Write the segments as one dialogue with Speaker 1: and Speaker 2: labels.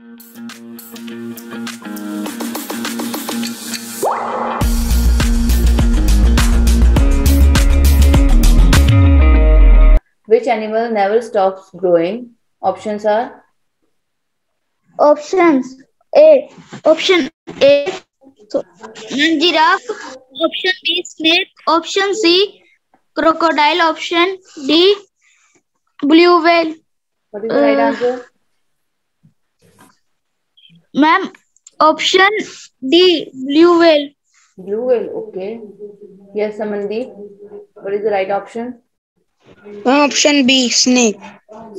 Speaker 1: Which animal never stops growing? Options are
Speaker 2: Options A. Option A. Giraffe. Option B. Snake. Option C. Crocodile. Option D. Blue whale.
Speaker 1: what is the right answer?
Speaker 2: Ma'am, option D. Blue whale.
Speaker 1: Blue whale. Okay. Yes, Samandeep. What is the right option?
Speaker 3: Option B, snake.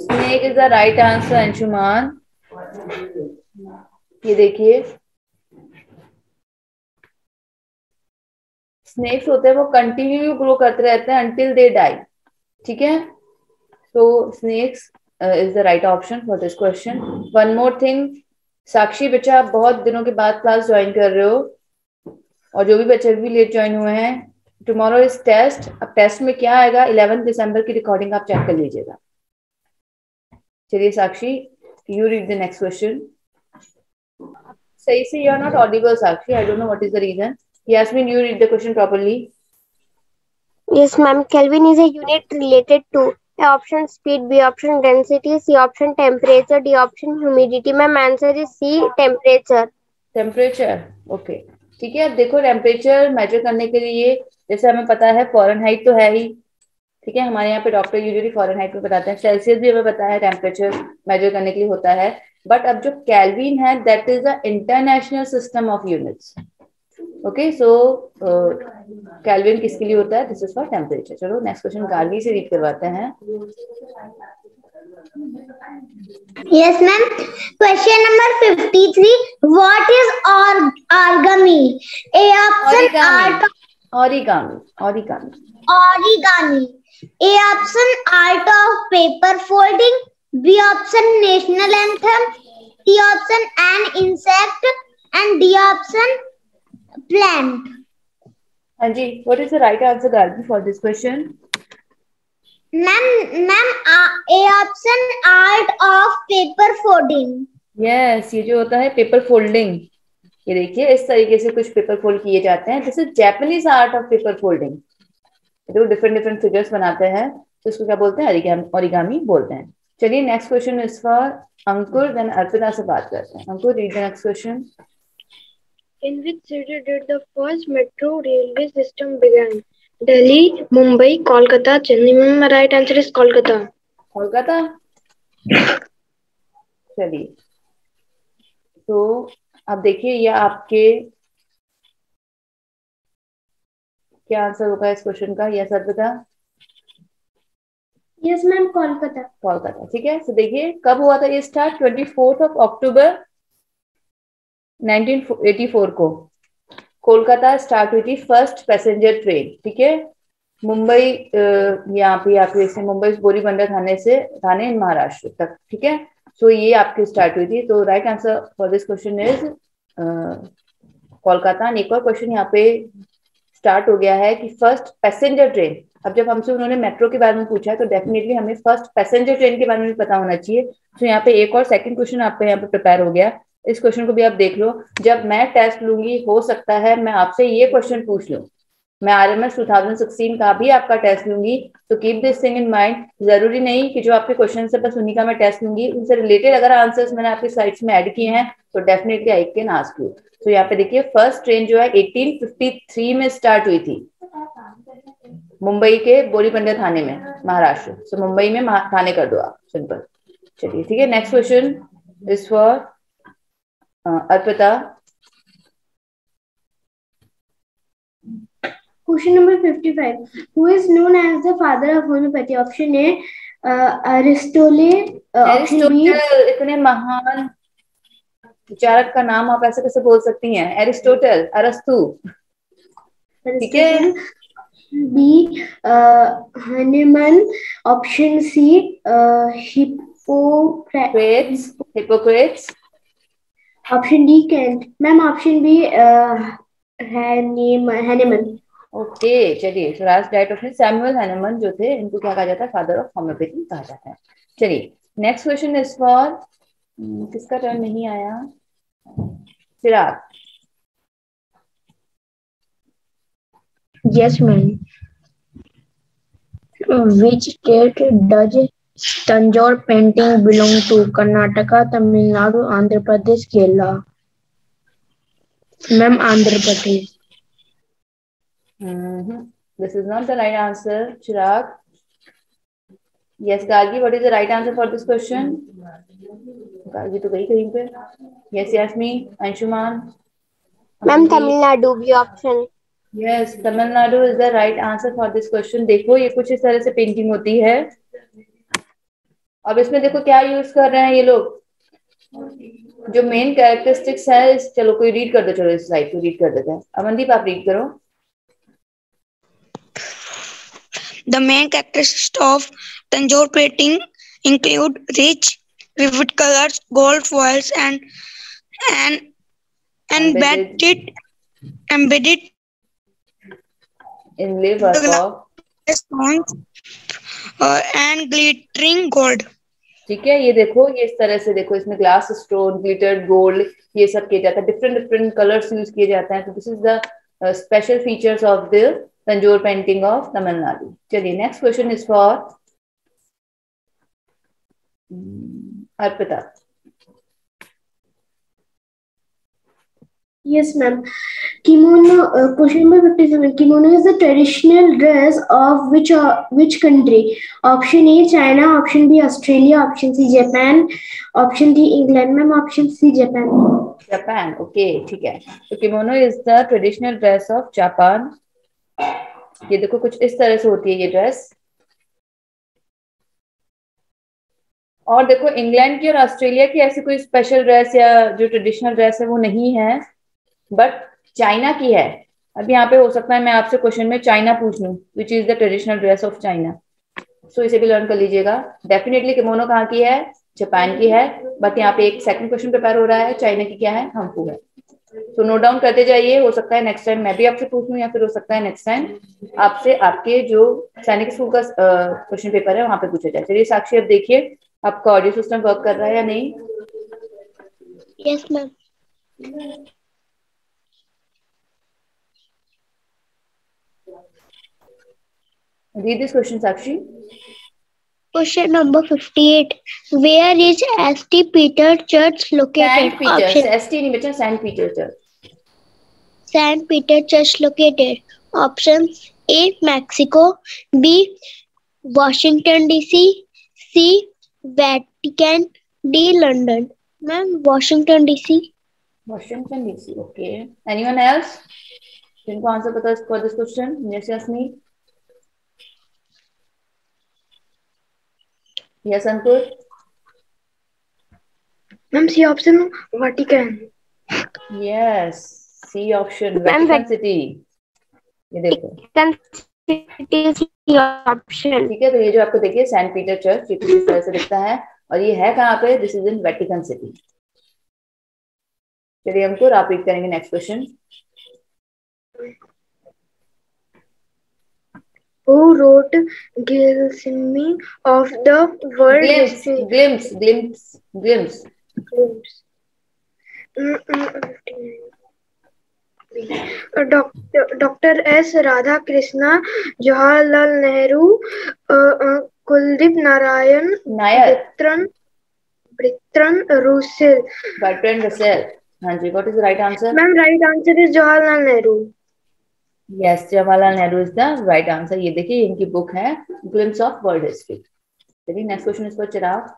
Speaker 1: Snake is the right answer, Anshuman. ये देखिए, snacks होते हैं वो continue grow करते रहते हैं until they die. ठीक है, तो snakes is the right option for this question. One more thing, Sakshi बच्चा आप बहुत दिनों के बाद क्लास ज्वाइन कर रहे हो, और जो भी बच्चे भी लेट ज्वाइन हुए हैं, टुमारो इज टेस्ट. अब टेस्ट में क्या आएगा, 11 दिसंबर की रिकॉर्डिंग आप चेक कर लीजिएगा. चलिए Sakshi, you read the next question. सही से you are not audible Sakshi, I don't know what is the reason. Yasmin, you read the question properly.
Speaker 4: Yes, ma'am. Kelvin is a unit related to A option speed, B option density, C option temperature, D option humidity. Ma'am, answer is C, temperature.
Speaker 1: Temperature. Okay, ठीक है. अब देखो, temperature measure करने के लिए जैसे हमें पता है फॉरेनहाइट तो है ही. ठीक है, हमारे यहाँ पे डॉक्टर यूजुअली फॉरेनहाइट में बताते हैं. सेल्सियस भी हमें पता है टेम्परेचर मेजर करने के लिए होता है. बट अब जो केल्विन है, that is the international system of units. Okay, so kelvin किसके लिए होता है? This is for temperature. चलो नेक्स्ट क्वेश्चन गार्गी से रीड करवाते हैं.
Speaker 2: Yes, ma'am. Question number 53. What is origami? A option art.
Speaker 1: Origami. Origami.
Speaker 2: Origami. A option art of paper folding. B option national anthem. C option an insect. And D option plant.
Speaker 1: Anji, what is the right answer, Gargi, for this question?
Speaker 2: Ma'am, A option art of paper folding.
Speaker 1: Yes, ये जो होता है paper folding, ये देखिए इस तरीके से कुछ पेपर फोल्ड किए जाते हैं. This is Japanese art of paper folding. तो डिफरेंट डिफरेंट फिगर्स बनाते हैं, तो इसको क्या बोलते हैं? ओरिगामी बोलते हैं. चलिए next question is for Ankur. Then Arpita से बात करते हैं. Ankur, read the next question.
Speaker 5: In which city did the first metro railway system begin? Delhi, Mumbai, Kolkata, Chennai. My right answer is Kolkata.
Speaker 1: Kolkata. चलिए, तो अब देखिए ये आपके क्या आंसर होगा इस क्वेश्चन का? Yes Arpita.
Speaker 2: Yes, ma'am. Kolkata.
Speaker 1: Kolkata. ठीक है, तो देखिए कब हुआ था ये स्टार्ट? 24 अक्टूबर 1984 को कोलकाता स्टार्ट हुई थी फर्स्ट पैसेंजर ट्रेन. ठीक है, मुंबई यहाँ पे आपके से मुंबई बोरीबंदर थाने महाराष्ट्र तक. ठीक है, सो ये आपकी स्टार्ट हुई थी. तो right answer for this question is Kolkata. एक और क्वेश्चन यहाँ पे स्टार्ट हो गया है कि फर्स्ट पैसेंजर ट्रेन. अब जब हमसे उन्होंने मेट्रो के बारे में पूछा है, तो डेफिनेटली हमें फर्स्ट पैसेंजर ट्रेन के बारे में पता होना चाहिए. तो यहाँ पे एक और सेकंड क्वेश्चन आपको यहाँ पे प्रिपेयर हो गया. इस क्वेश्चन को भी आप देख लो. जब मैं टेस्ट लूंगी, हो सकता है मैं आपसे ये क्वेश्चन पूछ लूं. मैं RMS 2016 का भी आपका टेस्ट लूंगी, तो keep this thing in mind. जरूरी नहीं कि जो आपके क्वेश्चन है बस उन्हीं का मैं टेस्ट लूंगी. उनसे रिलेटेड अगर आंसर्स मैंने आपकी स्लाइड्स में ऐड किए हैं, तो definitely I can ask you. तो यहाँ पे देखिए फर्स्ट ट्रेन जो है 1853 में स्टार्ट हुई थी मुंबई के बोरीबंदर थाने में, महाराष्ट्र. तो मुंबई में थाने कर दो आप, सिंपल. चलिए ठीक है, next question is for Arpita.
Speaker 5: Question number 55. Who is known as the father of homeopathy? Option A, Aristotle. Option B.
Speaker 1: इतने महान विचारक का नाम आप ऐसे कैसे बोल सकती हैं? एरिस्टोटल, अरस्तु. ठीक है.
Speaker 5: B, Hahnemann. Option C,
Speaker 1: Hippocrates.
Speaker 5: Option D, Kant. Ma'am, option B, Hahnemann.
Speaker 1: Okay, चलिए. So last diet of Samuel Hahnemann जो थे, इनको क्या कहा जाता है? फादर ऑफ होम्योपैथी कहा जाता है. चलिए नेक्स्ट क्वेश्चन इज फॉर किसका टर्न नहीं आया? चिराग।
Speaker 5: Yes, ma'am. Which state does Tanjore painting belong to? Karnataka, Tamil Nadu, Andhra Pradesh, Kerala. Ma'am, Andhra Pradesh.
Speaker 1: This is not the right answer, Chirag. Yes, Gargi, what is the right answer for this question? Gargi तो गई कहीं पे. Yes, Yasmi, Anshuman.
Speaker 4: Ma'am, Tamil Nadu, B option.
Speaker 1: Yes, Tamil Nadu is the right answer for this question. देखो ये कुछ इस तरह से पेंटिंग होती है. अब इसमें देखो क्या यूज कर रहे हैं ये लोग. जो मेन कैरेक्टरिस्टिक्स है, चलो कोई रीड कर दो, चलो इस स्लाइड को रीड कर देते हैं. अमनदीप आप रीड करो.
Speaker 3: The main characteristics of Tanjore painting include rich, vivid colors, gold foils, and embedded
Speaker 1: inlay work of
Speaker 3: stones and glittering gold.
Speaker 1: ठीक है, ये देखो ये इस तरह से देखो, इसमें ग्लास स्टोन, ग्लिटर्ड गोल्ड, ये सब किया जाता है. डिफरेंट डिफरेंट कलर्स यूज किए जाते हैं. तो this is the special features of the Tanjore painting of Tamil Nadu. चलिए next question is for Arpita.
Speaker 5: Yes, ma'am. Kimono, question number 57. Kimono is the traditional dress of which country? Option A, China. Option B, Australia. Option C, Japan. Option D, England. Ma'am, option C, Japan.
Speaker 1: Japan. Okay ठीक है. तो kimono is the traditional dress of Japan. ये देखो कुछ इस तरह से होती है ये ड्रेस. और देखो इंग्लैंड की और ऑस्ट्रेलिया की ऐसी कोई स्पेशल ड्रेस या जो ट्रेडिशनल ड्रेस है वो नहीं है, बट चाइना की है. अब यहाँ पे हो सकता है मैं आपसे क्वेश्चन में चाइना पूछ लूं, which is the traditional dress of China. So इसे भी लर्न कर लीजिएगा. डेफिनेटली किमोनो कहाँ की है? जापान की है. बट यहाँ पे एक सेकंड क्वेश्चन प्रिपेयर हो रहा है, चाइना की क्या है? हमको है. तो नोट डाउन करते जाइए. हो सकता है नेक्स्ट टाइम मैं भी आपसे पूछूं, या फिर हो सकता है नेक्स्ट टाइम आपसे आपके जो सैनिक स्कूल का क्वेश्चन पेपर है वहां पे पूछा जाए. चलिए साक्षी, अब देखिए आपका ऑडियो सिस्टम वर्क कर रहा है या नहीं.
Speaker 4: Yes, ma'am.
Speaker 1: Read this question, Sakshi.
Speaker 4: Question number 58. Where is St. Peter Church located?
Speaker 1: Saint Peter.
Speaker 4: Option
Speaker 1: ST नहीं बच्चा, Saint Peter Church.
Speaker 4: St. Peter Church located. Options A, Mexico. B, Washington DC. C, Vatican. D, London. Ma'am, Washington DC.
Speaker 1: Washington DC. Okay. Anyone else? जिनको answer पता है for this question? Yes, Yasmi. Yes, Ankur.
Speaker 5: Ma'am, C option, Vatican.
Speaker 1: Yes. C option.
Speaker 4: Ma'am,
Speaker 1: Vatican City. ये देखो.
Speaker 4: Vatican City is the option.
Speaker 1: ठीक है, तो ये जो आपको देखिए सेंट पीटर चर्च, ये कुछ इस तरह से दिखता है. और ये है कहाँ पे? This is in Vatican city. चलिए अंकुर आप रीड करेंगे next question.
Speaker 5: Who wrote Gilsimi of the World History?
Speaker 1: Glimpse.
Speaker 5: Dr. S. Radhakrishna, Jawaharlal Nehru, Kuldip Narayan, Bertrand Russell.
Speaker 1: Bertrand Russell. हाँ जी, what is the right answer?
Speaker 5: Ma'am, right answer is Jawaharlal Nehru.
Speaker 1: Yes, Jawaharlal Nehru is the right answer. ये देखिए इनकी book है Glimpse of World History. चलिए next question इस पर चिराग.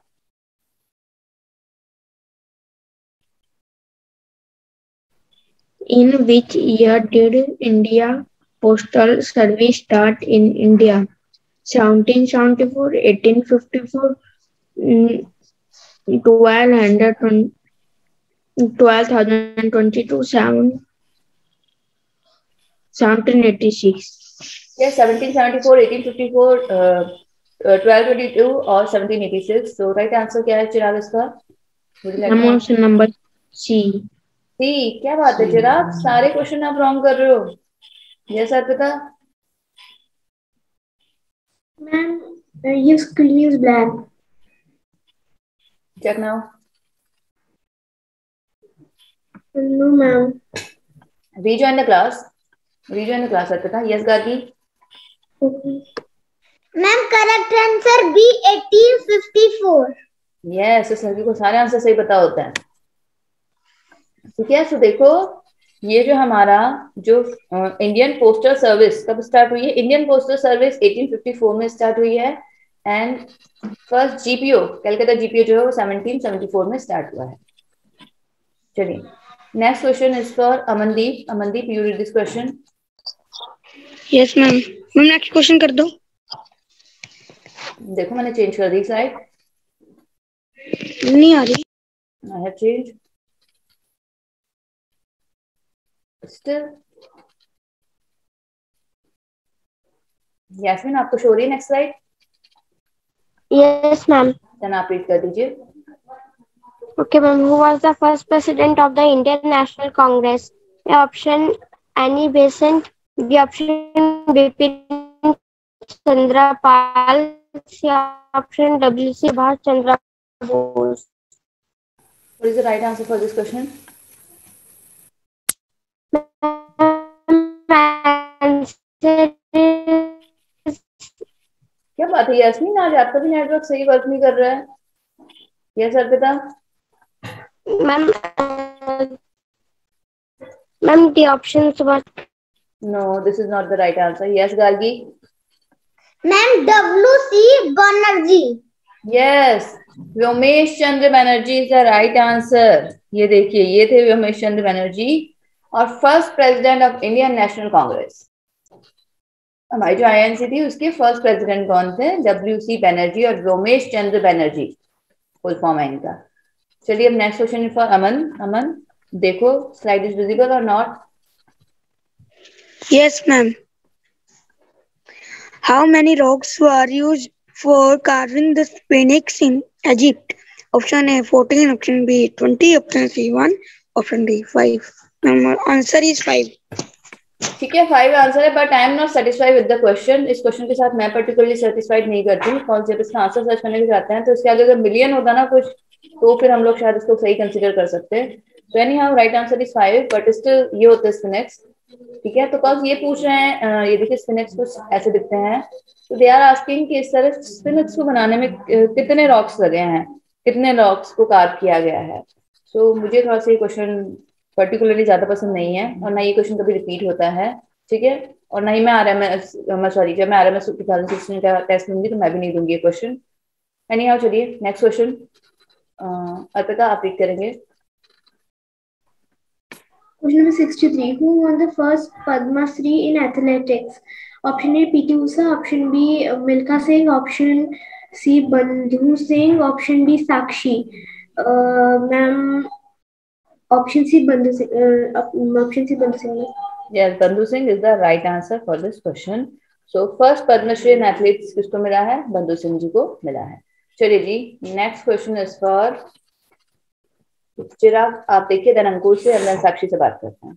Speaker 5: In which year did India Postal Service start in India? 1774, 1854, 1222, 1786.
Speaker 1: Yes, 1774, 1854, 1222 और 1786. So right answer क्या है चिराग इसका?
Speaker 5: Option number C.
Speaker 1: सी. क्या बात है चिराग, सारे क्वेश्चन आप रॉन्ग कर रहे हो. Yes Arpita.
Speaker 5: Ma'am, your screen is blank.
Speaker 1: Check now.
Speaker 5: No, ma'am.
Speaker 1: Rejoin the class. Rejoin the class, Arpita. Yes, Gargi.
Speaker 5: Okay.
Speaker 2: Ma'am, correct answer B 1854.
Speaker 1: Yes, इस लड़की को सारे आंसर सही पता होता है। ठीक है, तो देखो ये जो हमारा जो इंडियन पोस्टल सर्विस कब स्टार्ट हुई है? इंडियन पोस्टल सर्विस 1854 में स्टार्ट हुई है and first GPO Calcutta GPO जो है वो 1774 में स्टार्ट हुआ है। चलिए next question is for Amandeep. Amandeep, you read this question.
Speaker 3: Yes ma'am. Ma'am next question कर दो।
Speaker 1: देखो मैंने चेंज कर दी स्लाइड।
Speaker 3: नहीं आ रही।
Speaker 1: I have change still. Yasmin, आपको शो हो रही है next slide?
Speaker 4: Yes, ma'am.
Speaker 1: Then आप रीड कर दीजिए।
Speaker 4: Okay, ma'am. Who was the first president of the Indian National Congress? A option Annie Besant. B option Bipin Chandra Pal. C option W.C. Bhash Chandra Bose.
Speaker 1: What is the right answer for this question? क्या बात है यास्मीन, आज आपका भी network सही work नहीं कर रहा है। Yes Arpita.
Speaker 4: Ma'am, ma'am, the options were.
Speaker 1: No, this is not the right answer. Yes, Gargi.
Speaker 2: Ma'am, W.C. Banerjee.
Speaker 1: Yes, Vyomesh Chandra Banerjee is the right answer. ये देखिए, ये थे व्योमेश चंद्र बनर्जी और first president of Indian National Congress. हमारी जो आईएनसी थी उसके फर्स्ट प्रेसिडेंट कौन थे? W.C. बनर्जी और व्योमेश चंद्र बनर्जी फुल फॉर्म है इनका। चलिए अब नेक्स्ट क्वेश्चन फॉर अमन। अमन देखो स्लाइड इज विजिबल और not?
Speaker 3: Yes, ma'am. How many rocks were used for carving the Sphinx in Egypt? Option A 14, option B 20, option C 1, option D 5. Answer is 5.
Speaker 1: ठीक है, 5 answer है, but I am not satisfied with the question. इस question के साथ मैं particularly satisfied नहीं करती। कौन जब इसका आंसर सर्च करने के जाते हैं तो इसके आगे अगर मिलियन होता ना कुछ, तो फिर हम लोग शायद इसको सही कंसीडर कर सकते हैं। तो any how right answer is 5, but still ये होता है स्पिनेक्स। ठीक है, तो कौन ये पूछ रहे हैं, ये देखिए स्पिनेक्स कुछ ऐसे दिखते हैं। तो दे आर आस्किंग कि इस तरह स्पिनेक्स को बनाने में कितने रॉक्स लगे हैं, कितने रॉक्स को कार्व किया गया है। सो मुझे थोड़ा सा ये क्वेश्चन पर्टिकुलरली ज्यादा पसंद नहीं है और ना ये क्वेश्चन कभी रिपीट होता है। ठीक है, और ना ही मैं RMS सॉरी जब मैं RMS 2016 का टेस्ट लूंगी तो मैं भी नहीं दूंगी ये क्वेश्चन। एनी हाउ चलिए नेक्स्ट क्वेश्चन अर्पिता आप रीड करेंगे।
Speaker 5: Question number 63. Who won the first Padma Shri in athletics? Option A PT Usha, option B Milkha Singh, option C Bandhu Singh, option D Sakshi. Ma'am, option C Bandhu Singh. Option C Bandhu Singh.
Speaker 1: Yes, Bandhu Singh is the right answer for this question. So first Padma Shri in athletics किसको मिला है? बंधु सिंह जी को मिला है। चलिए जी next question is for चिराग। आप देखिए देन अंकुर से अंदर साक्षी से बात करते हैं।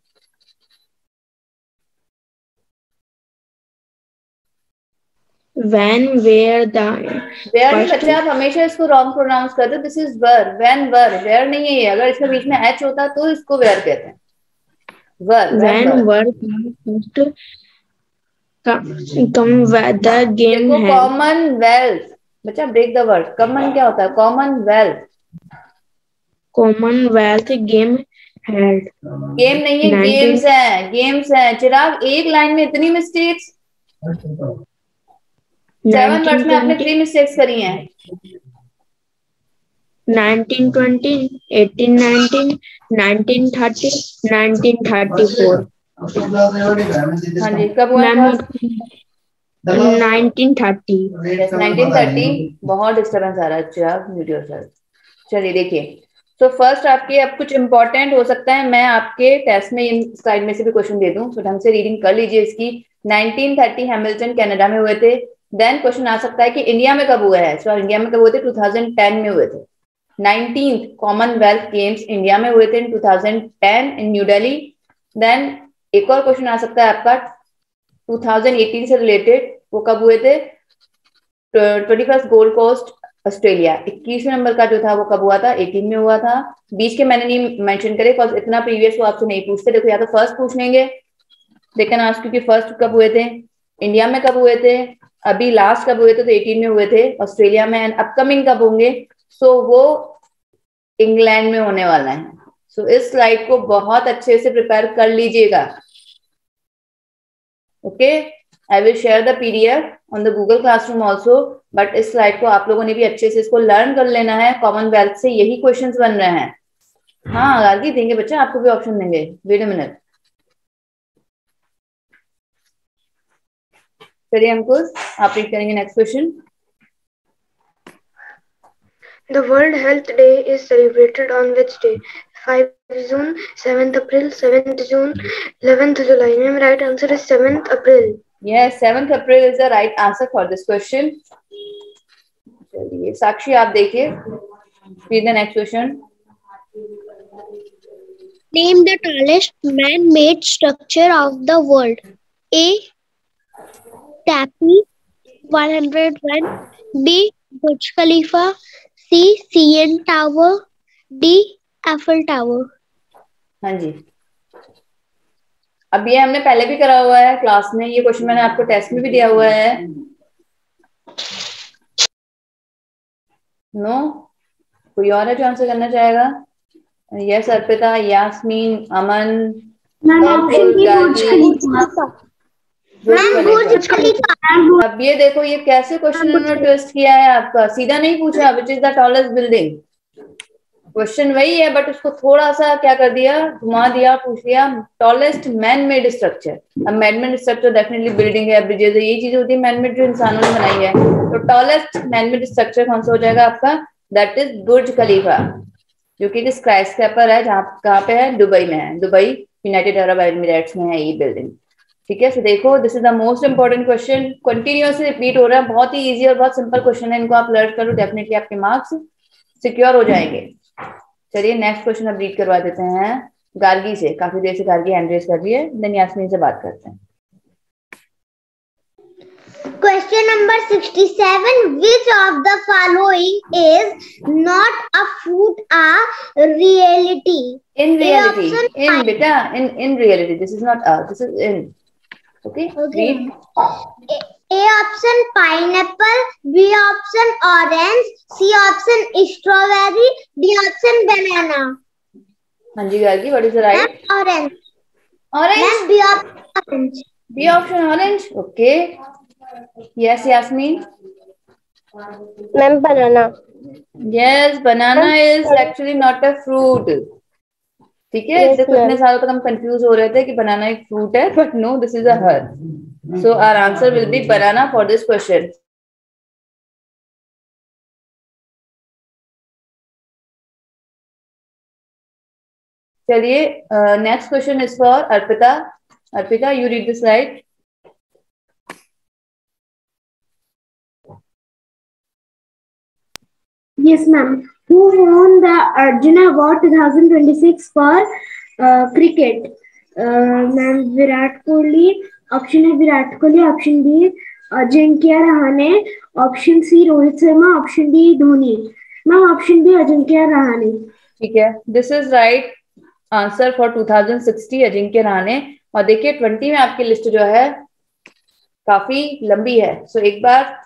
Speaker 5: When, where, the.
Speaker 1: वेयर नहीं बच्चे, आप हमेशा इसको रॉन्ग प्रोनाउंस करते हो। This is were, when were, where नहीं है ये। अगर इसमें बीच में एच होता तो इसको वेयर कहते हैं। वर,
Speaker 5: When, where, come the game
Speaker 1: देखो
Speaker 5: है.
Speaker 1: कॉमनवेल्थ बच्चा, ब्रेक द वर्ड। कॉमन क्या होता है? Commonwealth.
Speaker 5: Commonwealth game held.
Speaker 1: Game नहीं है, गेम्स हैं, गेम्स हैं। चिराग एक लाइन में इतनी मिस्टेक्स, 7 वर्ड्स में आपने 3 मिस्टेक्स करी हैं।
Speaker 5: 1920, 1819, 1930, 1934.
Speaker 1: हाँ जी, कब हुआ था?
Speaker 5: 1930.
Speaker 1: Yes, 1930। बहुत डिस्टर्बेंस आ रहा है चिराग, म्यूट योरसेल्फ। चलिए देखिए, तो फर्स्ट आपके अब कुछ इंपॉर्टेंट हो सकता है मैं आपके टेस्ट में इन स्लाइड में से भी क्वेश्चन दे दूं, तो ढंग से रीडिंग कर लीजिए इसकी। 1930 हैमिल्टन कनाडा में हुए थे। देन क्वेश्चन आ सकता है कि इंडिया में कब हुए हैं? सो इंडिया में कब हुए थे? 2010 में हुए थे। 19th कॉमनवेल्थ गेम्स इंडिया में हुए थे इन 2010 इन न्यू दिल्ली। देन एक और क्वेश्चन आ सकता है आपका 2018 से रिलेटेड, वो कब हुए थे? 21st Gold Coast Australia. 21वें नंबर का जो था वो कब हुआ था? 18 में हुआ था। बीच के मैंने नहीं मेंशन करे बिकॉज इतना प्रीवियस वो आपसे नहीं पूछते। देखो या तो फर्स्ट पूछ लेंगे, लेकिन आज क्योंकि फर्स्ट कब हुए थे, इंडिया में कब हुए थे, अभी लास्ट कब हुए थे, तो 18 में हुए थे ऑस्ट्रेलिया में, एंड अपकमिंग कब होंगे, सो वो इंग्लैंड में होने वाला है। सो इस स्लाइड को बहुत अच्छे से प्रिपेयर कर लीजिएगा। Okay, I will share the PDF on the Google classroom also, but इस स्लाइड को आप लोगों ने भी अच्छे से इसको लर्न कर लेना है। कॉमनवेल्थ से यही क्वेश्चंस बन रहे हैं। हाँ गार्गी देंगे बच्चा, आपको भी ऑप्शन देंगे, वेट अ मिनट। चलिए अंकुश आप रीड करेंगे next question.
Speaker 5: The World Health Day is celebrated on which day? 5 June, 7th April, 7th June, 11th July. My right answer is 7th April.
Speaker 1: Yes, 7th April is the right answer for this question. चलिए साक्षी आप देखिए, read the next question.
Speaker 2: Name the tallest man-made structure of the world. A. Tapi 101. B. Burj Khalifa. C. CN Tower. D. Eiffel Tower.
Speaker 1: हाँ जी, अब ये हमने पहले भी करा हुआ है क्लास में, ये क्वेश्चन मैंने आपको टेस्ट में भी दिया हुआ है। नो, कोई और है जो आंसर करना चाहेगा? यस अर्पिता, यास्मीन, अमन, अब ये देखो ये कैसे क्वेश्चन उन्होंने ट्विस्ट किया है आपका, सीधा नहीं पूछा विच is the tallest building, question वही है बट उसको थोड़ा सा क्या कर दिया, घुमा दिया, पूछ लिया टॉलेस्ट मैन मेड स्ट्रक्चर। अब man made structure definitely building है, ब्रिजेस है, यही चीजें होती है मैन मेड जो इंसानों ने बनाई है। तो टॉलेस्ट मैन मेड स्ट्रक्चर कौन सा हो जाएगा आपका? दैट इज बुर्ज खलीफा, जो कि स्काई स्क्रैपर है, जहाँ कहाँ पे है? दुबई में है, दुबई यूनाइटेड अरब एमिरेट्स में है ये बिल्डिंग। ठीक है, सो देखो this is the most important question, continuously repeat हो रहा है, बहुत ही इजी और बहुत सिंपल क्वेश्चन है, इनको आप लर्न करो डेफिनेटली आपके मार्क्स सिक्योर हो जाएंगे। चलिए नेक्स्ट क्वेश्चन अब रीड करवा देते हैं गार्गी से, काफी देर से गार्गी हैंड रेज कर रही है, देन यास्मीन से बात करते हैं।
Speaker 2: Question number 67. Which of the following is not a fruit a reality?
Speaker 1: In reality, in beta, in reality, this is not a, this is in. Okay, read.
Speaker 2: A option pineapple, B option orange, C option strawberry, D option banana.
Speaker 1: हाँ जी Gargi, what is the right?
Speaker 2: Orange.
Speaker 1: Orange.
Speaker 2: B option orange.
Speaker 1: B option orange. Okay. Yes, Yasmin.
Speaker 4: Ma'am, banana.
Speaker 1: Yes, banana is actually not a fruit. ठीक है, देखो इतने सालों तक हम confuse हो रहे थे कि बनाना एक फ्रूट है, but no, this is a herb. So our answer will be banana for this question. चलिए next question is for Arpita. Arpita, you read this slide.
Speaker 5: Yes, ma'am. Who won the Arjuna Award 2026 for cricket? Ma'am, Virat Kohli. Option A Virat Kohli. Option B Ajinkya Rahane. Option C Rohit Sharma. Option D Dhoni. Ma'am, option B Ajinkya Rahane.
Speaker 1: ठीक है, this is right answer for 2060 Ajinkya Rahane. और देखिए 20 में आपकी list जो है काफी लंबी है, सो एक बार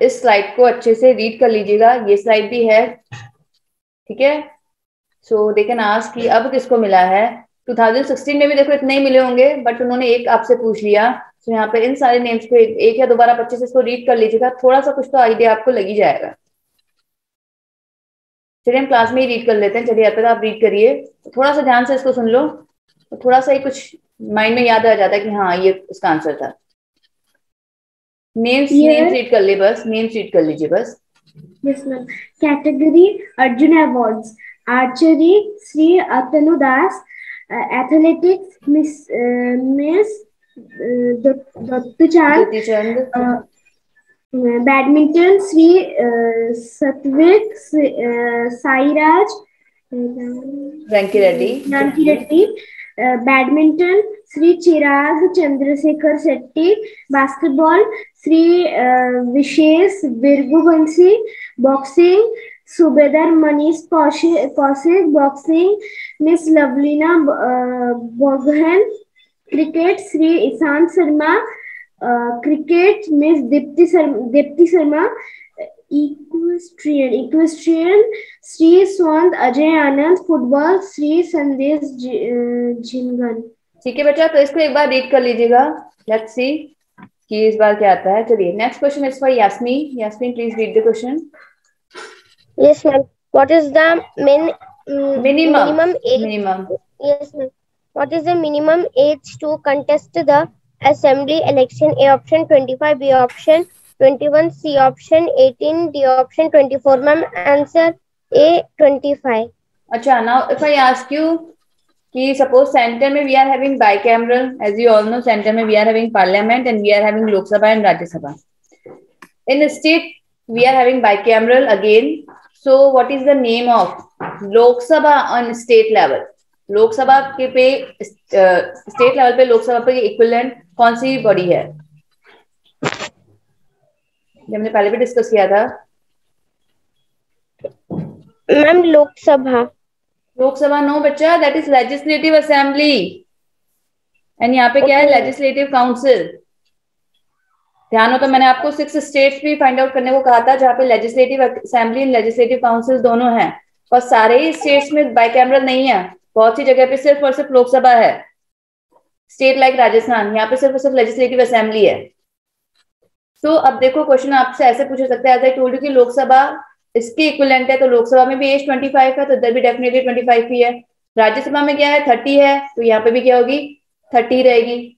Speaker 1: इस स्लाइड को अच्छे से रीड कर लीजिएगा, ये स्लाइड भी है। ठीक है, सो दे कैन आस्क कि अब किसको मिला है। 2016 में भी देखो इतने ही मिले होंगे, बट उन्होंने एक आपसे पूछ लिया। सो यहाँ पे इन सारे नेम्स को एक या दोबारा 25 इसको रीड कर लीजिएगा, थोड़ा सा कुछ तो आइडिया आपको लगी जाएगा। चलिए हम क्लास में ही रीड कर लेते हैं। चलिए अब आप रीड करिए, थोड़ा सा ध्यान से इसको सुन लो, तो थोड़ा सा ही कुछ माइंड में याद आ जाता है कि हाँ ये इसका आंसर था। नेम्स रीड कर ले, बस नेम्स रीड कर लीजिए बस।
Speaker 5: Yes, ma'am. Category Arjuna Awards. Archery Sri Atanu Das. Athletics Miss Dattu Chand. Badminton Sri Satvik Sairaj Ranki Reddy. Badminton, Sri Chirag Chandrasekhar Shetty. Basketball, Sri Vishes Virguvanshi. Boxing, Subedar Manish Kaushik. Boxing, Miss Lovelina Boghan. Cricket, Sri Isant Sharma. Cricket, Miss Dipti Sharma. Equestrian, Sri Swant Ajay Anand. Football, Sri Sandesh Jingan.
Speaker 1: ठीक है बेटा, तो इसको एक बार read कर लीजिएगा. Let's see कि इस बार क्या आता है. चलिए, next question is for Yasmin. Yasmin, please read the question.
Speaker 4: Yes, ma'am. What is the minimum age?
Speaker 1: Minimum.
Speaker 4: Yes, ma'am. What is the minimum age to contest the assembly election? A option 25, B option 21, C option 18, D option 24. Ma'am, answer A 25.
Speaker 1: अच्छा, now if I ask you कि suppose center में we are having bicameral, as you all know, center में we are having parliament and we are having Lok Sabha and Rajya Sabha. In state we are having bicameral again. So what is the name of Lok Sabha on state level? लोक सभा के पे state level पे लोक सभा पे equivalent कौन सी body है? हमने पहले भी डिस्कस किया था.
Speaker 4: मैम लोकसभा.
Speaker 1: लोकसभा नो बच्चा, that is legislative assembly. And यहाँ पे क्या है? Legislative council. ध्यान हो तो मैंने आपको 6 स्टेट्स भी फाइंड आउट करने को कहा था जहाँ पे legislative assembly and legislative council दोनों हैं. और सारे ही स्टेट्स में बाइकैमरल नहीं है. बहुत सी जगह पे सिर्फ और सिर्फ लोकसभा है. स्टेट लाइक राजस्थान, यहाँ पे सिर्फ और सिर्फ लेजिस्लेटिव असेंबली है. तो अब देखो, क्वेश्चन आपसे ऐसे पूछ सकते हैं, एज आई टोल्ड यू कि लोकसभा इसके इक्विवेलेंट है, तो लोकसभा में भी एज 25 है, तो इधर भी डेफिनेटली 25 ही है. राज्यसभा में क्या है? 30 है, तो यहाँ पे भी क्या होगी? 30 रहेगी.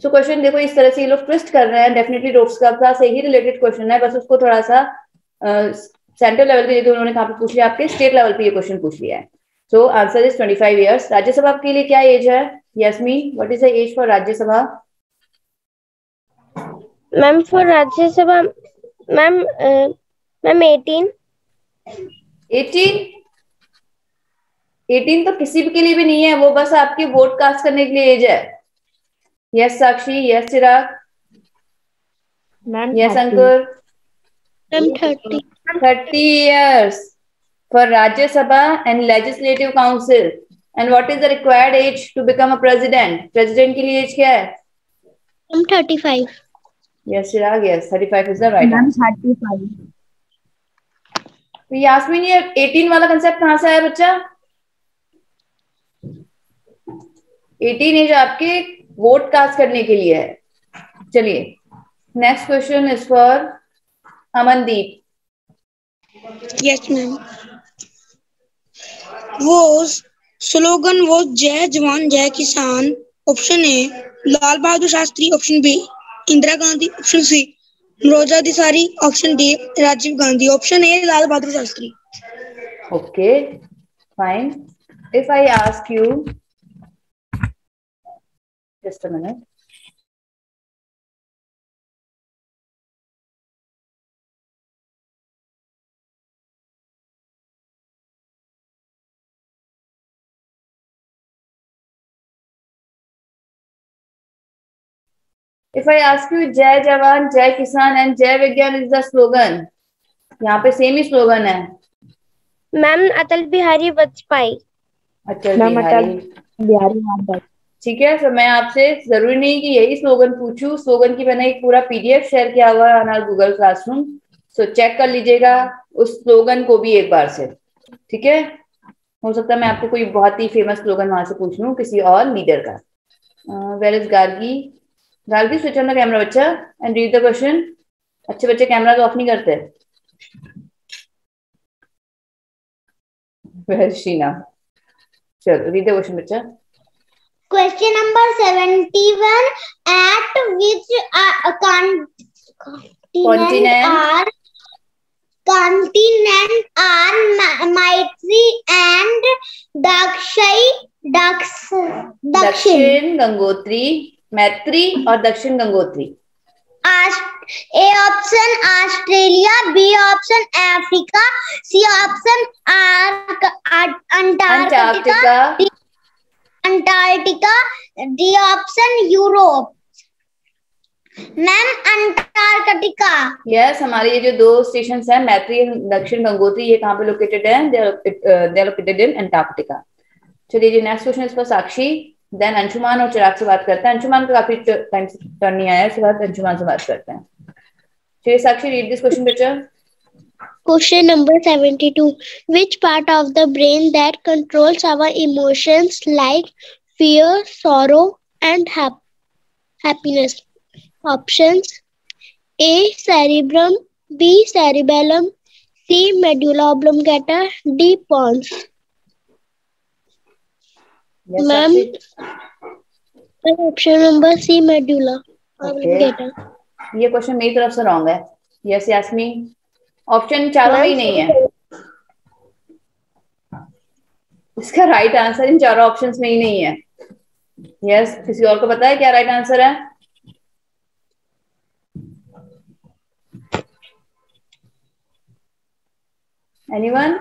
Speaker 1: सो क्वेश्चन देखो इस तरह से ये लोग ट्विस्ट कर रहे हैं. डेफिनेटली लोकसभा से ही रिलेटेड क्वेश्चन है, बस उसको थोड़ा सा सेंट्रल लेवल पे जगह उन्होंने कहाँ पे पूछ लिया, आपके स्टेट लेवल पे ये क्वेश्चन पूछ लिया है. So answer is 25 years. Rajya Sabha के लिए क्या एज है? Yasmin, what is the age for Rajya Sabha?
Speaker 4: Ma'am for Rajya Sabha ma'am 18.
Speaker 1: 18 तो किसी भी के लिए भी नहीं है, वो बस आपके वोट कास्ट करने के लिए एज है. Yes Sakshi, yes Chirag, yes Ankur.
Speaker 2: Ma'am 30
Speaker 1: years for Rajya Sabha and Legislative Council. And what is the required age to become a president? President के लिए age क्या है?
Speaker 2: Ma'am 35.
Speaker 1: Yes, Chirag, yes, 35 is the right answer.
Speaker 3: 35.
Speaker 1: तो यास्मीन, ये 18 वाला concept कहाँ से आया बच्चा? 18 एज आपके वोट कास्ट करने के लिए है. चलिए, next question is for Amandeep.
Speaker 3: Yes, ma'am. Slogan was Jai Jawan Jai Kisan. Option A, Lal Bahadur Shastri. Option B, Indira Gandhi. Option C, Roja Desari. Option D, Rajiv Gandhi. Option A, Lal Bahadur Shastri.
Speaker 1: Okay, fine. If I ask you, just a minute. If I ask you Jai Jawan, Jai Kisan and Jai Vigyan is the slogan. यहाँ पे same ही slogan है.
Speaker 4: Ma'am Atal Bihari Vajpayee.
Speaker 1: Atal Bihari. ठीक है, तो मैं आपसे जरूरी नहीं कि यही स्लोगन पूछूं. स्लोगन की मैंने एक पूरा PDF शेयर किया हुआ है हमारा गूगल क्लासरूम, सो चेक कर लीजिएगा उस स्लोगन को भी एक बार से. ठीक है, हो सकता है मैं आपको कोई बहुत ही फेमस स्लोगन वहां से पूछ लूं किसी और लीडर का. Where is Gargi? Gargi, switch on the camera बच्चा एंड रीड द क्वेश्चन. अच्छे बच्चे कैमरा तो ऑफ नहीं करते. Where is Sheena? चलो रीड द क्वेश्चन बच्चा.
Speaker 2: Question number 71. At which continent are Maitri and
Speaker 1: दक्षिण गंगोत्री, मैत्री और दक्षिण Gangotri.
Speaker 2: A option Australia, B option Africa, C option Antarctica, Antarctica. D option Europe. Ma'am Antarctica.
Speaker 1: Yes, हमारे ये जो दो स्टेशन है मैत्री दक्षिण गंगोत्री, ये कहाँ पे लोकेटेड है? दे लोकेटेड इन अंटार्कटिका। चलिए जी नेक्स्ट क्वेश्चन इस पर साक्षी, देन अंशुमान और चिराग से बात करते हैं। अंशुमान का काफी टाइम से टर्न नहीं आया, इसके बाद अंशुमान से बात करते हैं। चलिए साक्षी, रीड दिस क्वेश्चन बेटा।
Speaker 4: Question number 72. Which part of the brain that controls our emotions like fear, sorrow, and happiness? Options: A. Cerebrum, B. Cerebellum, C. Medulla oblongata, D. Pons. Ma'am, option number C. Medulla oblongata.
Speaker 1: ये question मेरी तरफ से wrong है। Yes यास्मी, option चारों में ही नहीं है। इसका राइट आंसर इन चारों ऑप्शंस में ही नहीं है। यस, किसी और को पता है क्या राइट आंसर है? एनीवन?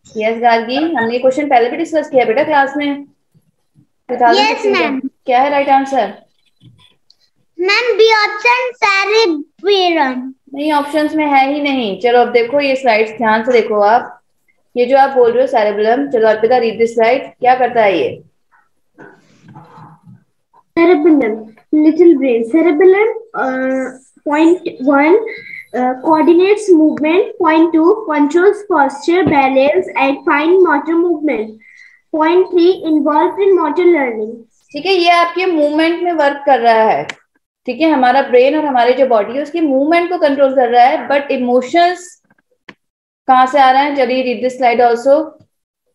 Speaker 1: यस गार्गी, हमने ये क्वेश्चन पहले भी डिस्कस किया बेटा क्लास में।
Speaker 2: Yes ma'am.
Speaker 1: क्या है right answer?
Speaker 2: Ma'am B option cerebrum.
Speaker 1: नहीं, ऑप्शंस में है ही नहीं। चलो अब देखो ये स्लाइड्स ध्यान से देखो आप। ये जो आप बोल रहे हो सेरेबेलम, चलो अर्पिता रीड दिस स्लाइड, क्या करता है ये?
Speaker 5: Cerebellum, little brain. Cerebellum, point 1, coordinates movement. Point 2, controls posture, balance, and fine motor movement. Point 3, involved in motor learning.
Speaker 1: ठीक है, ये आपके मूवमेंट में वर्क कर रहा है। ठीक है, हमारा ब्रेन और हमारे जो बॉडी है उसकी मूवमेंट को कंट्रोल कर रहा है, बट इमोशंस कहाँ से आ रहे हैं? चलिए read this slide also,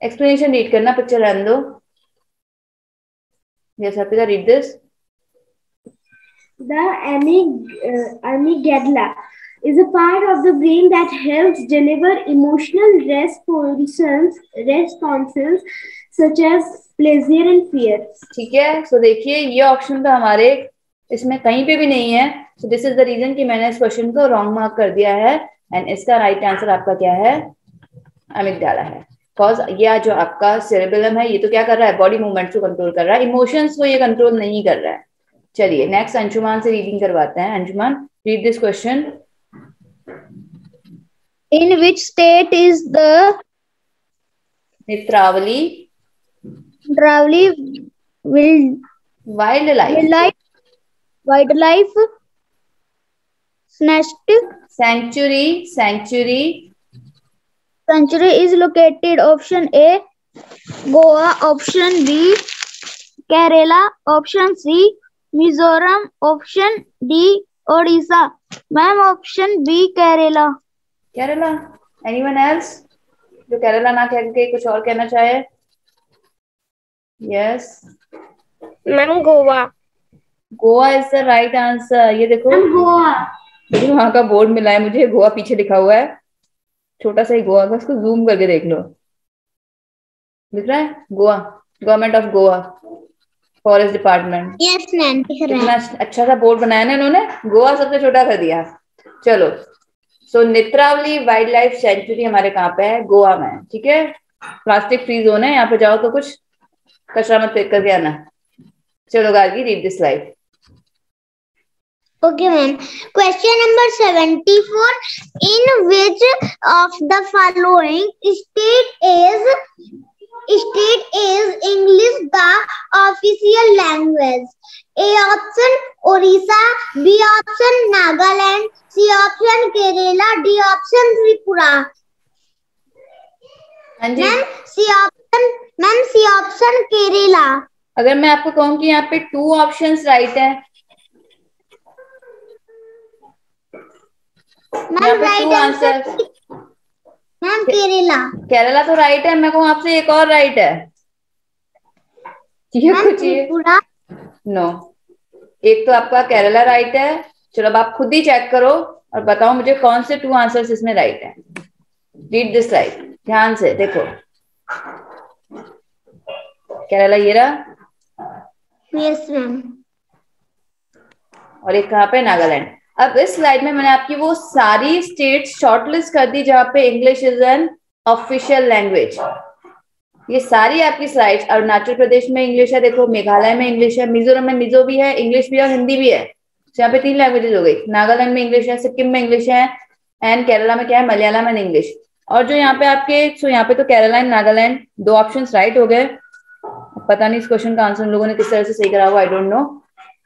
Speaker 1: explanation read करना, पिक्चर रहने दो। Yes Arpita, read this.
Speaker 5: The amygdala is a part of the brain that helps deliver emotional responses such as pleasure and fear.
Speaker 1: ठीक है, सो देखिए ये ऑप्शन तो हमारे इसमें कहीं पे भी नहीं है। So this is the reason कि मैंने इस क्वेश्चन को रॉन्ग मार्क कर दिया है, एंड इसका राइट आंसर आपका क्या है? अमिगडाला है। बिकॉज ये जो आपका सेरेबेलम है ये तो क्या कर रहा है? बॉडी मूवमेंट्स को कंट्रोल कर रहा है, इमोशंस को ये कंट्रोल नहीं कर रहा है। चलिए नेक्स्ट अंशुमान से रीडिंग करवाते हैं। Anshuman, read this question.
Speaker 4: In which state is the
Speaker 1: Netravali
Speaker 4: wildlife sanctuary is located? Option A, Goa. Option B, Kerala. Option C, Mizoram. Option D, Odisha. Ma'am, option B, Kerala.
Speaker 1: Kerala. Anyone else जो केरला ना कह के कुछ और कहना चाहे? Yes
Speaker 4: ma'am, Goa.
Speaker 1: Goa is the right answer. ये देखो
Speaker 5: गोवा,
Speaker 1: वहां का बोर्ड मिला है मुझे, गोवा पीछे लिखा हुआ है, छोटा सा ही गोवा का, उसको जूम करके देख लो, दिख रहा है? Goa, government of Goa, forest department.
Speaker 2: Yes ma'am, दिख रहा है।
Speaker 1: इतना अच्छा सा बोर्ड बनाया ना इन्होंने, गोवा सबसे छोटा कर दिया। चलो, सो नेत्रावली वाइल्ड लाइफ सेंचुरी हमारे कहाँ पे है? गोवा में। ठीक है, प्लास्टिक फ्री जोन है, यहाँ पे जाओ तो कुछ कचरा मत फेंक करके आना। चलो Gargi, read this slide.
Speaker 2: Okay, ma'am. Question number 74. In which of the following state is English the official language? A option Orissa, B option Nagaland, C option Kerala, D option Tripura.
Speaker 1: हाँ जी
Speaker 2: Ma'am, C option Kerala.
Speaker 1: अगर मैं आपको कहूँ कि यहाँ पे 2 options right है,
Speaker 2: ma'am right answer ma'am Kerala.
Speaker 1: Kerala तो राइट है, मैं कहूँ आपसे एक और राइट है। ये कुछ नो, एक तो आपका केरला राइट है। चलो अब आप खुद ही चेक करो और बताओ मुझे कौन से 2 आंसर्स इसमें राइट है। रीड दिस राइट, ध्यान से देखो। केरला ये रहा,
Speaker 2: यस मैम,
Speaker 1: और एक कहाँ पे? नागालैंड। अब इस स्लाइड में मैंने आपकी वो सारी स्टेट्स शॉर्टलिस्ट कर दी जहां पे English is an official language. ये सारी आपकी स्लाइड्स, अरुणाचल प्रदेश में इंग्लिश है, देखो मेघालय में इंग्लिश है, मिजोरम में मिजो भी है, इंग्लिश भी है और हिंदी भी है। तो यहाँ पे 3 लैंग्वेजेस हो गई। नागालैंड में इंग्लिश है, सिक्किम में इंग्लिश है, एंड केरला में क्या है, मलयालम एंड इंग्लिश। और जो यहाँ पे आपके, सो यहाँ पे तो Kerala and Nagaland 2 option right हो गए। पता नहीं इस क्वेश्चन का आंसर उन लोगों ने किस तरह से सही करा हुआ, आई डोंट नो,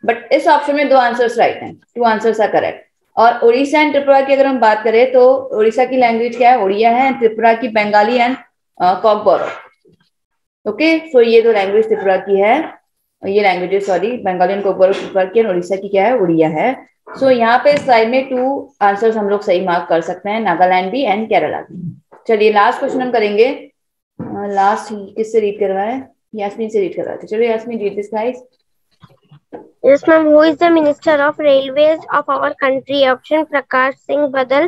Speaker 1: बट इस ऑप्शन में 2 आंसर्स राइट हैं, 2 आंसर्स आर करेक्ट। और उड़ीसा एंड त्रिपुरा की अगर हम बात करें तो उड़ीसा की लैंग्वेज क्या है, उड़िया है, त्रिपुरा की Bengali and Kokborok. Okay, so ये 2 लैंग्वेज त्रिपुरा की है, ये languages sorry Bengali and Kokborok Tripura की, और उड़ीसा की क्या है, उड़िया है। सो यहाँ पे स्लाइड में 2 आंसर्स हम लोग सही मार्क कर सकते हैं, नागालैंड भी एंड केरला भी। चलिए लास्ट क्वेश्चन हम करेंगे। लास्ट किससे रीड करवाए, यास्मीन से रीड करवाए थे। चलो Yasmin read this guys.
Speaker 4: Yes, ma'am. Who is the Minister of Railways of our country? Option Prakash Singh Badal.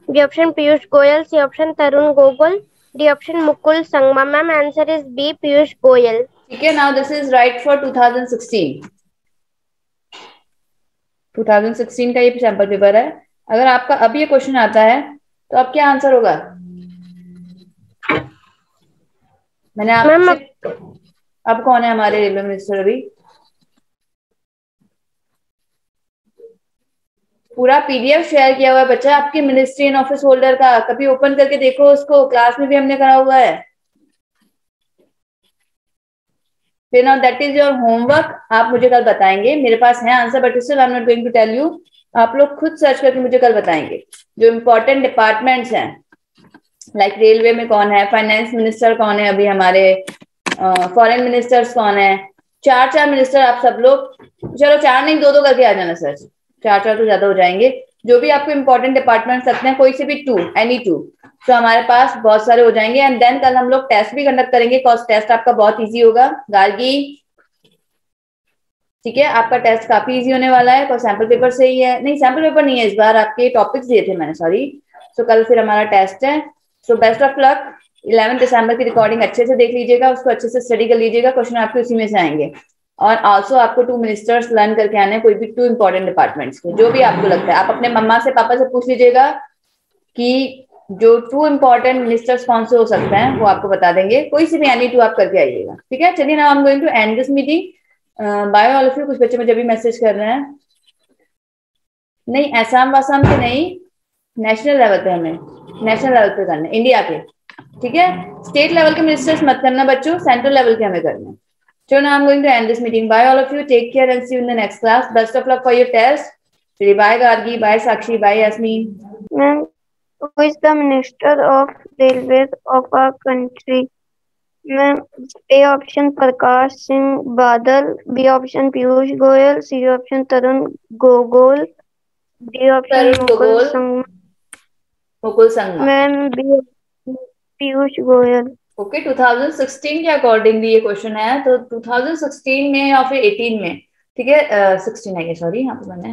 Speaker 4: B option Piyush Goyal. C option Tarun Gogol. D option Mukul Sangma. Ma'am, answer is B Piyush Goyal.
Speaker 1: ठीक है, now this is right for 2016। 2016 का ये sample paper है। अगर आपका अब ये question आता है तो अब क्या आंसर होगा? मैंने आपसे, अब कौन है हमारे रेलवे मिनिस्टर? अभी पूरा पीडीएफ शेयर किया हुआ है बच्चा आपके मिनिस्ट्री एंड ऑफिस होल्डर का, कभी ओपन करके देखो उसको, क्लास में भी हमने करा हुआ है। फिर now that is your homework, आप मुझे कल बताएंगे। मेरे पास है answer but still I am not going to tell you, आप लोग खुद सर्च करके मुझे कल बताएंगे। जो इम्पोर्टेंट डिपार्टमेंट्स हैं, लाइक रेलवे में कौन है, फाइनेंस मिनिस्टर कौन है अभी हमारे, फॉरेन मिनिस्टर्स कौन है, 4 मिनिस्टर आप सब लोग, चलो 4 नहीं 2 करके आ जाना सर, 4 तो ज्यादा हो जाएंगे। जो भी आपको इंपॉर्टेंट डिपार्टमेंट सकते हैं, कोई से भी 2, एनी 2, तो हमारे पास बहुत सारे हो जाएंगे। एंड देन कल हम लोग टेस्ट भी कंडक्ट करेंगे, कॉज टेस्ट आपका बहुत इजी होगा। गार्गी, ठीक है, आपका टेस्ट काफी इजी होने वाला है, कॉज सैंपल पेपर से ही है, नहीं सैंपल पेपर नहीं है इस बार, आपके टॉपिक्स दिए थे मैंने, सॉरी। सो कल फिर हमारा टेस्ट है, सो बेस्ट ऑफ लक। 11 दिसंबर की रिकॉर्डिंग अच्छे से देख लीजिएगा, उसको अच्छे से स्टडी कर लीजिएगा, क्वेश्चन आपके उसी में से आएंगे। और आल्सो आपको 2 मिनिस्टर्स लर्न करके आने हैं, कोई भी 2 इंपॉर्टेंट डिपार्टमेंट्स के, जो भी आपको लगता है। आप अपने मम्मा से पापा से पूछ लीजिएगा कि जो 2 इंपॉर्टेंट मिनिस्टर्स कौन से हो सकते हैं, वो आपको बता देंगे, कोई से भी एनी 2 आप करके आइएगा, ठीक है। चलिए now I am going to end this meeting. Bye all of you. कुछ बच्चे मुझे अभी मैसेज कर रहे हैं, नहीं असम वासम के नहीं, नेशनल लेवल पे, हमें नेशनल लेवल पे करना है, इंडिया के, ठीक है। स्टेट लेवल के मिनिस्टर्स मत करना बच्चों, सेंट्रल लेवल के हमें करना है। So now I'm going to end this meeting. Bye all of you. Take care and see you in the next class. Best of luck for your test. Bye Gargi. Bye Sakshi. Bye Yasmin.
Speaker 3: Ma'am, who is the Minister of Railways of our country? Ma'am, A option Prakash Singh Badal, B option Piyush Goyal, C option Tarun Gogol, D option Mukul Sangma.
Speaker 1: Mukul Sangma.
Speaker 3: Ma'am, B option Piyush Goyal.
Speaker 1: Okay, 2016 के accordingly ये question है, तो 2016 में या फिर 18 में, ठीक है, 16 है ये, सॉरी यहाँ पे मैंने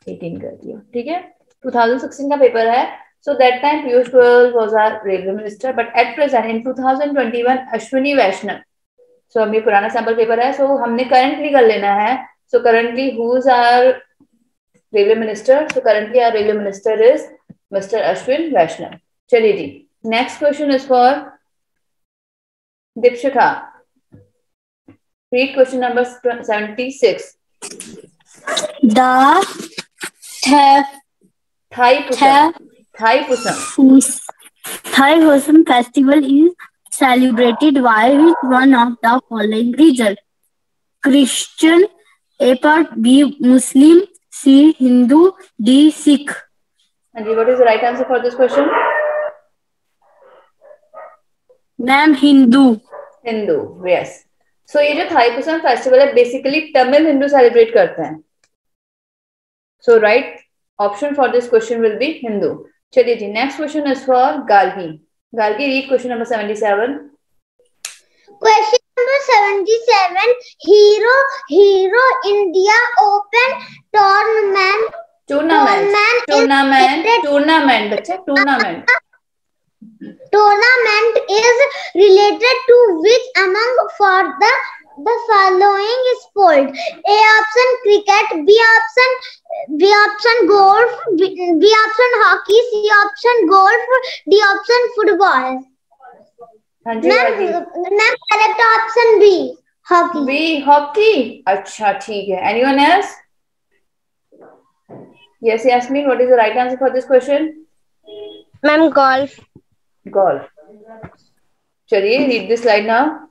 Speaker 1: 18 कर दिया, ठीक है। 2016 का पेपर है, so that time Piyush Goyal was our railway minister, but at present in 2021 Ashwini Vaishnaw. So अब ये पुराना सैंपल पेपर है, सो हमने करंटली कर लेना है। So currently who is our railway minister? So currently our railway minister is mister Ashwin Vaishnaw. चलिए जी, next question is for Dipshika. Read question number 76.
Speaker 6: The Thai-Pusam festival is celebrated by one of the following reasons: Christian, A part, B Muslim, C Hindu, D Sikh.
Speaker 1: And what is the right answer for this question?
Speaker 6: Ma'am, Hindu.
Speaker 1: Hindu, yes. So ये जो Thaipusam festival है basically Tamil Hindu celebrate करते हैं। So right option for this question will be Hindu. चलिए जी, next question is for Gargi. Gargi, read question number 77.
Speaker 2: Question number 77. Hero India Open tournament
Speaker 1: बच्चा,
Speaker 2: tournament is related to which among for the following sport? A option cricket, B option golf, B option hockey, C option golf, D option football.
Speaker 1: हाँ जी बाजी।
Speaker 2: Ma'am correct option B, hockey.
Speaker 1: B hockey, अच्छा ठीक है। Anyone else? Yes Yasmin, what is the right answer for this question?
Speaker 4: Ma'am golf.
Speaker 1: Golf. चलिए read this slide now.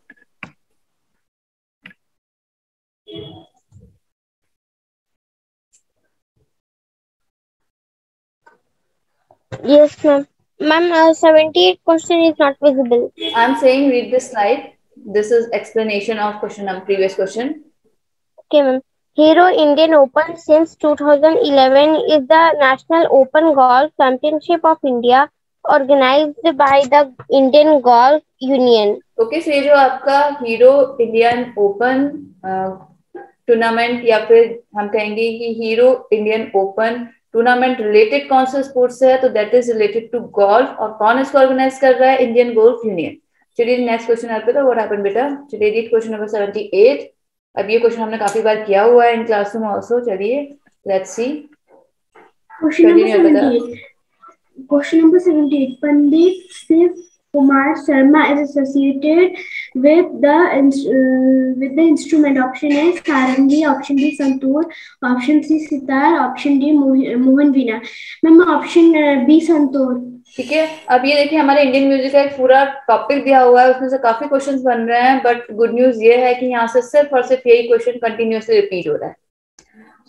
Speaker 4: Yes, ma'am. Ma'am, 78 question is not visible.
Speaker 1: I am saying read this slide. This is explanation of question number previous question.
Speaker 4: Okay, ma'am. Hero Indian Open since 2011 is the National Open Golf Championship of India organized by the Indian Golf Union.
Speaker 1: Okay, so ये जो आपका hero Indian open tournament या फिर हम कहेंगे कि hero Indian open tournament related कौन सा स्पोर्ट्स है, तो that is related to golf. और कौन इसको ऑर्गेनाइज कर रहा है? Indian golf union. चलिए नेक्स्ट क्वेश्चन आप पे, व्हाट हैपेंड बेटा? चलिए रीड क्वेश्चन नंबर 78। अब ये क्वेश्चन हमने काफी बार किया हुआ है इन क्लासरूम आल्सो। चलिए let's see
Speaker 5: Question number 78. Question number 78. Pandit Shiv Kumar Sharma is associated with the instrument. Option A sarangi, option B santoor, option C sitar, option D mohan veena. Ma'am, option B santoor.
Speaker 1: ठीक है। अब ये देखिए हमारे Indian music का एक पूरा topic दिया हुआ है, उसमें से काफी क्वेश्चंस बन रहे हैं, बट गुड न्यूज ये है कि यहाँ से सिर्फ और सिर्फ यही क्वेश्चन कंटिन्यूअसली रिपीट हो रहा है।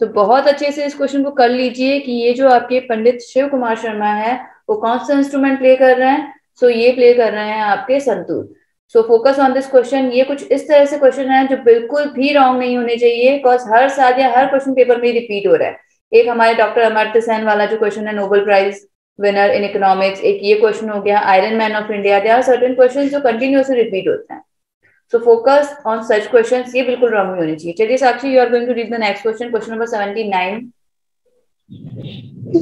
Speaker 1: तो बहुत अच्छे से इस क्वेश्चन को कर लीजिए कि ये जो आपके पंडित शिव कुमार शर्मा है वो कौन सा इंस्ट्रूमेंट प्ले कर रहे हैं। सो ये प्ले कर रहे हैं आपके santoor. So focus on this question. ये कुछ इस तरह से क्वेश्चन है जो बिल्कुल भी रॉन्ग नहीं होने चाहिए, बिकॉज हर साल या हर क्वेश्चन पेपर में रिपीट हो रहा है। एक हमारे डॉक्टर अमर्त्य सेन वाला जो क्वेश्चन है, Nobel prize winner in economics, एक ये क्वेश्चन हो गया, iron man of India. There are certain questions जो कंटिन्यूअसली रिपीट होते हैं। So focus on such questions. ये बिल्कुल wrong नहीं होनी चाहिए। चलिए साक्षी, you are going to read the next question, question number 79.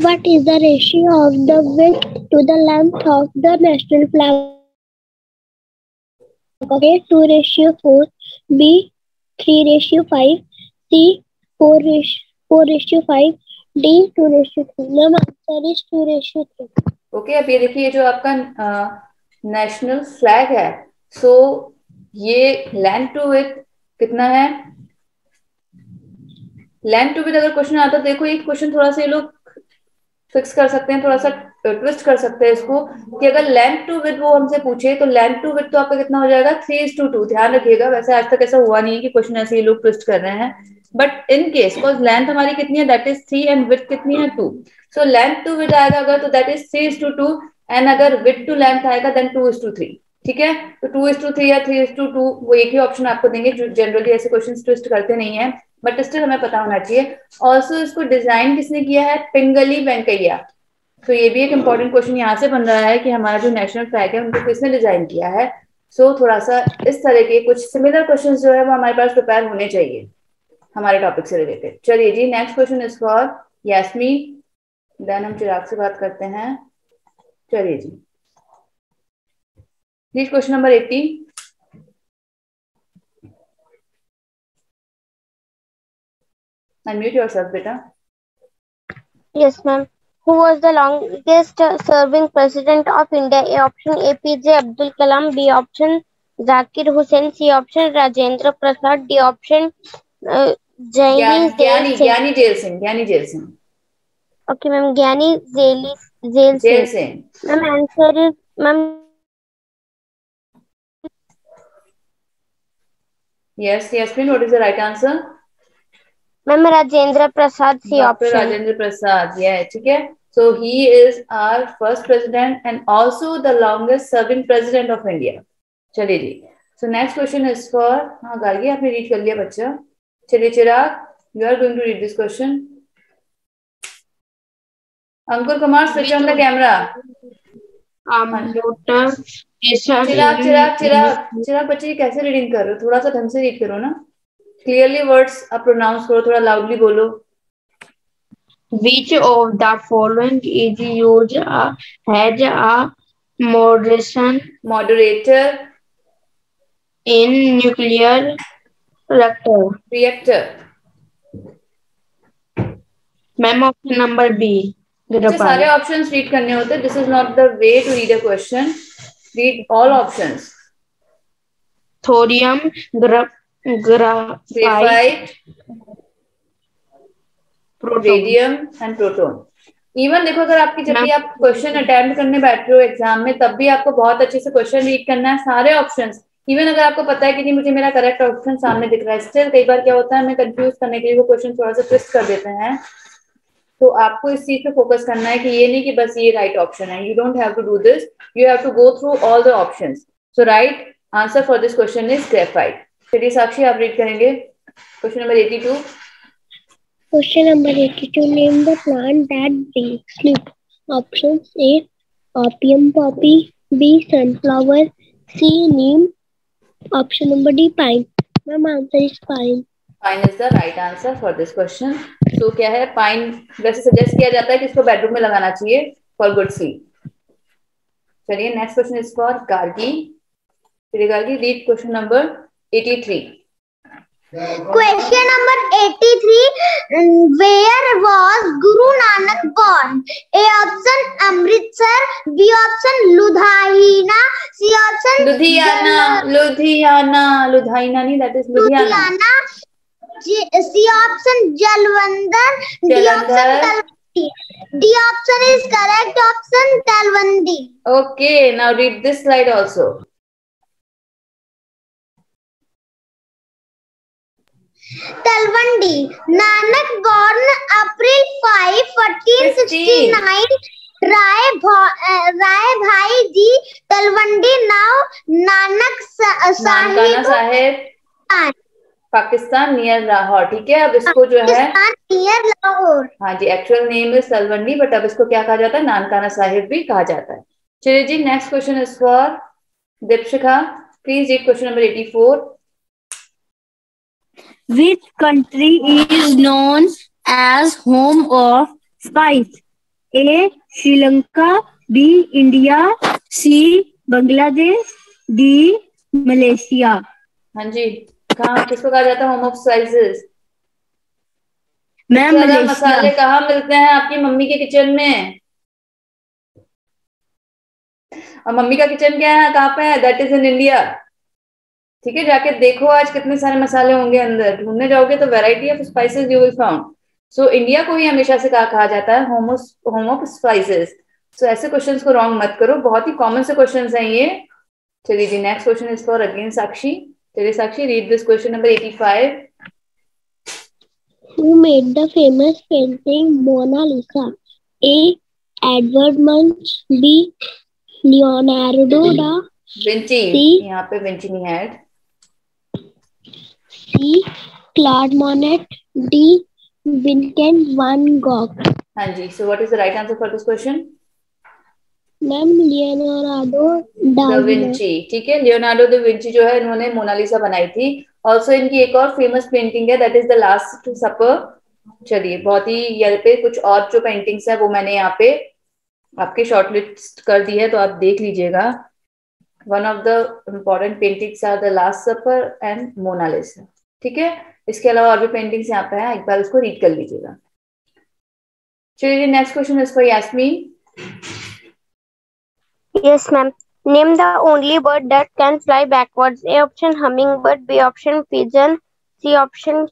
Speaker 4: What is the ratio of the width to the length of the national flag? A 2:4, B 3:5, C 4:5, D 2:3. Ma'am, answer is 2:3.
Speaker 1: Okay, अब ये देखिए जो आपका national flag है, सो ये length to width कितना है? Length to width अगर क्वेश्चन आता है, देखो एक क्वेश्चन थोड़ा सा ये लोग फिक्स कर सकते हैं, थोड़ा सा ट्विस्ट कर सकते हैं इसको कि अगर लेंथ टू विड्थ वो हमसे पूछे तो लेंथ टू विड्थ तो आपका कितना हो जाएगा? 3:2। ध्यान रखिएगा, वैसे आज तक ऐसा हुआ नहीं है कि क्वेश्चन ऐसे ये लोग ट्विस्ट कर रहे हैं, but in case because length हमारी कितनी है, दैट इज 3 एंड विड्थ कितनी है 2। सो लेंथ टू विड्थ आएगा अगर तो दैट इज 3:2 एंड अगर विड्थ टू लेंथ आएगा देन 2:3। ठीक है, तो 2:3 या 3:2 वो एक ही ऑप्शन आपको देंगे। जो जनरली ऐसे क्वेश्चन ट्विस्ट करते नहीं है, बट स्टिल हमें पता होना चाहिए। ऑल्सो इसको डिजाइन किसने किया है? पिंगली वेंकैया। तो ये भी एक इंपॉर्टेंट क्वेश्चन यहाँ से बन रहा है कि हमारा जो नेशनल फ्लैग है उनको किसने डिजाइन किया है। सो थोड़ा सा इस तरह के कुछ सिमिलर क्वेश्चन जो है वो हमारे पास प्रिपेयर होने चाहिए हमारे टॉपिक से रिलेटेड। चलिए जी, next question is for Yasmi, then हम चिराग से बात करते हैं। चलिए जी, please question number 80। Unmute yourself बेटा।
Speaker 4: Yes, ma'am. Who was the longest serving president of India? A option APJ Abdul Kalam, B option Zakir Hussain, C option Rajendra Prasad, D option
Speaker 1: Gyani Zail Singh.
Speaker 4: Okay, ma'am. Gyani Jail Singh. Ma'am, answer is ma'am.
Speaker 1: Yes, Yasmin, what is the right answer?
Speaker 4: Ma'am, Rajendra Prasad, C option.
Speaker 1: Rajendra Prasad, yeah, ठीक है। So he is our first president and also the longest serving president of India. चलिए जी, so next question is for, हाँ गार्गी आपने read कर लिया बच्चा। चलिए चिराग, you are going to read this question. Ankur Kumar, switch on the camera. चिराग बच्चे ये कैसे रीडिंग कर रहे हो? थोड़ा सा ढंग से रीड करो ना, क्लियरली वर्ड्स आप प्रोनाउंस करो, थोड़ा लाउडली बोलो।
Speaker 6: Which of the following is used has a moderator in nuclear reactor? Ma'am, option number B.
Speaker 1: सारे ऑप्शंस रीड करने होते हैं। This is not the way to read a question. Read all options.
Speaker 6: Thorium, graphite,
Speaker 1: radium and proton. Even देखो, अगर आपकी जब भी आप क्वेश्चन अटेम्प्ट करने बैठ रहे हो एग्जाम में, तब भी आपको बहुत अच्छे से क्वेश्चन रीड करना है, सारे ऑप्शंस। इवन अगर आपको पता है कि नहीं मुझे मेरा करेक्ट ऑप्शन सामने दिख रहा है, स्टिल कई बार क्या होता है, हमें कंफ्यूज करने के लिए वो क्वेश्चन थोड़ा सा ट्विस्ट कर देते हैं। तो आपको इस चीज पे फोकस करना है कि ये नहीं कि बस ये राइट ऑप्शन है। You don't have to do this, you have to go through all the options. So right answer for this question is graphite. चलिए साक्षी, आप रीड करेंगे question number 82।
Speaker 4: Question number 82. Name the plant that brings sleep. Options: A. Opium poppy. B. Sunflower. C. Neem. Option number D. Pine. Ma'am, answer is pine.
Speaker 1: Pine is the right answer for this question. So क्या है, pine वैसे suggest किया जाता है कि इसको bedroom में लगाना चाहिए फॉर गुड स्लीप। चलिए next question is for Gargi. चलिए Gargi, read question number 83।
Speaker 2: Question number 83. Where was Guru Nanak born? A option Amritsar. B option Ludhiana. C option
Speaker 1: Ludhiana, Ludhiana, Ludhiana नहीं, that is Ludhiana.
Speaker 2: C option Jalwandar. D option Talwandi. D option is correct option Talwandi.
Speaker 1: Okay, now read this slide also.
Speaker 2: Talwandi. Nanak born April 5, 1469. Rai Bhai Ji Talwandi, now Nanak
Speaker 1: Nankana Sahib, Pakistan near Lahore. ठीक है, अब इसको जो है
Speaker 2: near Lahore,
Speaker 1: हाँ जी, actual name is Talwandi, but अब इसको क्या कहा जाता है, नानकाना साहिब भी कहा जाता है। चलिए जी, next question is for Deepshikha. Please read question number 84।
Speaker 6: Which country is known as home of spice? A. Sri Lanka. B. India. C. Bangladesh. D. Malaysia.
Speaker 1: हाँ जी, कहाँ किसको कहा जाता है होम ऑफ स्पाइसेस?
Speaker 6: मैम,
Speaker 1: मसाले कहाँ मिलते हैं आपकी मम्मी के किचन में? और मम्मी का किचन क्या है, कहाँ पे है? That is in India. ठीक है, जाके देखो आज कितने सारे मसाले होंगे अंदर, ढूंढने जाओगे तो variety of spices you will found. So India को ही हमेशा से कहा जाता है होम ऑफ स्पाइसेस। सो ऐसे क्वेश्चंस को रॉन्ग मत करो, बहुत ही कॉमन से क्वेश्चंस हैं ये। चलिए जी, next question is for again Sakshi. चलिए Sakshi, read this question number 85।
Speaker 4: Who made the famous painting Mona Lisa? A. Edvard Munch. B. Leonardo da
Speaker 1: Vinci, यहाँ पे विंची नहीं है।
Speaker 4: C. Claude Monet. D. Vincent van Gogh.
Speaker 1: हाँ जी, so what is the right answer for this question?
Speaker 4: Ma'am, Leonardo da
Speaker 1: Vinci. ठीक है, Leonardo da Vinci जो है, इन्होंने मोनालिसा बनाई थी। ऑल्सो इनकी एक और फेमस पेंटिंग है, दैट इज द लास्ट सपर। चलिए, बहुत ही यहाँ पे कुछ और जो पेंटिंग्स है वो मैंने यहाँ पे आपके शॉर्टलिस्ट कर दी है, तो आप देख लीजिएगा। One of the important paintings are the last supper and Mona Lisa. ठीक है, इसके अलावा और भी पेंटिंग्स यहाँ पे है, एक बार उसको रीड कर लीजिएगा। चलिए, next question is for Yasmin.
Speaker 4: Yes, ma'am. Name the only bird that can fly backwards. A option hummingbird. B option pigeon. C option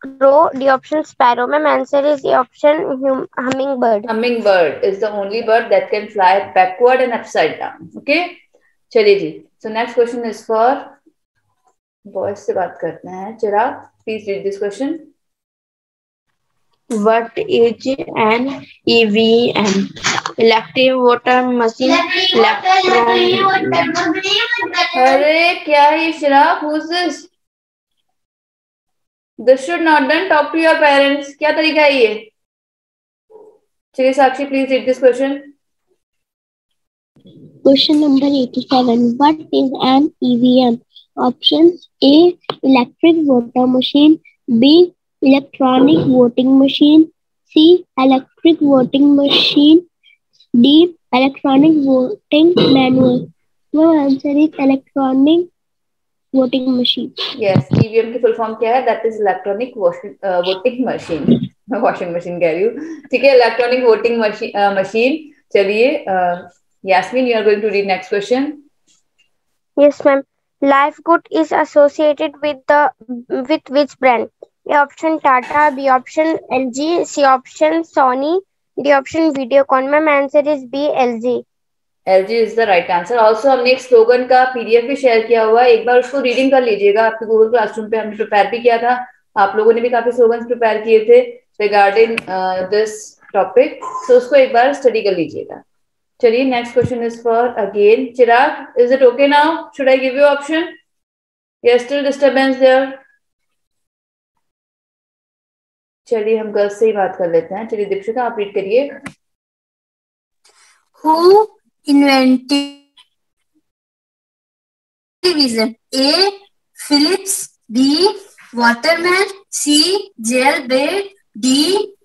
Speaker 4: crow. D option sparrow. Ma'am, answer is A option hummingbird.
Speaker 1: Hummingbird is the only bird that can fly backward and upside down. Okay. चलिए जी, so next question is for boys से बात करते हैं। चिराग, please read this question.
Speaker 6: What is an EVM? Electric voter machine.
Speaker 1: अरे क्या है ये चिराग? Who's this? This should not done. Talk to your parents. क्या तरीका है ये? चलिए साक्षी, please read this question.
Speaker 4: Question number 87. What is an EVM? Options: A. Electric voter machine. B. Electronic voting machine. C. Electric voting machine. D. Electronic voting manual. No, answer is electronic voting machine.
Speaker 1: Yes, EVM की full form क्या है? That is electronic voting machine. मैं washing machine कह रही हूँ। ठीक है, electronic voting machine. चलिए Yasmin, you are going to read next question.
Speaker 4: Yes, ma'am. Life good is associated with which brand? A option Tata, B option LG, C option Sony, D option Videocon. Ma'am, answer is B, LG.
Speaker 1: LG is the right answer. Also हमने एक slogan का PDF भी share किया हुआ है, एक बार उसको reading कर लीजिएगा। आपके गूगल क्लासरूम पे हमने प्रिपेयर भी किया था, आप लोगों ने भी काफी स्लोगन प्रिपेयर किए थे रिगार्डिंग दिस टॉपिक, तो उसको एक बार स्टडी कर लीजिएगा। चलिए next question is for again Chirag. Is it okay now? Should I give you option? Yes, still disturbance there. चलिए हम गर्ल्स से ही बात कर लेते हैं। चलिए दीक्षिता आप रीड करिए।
Speaker 6: Who invented television? A. Philips, B. Waterman, C. J.L. Baird, D.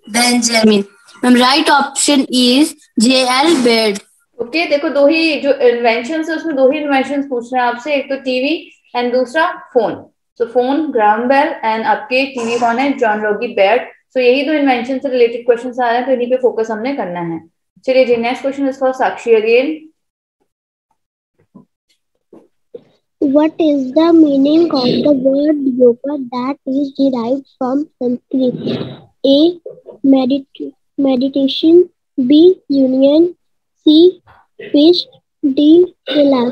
Speaker 6: Benjamin. Right option is J.L. Baird.
Speaker 1: Okay देखो, दो ही जो इन्वेंशन है उसमें दो ही इन्वेंशन पूछ रहे हैं आपसे, एक तो टीवी एंड दूसरा phone. So phone Graham Bell and आपके टीवी कौन है? John Logie Baird. सो यही दो इन्वेंशन से रिलेटेड क्वेश्चन आ रहे हैं, तो इन्हीं पे फोकस हमने करना है। चलिए जी next question is for Sakshi again.
Speaker 2: What is the meaning of the word yoga that is derived from Sanskrit? A. Meditation, B. Union, C. Feast, D. Relax.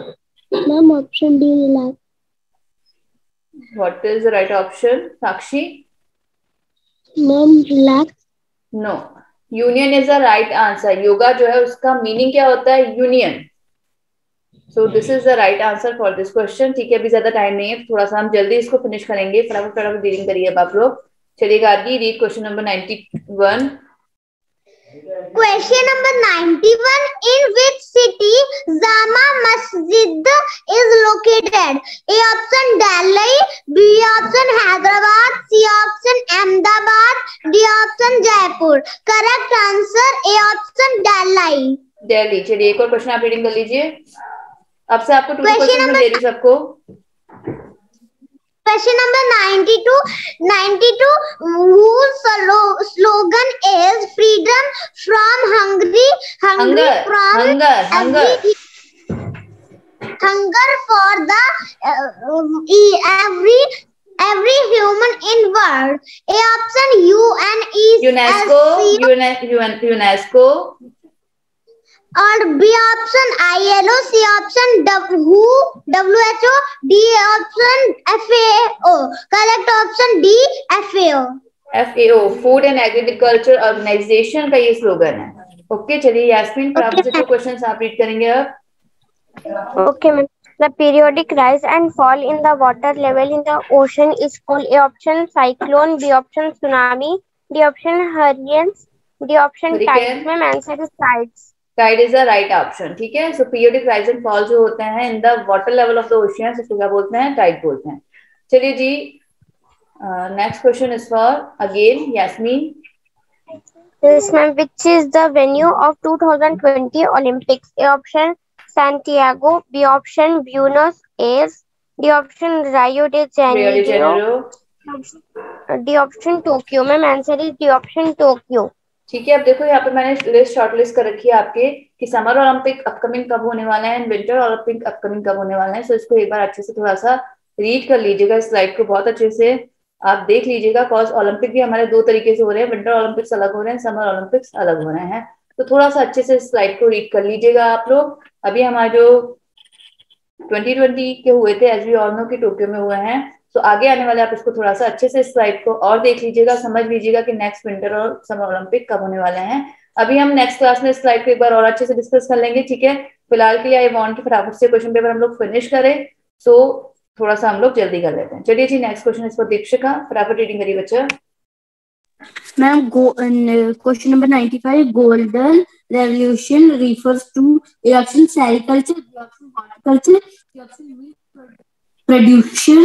Speaker 2: Ma'am, option D. Relax.
Speaker 1: What is the right option, Sakshi?
Speaker 2: Ma'am, relax.
Speaker 1: No, union is the right answer. Yoga जो है उसका meaning क्या होता है? Union. So this is the right answer for this question. ठीक है, अभी ज्यादा टाइम नहीं है, थोड़ा सा हम जल्दी इसको फिनिश करेंगे। फटाफट फटाफट रीडिंग करिए अब आप लोग। चलिएगा आगे, read question number 91।
Speaker 2: Question number 91. In which city Jama Masjid is located? A option Delhi, B option Hyderabad, C option Ahmedabad, D option Jaipur. Correct answer A option Delhi.
Speaker 1: Delhi. चलिए एक और क्वेश्चन आप रीडिंग कर लीजिए। अब से आपको 2 question दे रही सबको।
Speaker 2: Question number 92, whose slogan is freedom from hunger for the every human in world. A option
Speaker 1: UNESCO
Speaker 2: or B option ILO, C option WHO, D option FAO. Correct option D FAO.
Speaker 1: FAO, food and agriculture organisation का ये slogan है। Okay चलिए यास्मीन, फिर आपसे 2 question आप read करेंगे अब।
Speaker 4: Okay ma'am. The periodic rise and fall in the water level in the ocean is called A option cyclone, B option tsunami, D option hurricanes, D option tides. Ma'am, answer is tides.
Speaker 1: Tide is the right option। ठीक है, so periodic rise and fall जो होते हैं in the water level of the ocean, इसको क्या बोलते हैं? Tide बोलते हैं। चलिए जी next question is for again Yasmin.
Speaker 4: Yes, ma'am. Which is the venue of 2020 Olympics? A option Santiago, B option Buenos Aires, D option Rio de Janeiro, D option Tokyo. Ma'am, answer is D option Tokyo.
Speaker 1: ठीक है, अब देखो यहाँ पे मैंने list short list कर रखी है आपके कि समर ओलंपिक अपकमिंग कब होने वाला है एंड विंटर ओलंपिक अपकमिंग कब होने वाला है। सो इसको एक बार अच्छे से थोड़ा सा रीड कर लीजिएगा, इस स्लाइड को बहुत अच्छे से आप देख लीजिएगा। कॉज ओलंपिक भी हमारे 2 तरीके से हो रहे हैं, विंटर ओलंपिक्स अलग हो रहे हैं, समर ओलंपिक्स अलग हो रहे हैं। तो थोड़ा सा अच्छे से स्लाइड को रीड कर लीजिएगा आप लोग। अभी हमारे जो 2020 के हुए थे एज वी ऑल नो कि टोक्यो में हुए हैं, तो आगे आने वाले आप इसको थोड़ा सा अच्छे से स्लाइड को और देख लीजिएगा, समझ लीजिएगा कि नेक्स्ट विंटर और समर ओलंपिक कब होने वाले हैं। अभी हम नेक्स्ट क्लास में स्लाइड को एक बार और अच्छे से डिस्कस कर लेंगे। ठीक है, फिलहाल के लिए आई वांट कि फटाफट से क्वेश्चन पेपर हम लोग फिनिश करें, सो थोड़ा सा हम लोग जल्दी कर लेते हैं। चलिए जी next question is for Dikshika, फटाफट रीडिंग करिए बच्चा।
Speaker 6: Ma'am, question number 95. Golden Revolution refers to A option sericulture, B option horticulture, C option meat production,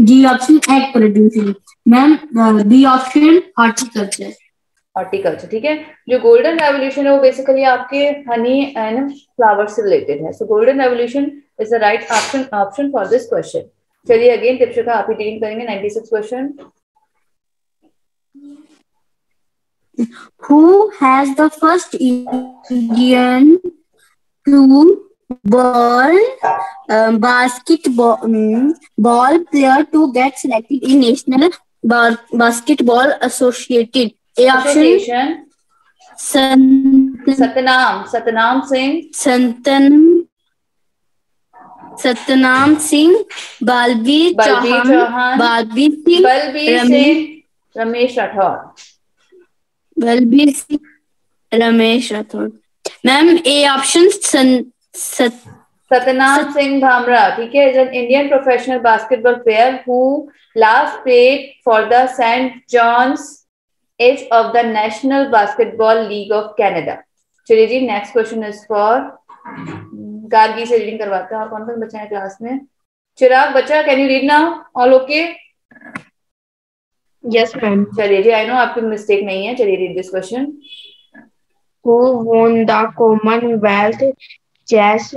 Speaker 6: D option egg production. Ma'am, B option horticulture.
Speaker 1: Horticulture. ठीक है, जो golden revolution है वो basically आपके honey and flower से related है। सो golden revolution is the right option for this question. चलिए again Dikshika आप ही रीडिंग करेंगे 96 question.
Speaker 6: Who has the first Indian to ball ball player to get selected in National Basketball Associated. A option
Speaker 1: association Satnam
Speaker 6: Satnam Singh, Balbir Chauhan,
Speaker 1: Balbir Singh Ramesh Rathore.
Speaker 6: Ma'am A option
Speaker 1: Satnam Singh Bhamra, ठीक है, is an Indian professional basketball player who last played for the Saint John's Edge of the National Basketball League of Canada. चलिए जी, next question is for Gargi से reading करवाते हैं। और कौन कौन बच्चा है क्लास में? चिराग बच्चा, can you read now? All okay?
Speaker 5: Yes, ma'am.
Speaker 1: चलिए जी, आई नो आपकी मिस्टेक नहीं है। चलिए read this question.
Speaker 5: Who won the Commonwealth Chess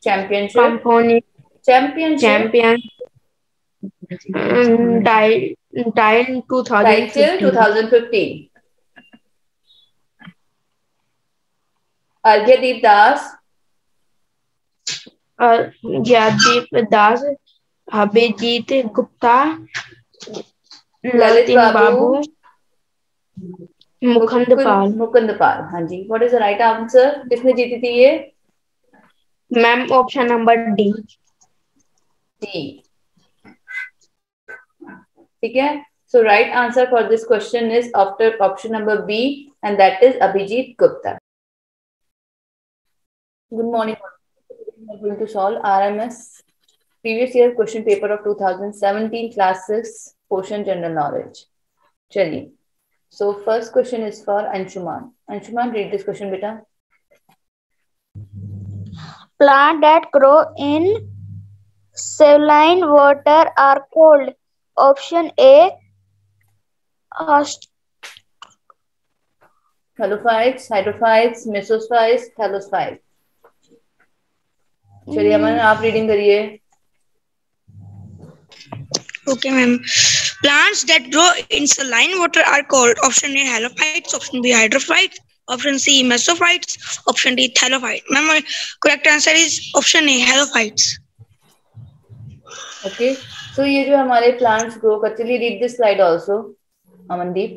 Speaker 1: Championship
Speaker 5: title 2015?
Speaker 1: Arghyadeep Das,
Speaker 5: Abhijeet Gupta,
Speaker 1: Lalit Babu,
Speaker 5: Mukund
Speaker 1: Pal. हाँ जी, what is the right answer? किसने जीती थी ये?
Speaker 5: Ma'am option number D.
Speaker 1: ठीक है, so right answer for this question is after option number B and that is Abhijeet Gupta. Good morning. We are going to solve RMS previous year question paper of 2017 class 6 portion general knowledge. चलिए, so first question is for Anshuman. Anshuman, read this question beta.
Speaker 2: Plants that grow in saline water are called. Option A,
Speaker 1: Halophytes, hydrophytes, mesophytes, thallophytes. चलिए अमन, आप reading करिए।
Speaker 3: Okay, ma'am. Plants that grow in saline water are called option A halophytes, option B hydrophytes, option C mesophytes, option D thallophytes. Ma'am, correct answer is option A halophytes.
Speaker 1: Okay, so ये जो हमारे plants grow करते हैं, read this slide also, Amandeep.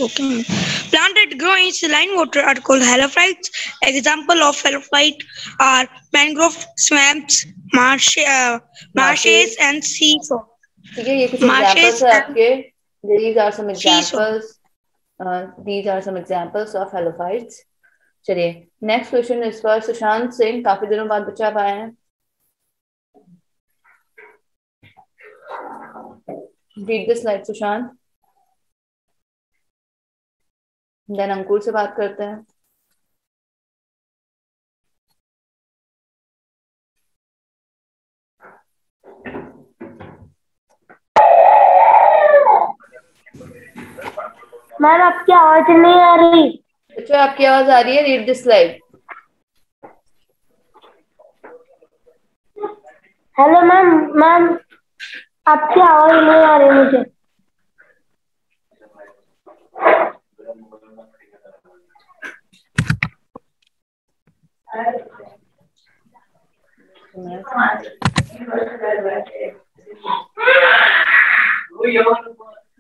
Speaker 3: Okay, ma'am. Plants that grow in saline water are called halophytes. Example of halophyte are mangrove swamps, marshes and seashore.
Speaker 1: ठीक है, ये कुछ examples है आपके। These are some examples. These are some examples of halophytes. चलिए, next question is for Sushant Singh. काफी दिनों बाद बच्चा आप आए हैं। Read this slide, Sushant. Then Ankur से बात करते हैं।
Speaker 4: मैम आपकी आवाज नहीं आ रही।
Speaker 1: अच्छा, आपकी आवाज आ रही है। Read this slide.
Speaker 4: Hello ma'am आपकी आवाज नहीं आ रही मुझे।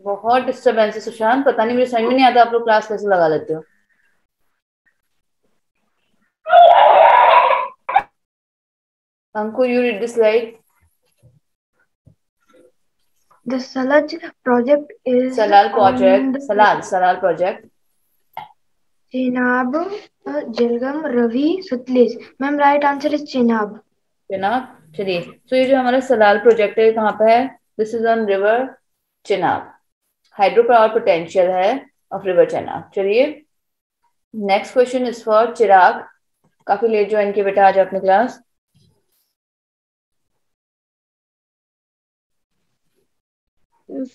Speaker 1: बहुत डिस्टर्बेंस है सुशांत, पता नहीं, मुझे समझ में नहीं आता आप लोग क्लास कैसे लगा लेते हो। अंकुर, you read this slide.
Speaker 5: The Salal project is
Speaker 1: Salal project.
Speaker 5: Chenab, Jilgam, Ravi, Sutlej. Ma'am, right answer is Chenab.
Speaker 1: चलिए, तो ये जो हमारा सलाल प्रोजेक्ट है कहाँ पे है? This is on river Chenab. Hydro power potential है ऑफ रिवर चेनाब। चलिए, नेक्स्ट क्वेश्चन इज फॉर चिराग। काफी लेट ज्वाइन किए बेटा आज अपनी class.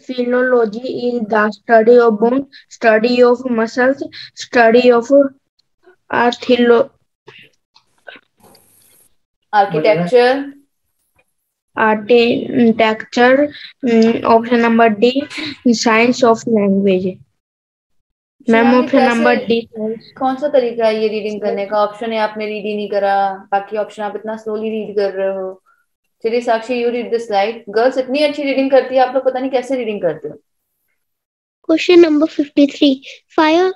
Speaker 5: Philology is the study of bone, study of muscles, study of
Speaker 1: architecture,
Speaker 5: option number D, science of language.
Speaker 1: Ma'am
Speaker 7: option number D.
Speaker 1: कौन सा तरीका है ये रीडिंग करने का? ऑप्शन है आपने रीड ही नहीं करा, बाकी ऑप्शन आप इतना स्लोली रीड कर रहे हो। चलिए Sakshi, you read this slide. Girls इतनी अच्छी रीडिंग करती है, आप लोग पता नहीं कैसे रीडिंग करते हो।
Speaker 2: Question number 53. Fire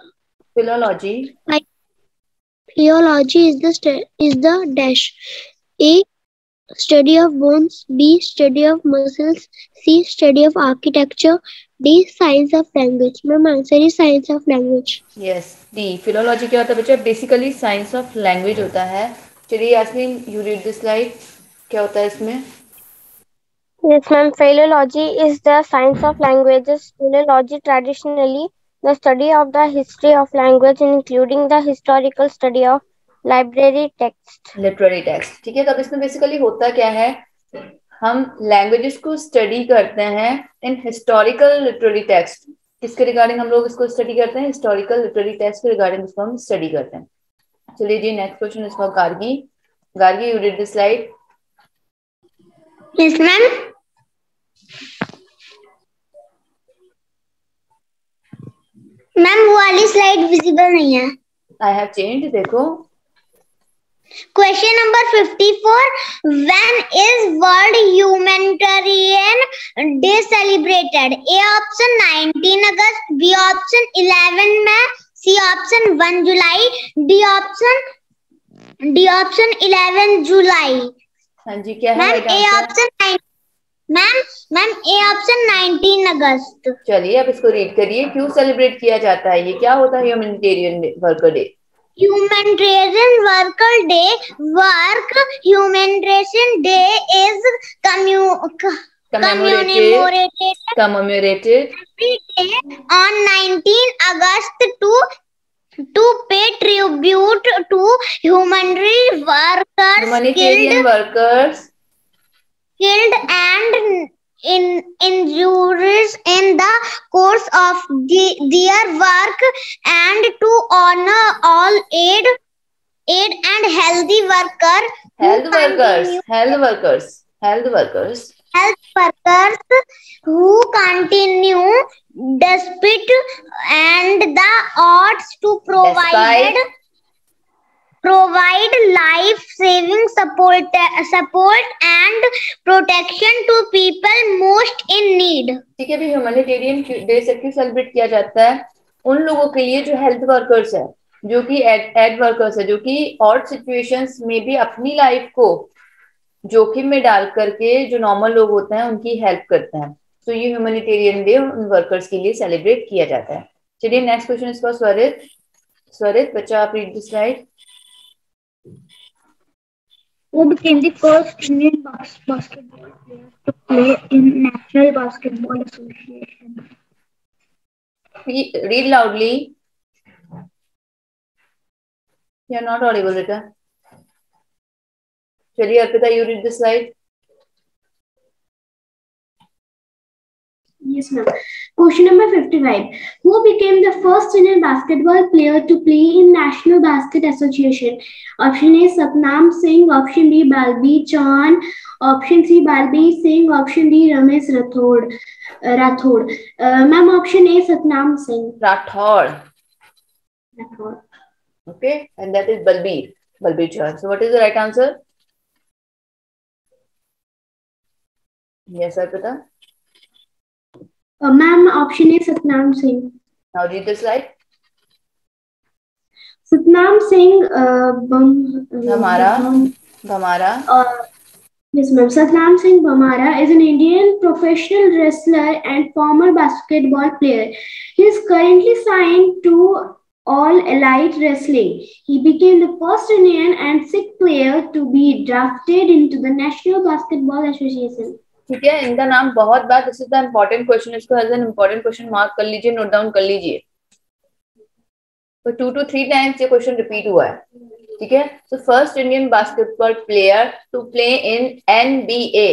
Speaker 1: philology.
Speaker 2: Philology is the dash. A. Study of bones. B. Study of muscles. C. Study of architecture. D. Science of language. Ma'am, answer is science of language.
Speaker 1: Yes, D philology क्या होता है बच्चा? Basically science of language होता है। चलिए Yasmin, you read this slide. क्या होता है इसमें?
Speaker 4: Yes, ma'am. Philology is the science of languages. Philology traditionally the study of the history of language, including the historical study of library text.
Speaker 1: Literary text, ठीक है। तो अब इसमें बेसिकली होता क्या है, हम लैंग्वेजेस को स्टडी करते हैं इन हिस्टोरिकल लिटरेरी टेक्स्ट। किसके रिगार्डिंग हम लोग इसको स्टडी करते हैं? हिस्टोरिकल लिटरेरी टेक्स्ट के रिगार्डिंग इसको हम स्टडी करते हैं। चलिए जी, next question is for Gargi. Gargi, you read this slide.
Speaker 2: Yes, ma'am. Ma'am वो वाली स्लाइड विजिबल नहीं है।
Speaker 1: आई हैव चेंज, देखो।
Speaker 2: Question number 54. When is World Humanitarian Day celebrated? A option 19 August, B option 11 May, C option 1 July, D option 11 July.
Speaker 1: हाँ जी, क्या है
Speaker 2: ma'am
Speaker 1: right
Speaker 2: A
Speaker 1: answer?
Speaker 2: option ma'am A option 19 अगस्त।
Speaker 1: चलिए अब इसको read करिए। क्यों celebrate किया जाता है? ये क्या होता है humanitarian worker day?
Speaker 2: Humanitarian Worker Day, Humanitarian Day is
Speaker 1: commemorated
Speaker 2: every day on 19 August to pay tribute to humanitarian workers killed and injuries in the course of their work, and to honor all aid and health workers who continue despite and the odds to provide life-saving support and protection to people most in need.
Speaker 1: ठीक है, भी humanitarian day से क्यों celebrate किया जाता है? उन लोगों के लिए जो हेल्थ वर्कर्स है, जो कि एड वर्कर्स है, जो कि ऑड सिचुएशंस में भी अपनी लाइफ को जोखिम में डाल करके जो नॉर्मल लोग होते हैं उनकी हेल्प करते हैं। तो ये ह्यूमैनिटेरियन डे उन वर्कर्स के लिए सेलिब्रेट किया जाता है। चलिए नेक्स्ट क्वेश्चन इज फॉर स्वरित। स्वरित बच्चा, आप read the slide.
Speaker 5: Who became the first Indian basketball player to play in National Basketball Association?
Speaker 1: Read loudly. You are not audible, Rita. चलिए Arpita, you read the slide.
Speaker 5: Yes, ma'am. Question number 55. Who became the first Indian basketball player to play in National Basket Association? Option A, Satnam Singh. Option B, Balbir Chauhan. Option C, Balbir Singh. Option D, Ramesh Rathod. Ma'am, option A, Satnam Singh.
Speaker 1: Rathod. Okay, and that is Balbir Chauhan. So what is the right answer? Yes, Arpita.
Speaker 5: Ma'am, option A, Satnam Singh.
Speaker 1: Now read the slide.
Speaker 5: Satnam Singh
Speaker 1: Bhamara.
Speaker 5: Yes, ma'am. Satnam Singh Bhamara is an Indian professional wrestler and former basketball player. He is currently signed to All Elite Wrestling. He became the first Indian and sixth player to be drafted into the National Basketball Association.
Speaker 1: ठीक है, इनका नाम बहुत बार, this is the important question, इसको as an important question mark कर लीजिए, note down कर लीजिए। तो 2 to 3 टाइम्स ये क्वेश्चन रिपीट हुआ है, ठीक है। So first Indian basketball player to play in NBA,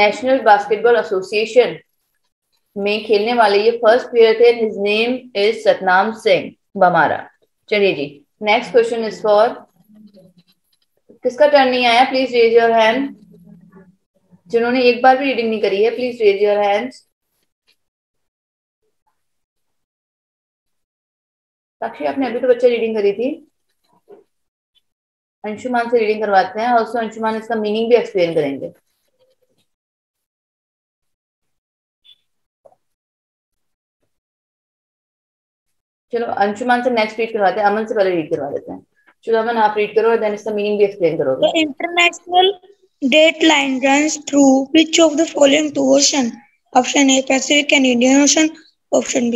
Speaker 1: National Basketball Association में खेलने वाले ये फर्स्ट प्लेयर थे। His name is Satnam Singh Bamara. चलिए जी, नेक्स्ट क्वेश्चन इज फॉर, किसका टर्न नहीं आया? Please raise your hand. जिन्होंने एक बार भी रीडिंग नहीं करी है, please raise your hands. Sakshi आपने अभी तो बच्चे रीडिंग करी थी, अंशुमान से रीडिंग करवाते हैं, और अंशुमान इसका मीनिंग भी एक्सप्लेन करेंगे। चलो अंशुमान से नेक्स्ट रीड करवाते हैं, अमन से पहले रीड करवा देते हैं। चलो अमन आप रीड करो और देन इसका मीनिंग भी एक्सप्लेन करोगे।
Speaker 3: The international date line runs through which of the following two oceans? Option A, Pacific and Indian Ocean. Option B,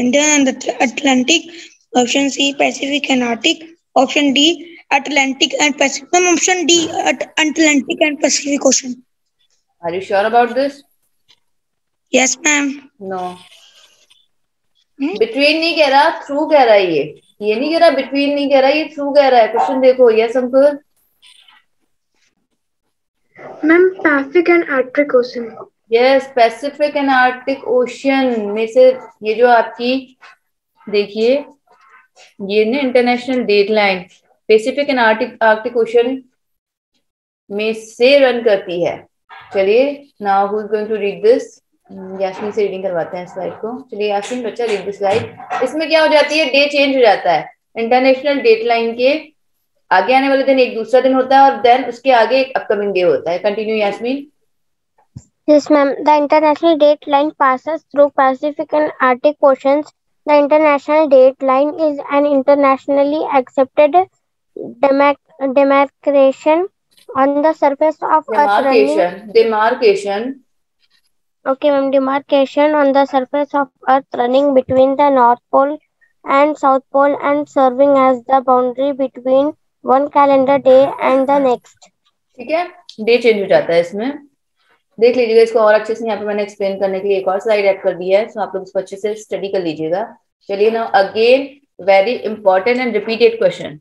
Speaker 3: Indian and the Atlantic. Option C, Pacific and Arctic. Option D, Atlantic and Pacific. Option D, Atlantic and Pacific Ocean.
Speaker 1: Are you sure about this?
Speaker 3: Yes, ma'am.
Speaker 1: No. Between नहीं कह रहा, through कह रहा है। ये नहीं कह रहा, बिटवीन नहीं कह रहा, ये थ्रू कह रहा है। क्वेश्चन देखो। Yes Ankur.
Speaker 5: Ma'am Pacific and Arctic ocean.
Speaker 1: Yes, Pacific and Arctic ocean में से ये जो आपकी देखिए ये ना international date line Pacific and Arctic ocean में से रन करती है। चलिए now who is going to read this? Yasmin से रीडिंग करवाते हैं स्लाइड को। चलिए यास्मीन बच्चा रीड दिस स्लाइड। इसमें क्या हो जाती है, डे चेंज हो जाता है। इंटरनेशनल डेट लाइन के आगे आने वाले दिन एक दूसरा दिन होता है और देन उसके आगे एक अपकमिंग डे होता है। Continue Yasmin.
Speaker 4: Yes, ma'am. The international date line passes through Pacific and Arctic oceans. The international date line is an internationally accepted demarcation on the surface of Earth running.
Speaker 1: Demarcation.
Speaker 4: Okay, ma'am. Demarcation on the surface of Earth running between the North Pole and South Pole and serving as the boundary between one calendar day and the next.
Speaker 1: ठीक है, day change हो जाता है इसमें। देख लीजिएगा इसको और अच्छे से। यहाँ पे मैंने एक्सप्लेन करने के लिए एक और स्लाइड ऐड कर दी है, तो आप लोग इसको अच्छे से स्टडी कर लीजिएगा। चलिए now again very important and repeated question,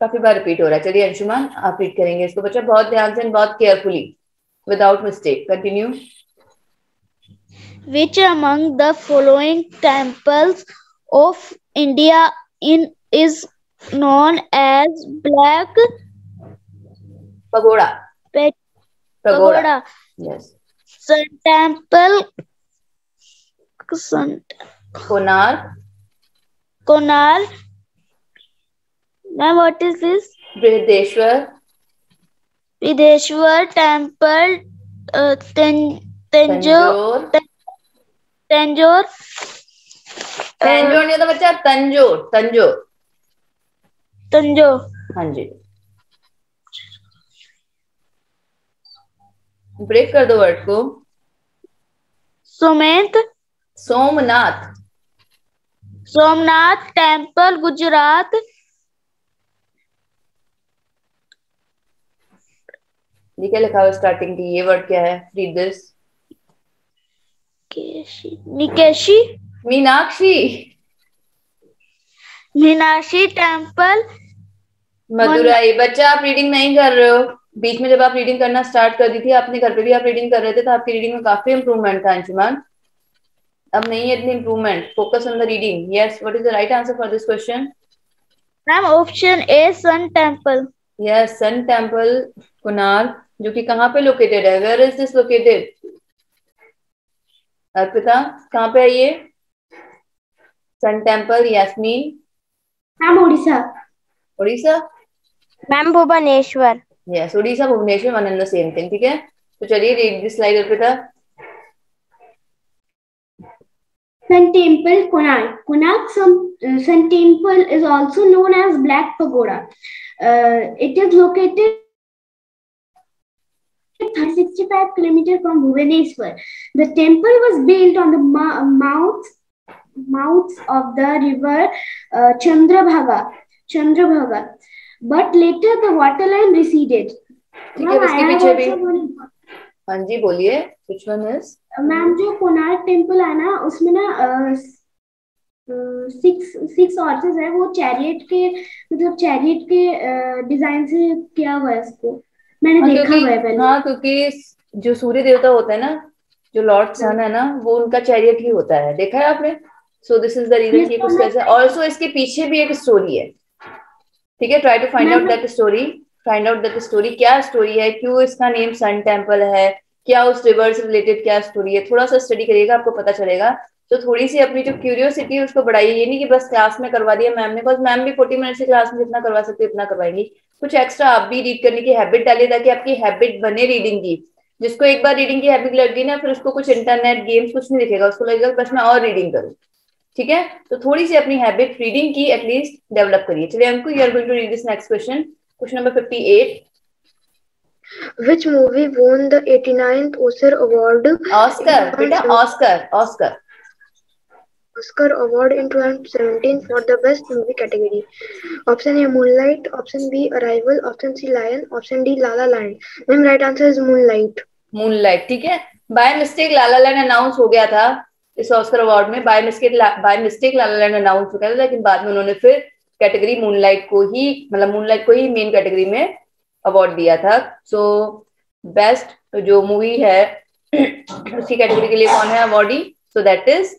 Speaker 1: काफी बार रिपीट हो रहा है। चलिए अंशुमान आप रीड करेंगे इसको बच्चा, बहुत ध्यान से, बहुत carefully, without mistake. Continue.
Speaker 7: Which among the following temples of India is known as Black
Speaker 1: Pagoda?
Speaker 7: Pagoda.
Speaker 1: Yes.
Speaker 7: Sun Temple. Konark. Now what is this?
Speaker 1: Brihadeshwar
Speaker 7: Temple.
Speaker 1: Tanjore नहीं होता बच्चा, तंजोर। हाँ जी, ब्रेक कर दो वर्ड को। सोमनाथ
Speaker 7: टेम्पल गुजरात।
Speaker 1: ये क्या लिखा हुआ स्टार्टिंग की, ये वर्ड क्या है? Read this.
Speaker 7: Meenakshi temple
Speaker 1: Madurai. बच्चा आप रीडिंग नहीं कर रहे हो। बीच में जब आप रीडिंग करना स्टार्ट कर दी थी, अपने घर पे भी आप रीडिंग कर रहे थे, तो आपकी रीडिंग में काफी इंप्रूवमेंट था अंशुमान। अब नहीं है इतनी improvement. Focus on the reading. Yes, what is the right answer for this question?
Speaker 7: Ma'am option A, sun temple.
Speaker 1: Yes, sun temple Konark, जो कि कहाँ पे लोकेटेड है? Where is this located? Arpita कहाँ पे है ये sun temple? Yasmin?
Speaker 5: Ma'am Orissa.
Speaker 1: Orissa?
Speaker 4: Ma'am Bhubaneswar.
Speaker 1: Yes, Orissa Bhubaneswar, one and the same thing. ठीक है, तो चलिए read this slide Arpita.
Speaker 5: Sun Temple, Konark. Sun Temple is also known as Black Pagoda. It is located 365 kilometers from Bhubaneswar. The temple was built on the mouths of the river Chandrabhaga, but later the waterline receded.
Speaker 1: ठीक है, इसके पीछे भी। हाँ जी बोलिए, which one is?
Speaker 5: Ma'am जो Konark temple है ना, उसमें ना 6 हॉर्सेस है। वो चैरियट के डिजाइन से किया हुआ है इसको। मैंने देखा हुआ है पहले।
Speaker 1: हाँ, क्योंकि जो सूर्य देवता होता है ना, जो लॉर्ड सन है ना, वो उनका चैरियट ही होता है। देखा है आपने? So this is the reason कि कुछ कैसे। ऑल्सो इसके पीछे भी एक स्टोरी है। ठीक है, try to find out that story. क्या स्टोरी है, क्यों इसका नेम सन टेम्पल है, क्या उस रिवर से रिलेटेड क्या स्टोरी है? थोड़ा सा स्टडी करिएगा, आपको पता चलेगा। तो थोड़ी सी अपनी जो क्यूरियोसिटी है उसको बढ़ाइए, ये नहीं कि बस क्लास में करवा दिया मैम ने, बस मैम भी 40 मिनट से क्लास में जितना करवा सकते इतना करवाएंगी, कुछ एक्स्ट्रा आप भी रीड करने की हैबिट डालिए ताकि आपकी हैबिट बने रीडिंग की। जिसको एक बार रीडिंग की हैबिट लग गई ना, फिर उसको कुछ इंटरनेट गेम्स कुछ नहीं दिखेगा, उसको लगेगा बस मैं और रीडिंग करूँ। ठीक है, तो थोड़ी सी अपनी हैबिट रीडिंग की एटलीस्ट डेवलप करिए। चलिए Anku, you are going to read this next question, question number 58।
Speaker 5: Which movie won the 89th Oscar Award?
Speaker 1: Oscar बेटा, Oscar Oscar
Speaker 5: Oscar Award in 2017 for the Best Movie category. Option A, Moonlight. Option B, Arrival. Option C, Lion. Option D, La La Land. Ma'am, right answer is Moonlight.
Speaker 1: Moonlight, ठीक है। By mistake La La Land announce हो गया था इस Oscar award में, by mistake La La Land announce हो गया था, लेकिन बाद में उन्होंने फिर कैटेगरी मूनलाइट को ही, मतलब मूनलाइट को ही मेन कैटेगरी में अवार्ड दिया था। सो बेस्ट जो मूवी है उसकी कैटेगरी के लिए कौन है awardee? So that is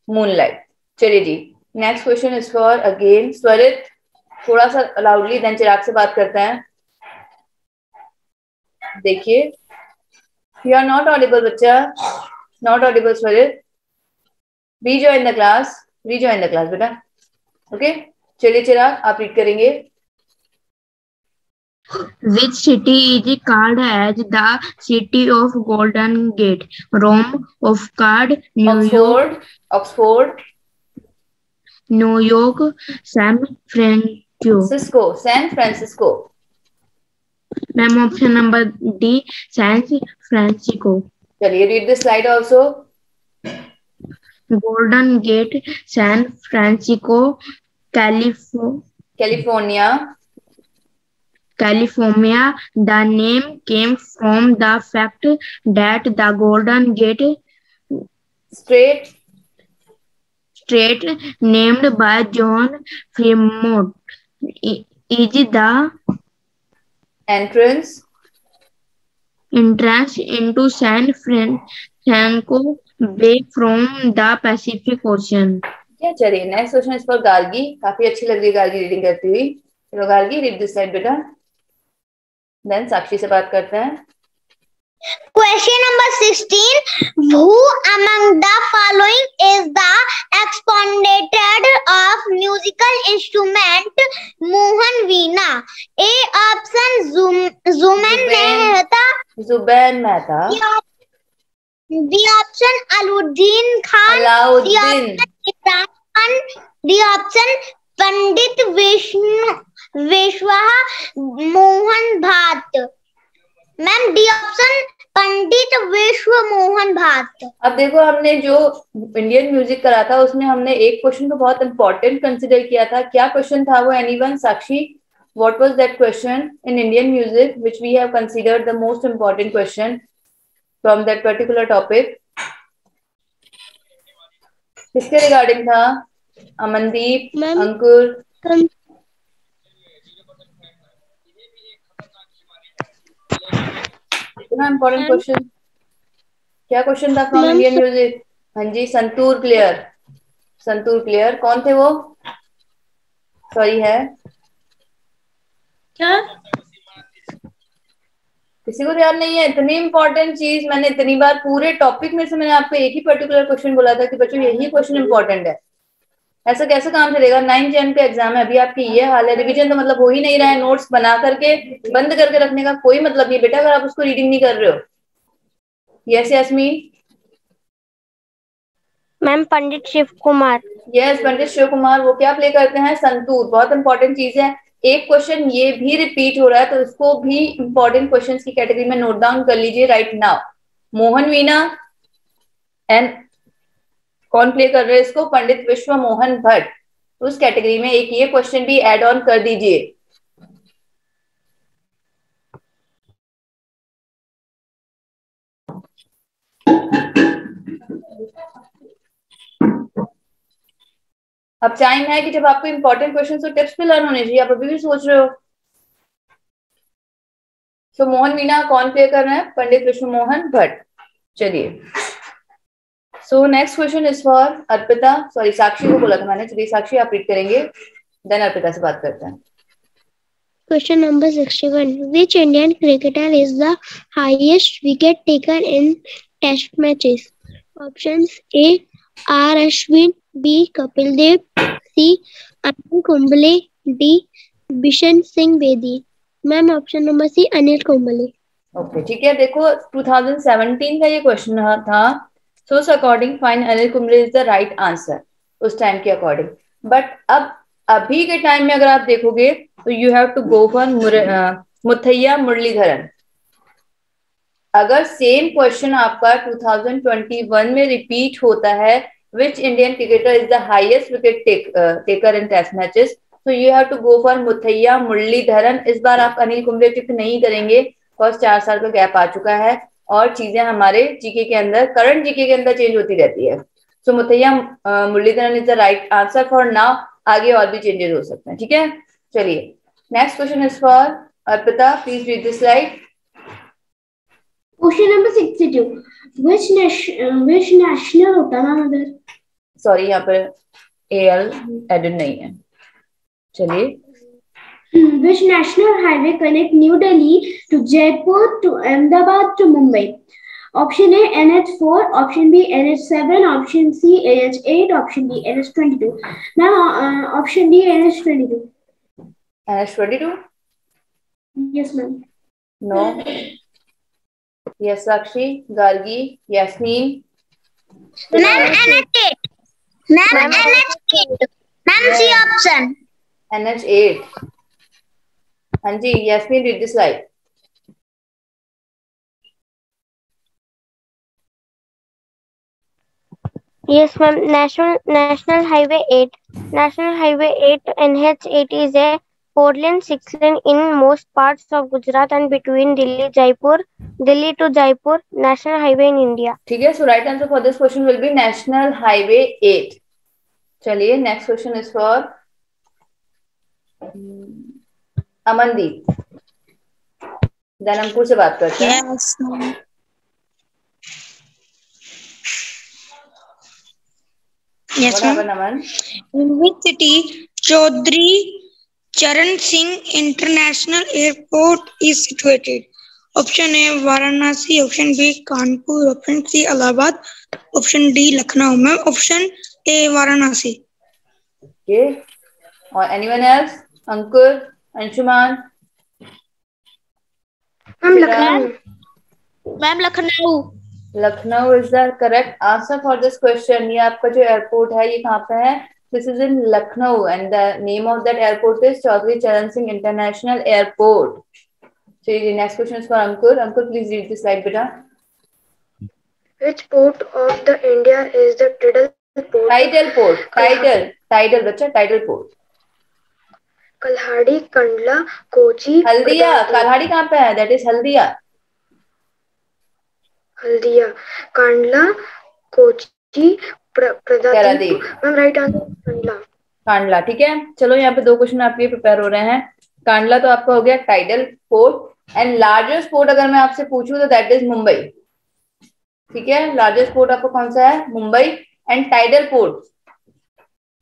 Speaker 1: Moonlight. चलिए जी, next question is for again Swarit, थोड़ा सा लाउडली, देन चिराग से बात करते हैं। देखिए, यू आर नॉट ऑडिबल बच्चा, not audible Swarit, rejoin the class, rejoin the class बेटा। ओके, चलिए चिराग आप रीड करेंगे।
Speaker 6: Which city is called as the City of Golden Gate? Rome, Oxford, New York,
Speaker 1: Oxford,
Speaker 6: New York, San Francisco.
Speaker 1: San Francisco.
Speaker 6: Ma'am, option number D, San Francisco.
Speaker 1: चलिए read this slide also.
Speaker 6: Golden Gate, San Francisco,
Speaker 1: California.
Speaker 6: California. The name came from the fact that the Golden Gate
Speaker 1: straight,
Speaker 6: Strait, named by John Fremont, is the
Speaker 1: entrance,
Speaker 6: entrance into San Francisco Bay from the Pacific Ocean.
Speaker 1: क्या? चलिए next question इस पर गार्गी, काफी अच्छी लग रही है Gargi reading करती हुई। चलो गार्गी रीड दिस स्लाइड बेटा, देन साक्षी से बात करते हैं।
Speaker 2: Question number 16. Who among the following is the exponent of musical instrument Mohan Veena? A option Zuman Mehta.
Speaker 1: Zubin Mehta.
Speaker 2: B option Aluddin Khan.
Speaker 1: Alauddin.
Speaker 2: Imran Khan. D option Pandit Vishwa Mohan Bhatt. Ma'am D option Pandit Vishwa Mohan भाट।
Speaker 1: अब देखो, हमने जो Indian music करा था उसमें हमने एक question को बहुत इंपॉर्टेंट कंसिडर किया था। क्या क्वेश्चन था वो? Anyone? Sakshi, what was that question in Indian music which we have considered the most important question from that particular topic? किसके रिगार्डिंग था? अमनदीप, अंकुर? इतना इंपॉर्टेंट क्वेश्चन, क्या क्वेश्चन था फ्रॉम इंडियन म्यूजिक? हाँ जी, संतूर प्लेयर। संतूर प्लेयर कौन थे वो? सॉरी है
Speaker 7: क्या?
Speaker 1: किसी को याद नहीं है? इतनी इंपॉर्टेंट चीज मैंने इतनी बार पूरे टॉपिक में से मैंने आपको एक ही पर्टिकुलर क्वेश्चन बोला था कि बच्चों यही क्वेश्चन इंपॉर्टेंट है। ऐसा कैसे काम चलेगा? 9 जन का एग्जाम है, अभी आपकी ये हाल है, रिवीजन तो मतलब हो ही नहीं रहा है, नोट्स बना करके बंद करके रखने का कोई मतलब नहीं बेटा अगर आप उसको रीडिंग नहीं कर रहे हो। यस यास्मीन?
Speaker 4: मैम पंडित शिव कुमार।
Speaker 1: यस पंडित शिव कुमार, वो क्या प्ले करते हैं? संतूर। बहुत इंपॉर्टेंट चीज है। एक क्वेश्चन ये भी रिपीट हो रहा है तो इसको भी इंपॉर्टेंट क्वेश्चंस की कैटेगरी में नोट डाउन कर लीजिए right now. Mohan Veena and कौन प्ले कर रहे हैं इसको? पंडित विश्व मोहन भट्ट। उस कैटेगरी में एक ये क्वेश्चन भी ऐड ऑन कर दीजिए। अब टाइम है कि जब आपको इंपॉर्टेंट क्वेश्चन और टिप्स भी लर्न होने चाहिए, आप अभी भी सोच रहे हो। सो मोहन वीणा कौन प्ले कर रहे हैं? पंडित विश्व मोहन भट्ट। चलिए, so next question is for Arpita, sorry Sakshi को बोला था मैंने। चलिए साक्षी आप रीड करेंगे, देन अर्पिता से बात करते हैं।
Speaker 4: Question number 61. Which Indian cricketer is the highest wicket taker in Test matches? Options A. R. Ashwin, B. Kapil Dev, C. Anil Kumbale, D. Bishan Singh Bedi. Ma'am option number C Anil Kumble.
Speaker 1: Okay ठीक है, देखो 2017 का ये क्वेश्चन था, so according find Anil Kumble is the right answer उस time के अकॉर्डिंग। बट अब अभी के टाइम में अगर आप देखोगे तो you have to go for Muttiah Muralitharan. अगर सेम क्वेश्चन आपका 2021 में रिपीट होता है, which Indian cricketer is the highest wicket taker in test matches, तो you have to go for Muttiah Muralitharan. इस बार आप अनिल कुंबले टिक नहीं करेंगे, बिकॉज 4 साल का गैप आ चुका है और चीजें हमारे जीके के अंदर, करंट जीके के अंदर चेंज होती रहती है। So Muttiah Muralitharan is the right answer for now. आगे और भी चेंजेस हो सकते हैं, ठीक है। चलिए next question is for Arpita, please read this slide.
Speaker 5: Question number 62. Which national होता है मदर?
Speaker 1: सॉरी, यहाँ पर AL एडेड नहीं है। चलिए,
Speaker 5: Which national highway connect New Delhi to Jaipur to Ahmedabad to Mumbai? Option A NH4, option B NH7, option C NH8, option D NH22. Now option D NH22.
Speaker 1: NH22?
Speaker 5: Yes ma'am.
Speaker 1: No. Yes, Sakshi, Gargi, Yasmin.
Speaker 2: Ma'am NH8, ma'am NH8, ma'am C option.
Speaker 1: NH8. हाँ जी, Yasmin, read this slide.
Speaker 4: Yes, ma'am. National Highway 8. National Highway 8 NH8 is a 4-lane, 6-lane in most parts of Gujarat and between Delhi to Jaipur, National Highway in India.
Speaker 1: ठीक है, so right answer for this question will be National Highway 8. चलिए next question is for Amandeep. Then Ankur से बात करते हैं।
Speaker 3: Yes. Yes,
Speaker 1: What happened,
Speaker 3: ma'am.
Speaker 1: Aman?
Speaker 3: In which city Chaudhry Charan Singh International Airport is situated? Option A Varanasi, option B Kanpur, option C Allahabad, option D Lucknow. Ma'am, option A Varanasi.
Speaker 1: Okay. Or anyone else? Ankur, Anshuman?
Speaker 2: Ma'am Lucknow. Ma'am Lucknow.
Speaker 1: Lucknow is the correct answer for this question. ये आपका जो airport है ये कहाँ पे है? This is in Lucknow and the name of that airport is Chaudhary Charan Singh international airport. चलिए next question is for Ankur. Ankur please read this slide बेटा।
Speaker 8: Which port of the India is the tidal port?
Speaker 1: Tidal port, tidal बच्चा, tidal port.
Speaker 8: Kalhadi, Kandla, Kochi,
Speaker 1: Haldia,
Speaker 8: Pradip.
Speaker 1: Kalhadi कहाँ पे है? That is Haldia.
Speaker 8: Haldia, Kandla, Kochi, Pradip.
Speaker 1: Paradip.
Speaker 8: Ma'am, right answer is Kandla.
Speaker 1: Kandla, ठीक है। चलो यहाँ पे 2 क्वेश्चन आपके लिए प्रिपेयर हो रहे हैं। कांडला तो आपका हो गया tidal port and largest port अगर मैं आपसे पूछूं तो दैट इज मुंबई। ठीक है, लार्जेस्ट पोर्ट आपको कौन सा है? मुंबई। एंड टाइडल पोर्ट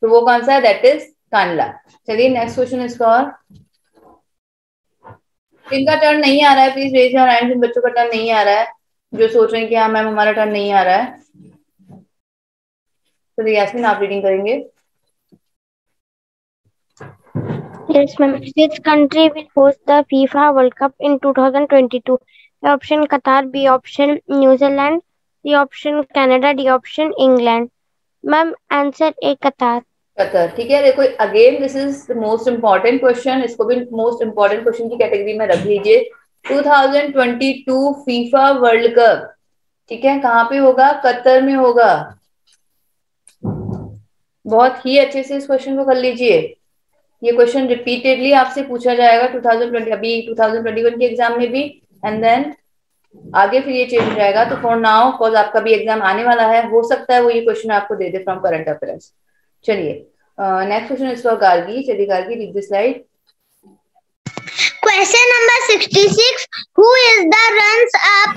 Speaker 1: तो वो कौन सा है? That is Kandla. चलिए नेक्स्ट क्वेश्चन इज फॉर, जिनका टर्न नहीं आ रहा है प्लीज रेज योर हैंड। जिन बच्चों का टर्न नहीं आ रहा है, जो सोच रहे हैं कि हाँ मैम हमारा टर्न नहीं आ रहा है, तो यास्मीन आप रीडिंग करेंगे।
Speaker 4: Yes, ma'am. Which country will host the FIFA World Cup in 2022? A option Qatar, B option New Zealand, C option Canada, D option England. Ma'am, answer A Qatar.
Speaker 1: Qatar, ठीक है। देखो again this is the most important question, इसको भी most important question की category में रख लीजिए। 2022 FIFA world cup, ठीक है, कहाँ पे होगा? कतर में होगा। बहुत ही अच्छे से इस क्वेश्चन को कर लीजिए। ये क्वेश्चन रिपीटेडली आपसे पूछा जाएगा 2020, अभी 2021 के एग्जाम में भी, एंड देन आगे फिर ये चेंज हो जाएगा। तो फॉर नाउ बिकॉज आपका भी एग्जाम आने वाला है, हो सकता है वो ये क्वेश्चन आपको दे दे फ्रॉम करंट अफेयर्स। चलिए next question is for Gargi. चलिए Gargi read this slide.
Speaker 2: Question number 66. Who is the
Speaker 1: runners up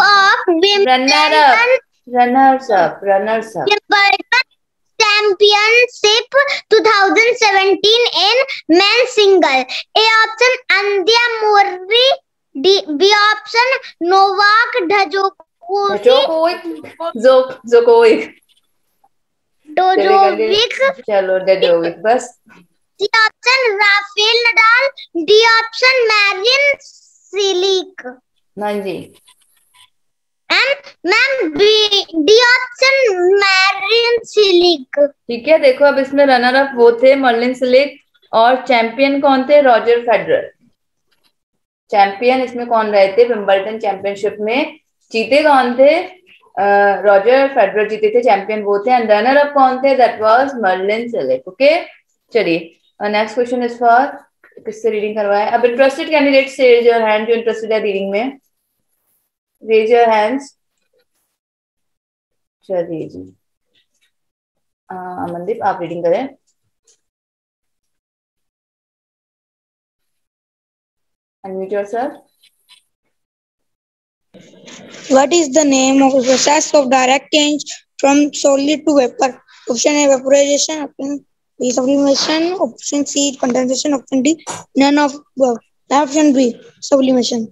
Speaker 2: Championship 2017 in men's single? A option Andhya Murray, B option Novak Djokovic, Djokovic.
Speaker 1: चलो Djokovic बस.
Speaker 2: C option Rafael Nadal. D option Marin Cilic.
Speaker 1: Manji.
Speaker 2: And ma'am D option Marin Cilic.
Speaker 1: ठीक है, देखो अब इसमें runner up वो थे Merlin सिलिक और चैंपियन कौन थे? Roger Federer. चैंपियन इसमें कौन रहे थे? विंबलडन चैंपियनशिप में जीते कौन थे? रॉजर फेडरर जीते थे, चैंपियन वो थे. एंड रनर अप कौन थे? That was Marin Cilic. Okay, चलिए नेक्स्ट क्वेश्चन इज फॉर, किससे रीडिंग करवाए? अब इंटरेस्टेड कैंडिडेट से रेज योर हैंड जो इंटरेस्टेड है रीडिंग में. Raise your hands. चलिए जी, अमनदीप आप रीडिंग करें. Unmute yourself.
Speaker 3: What is the name of the process of direct change from solid to vapor? Option A, vaporization. Option B, sublimation. Option C, condensation. Option D, none of above. Option B, sublimation.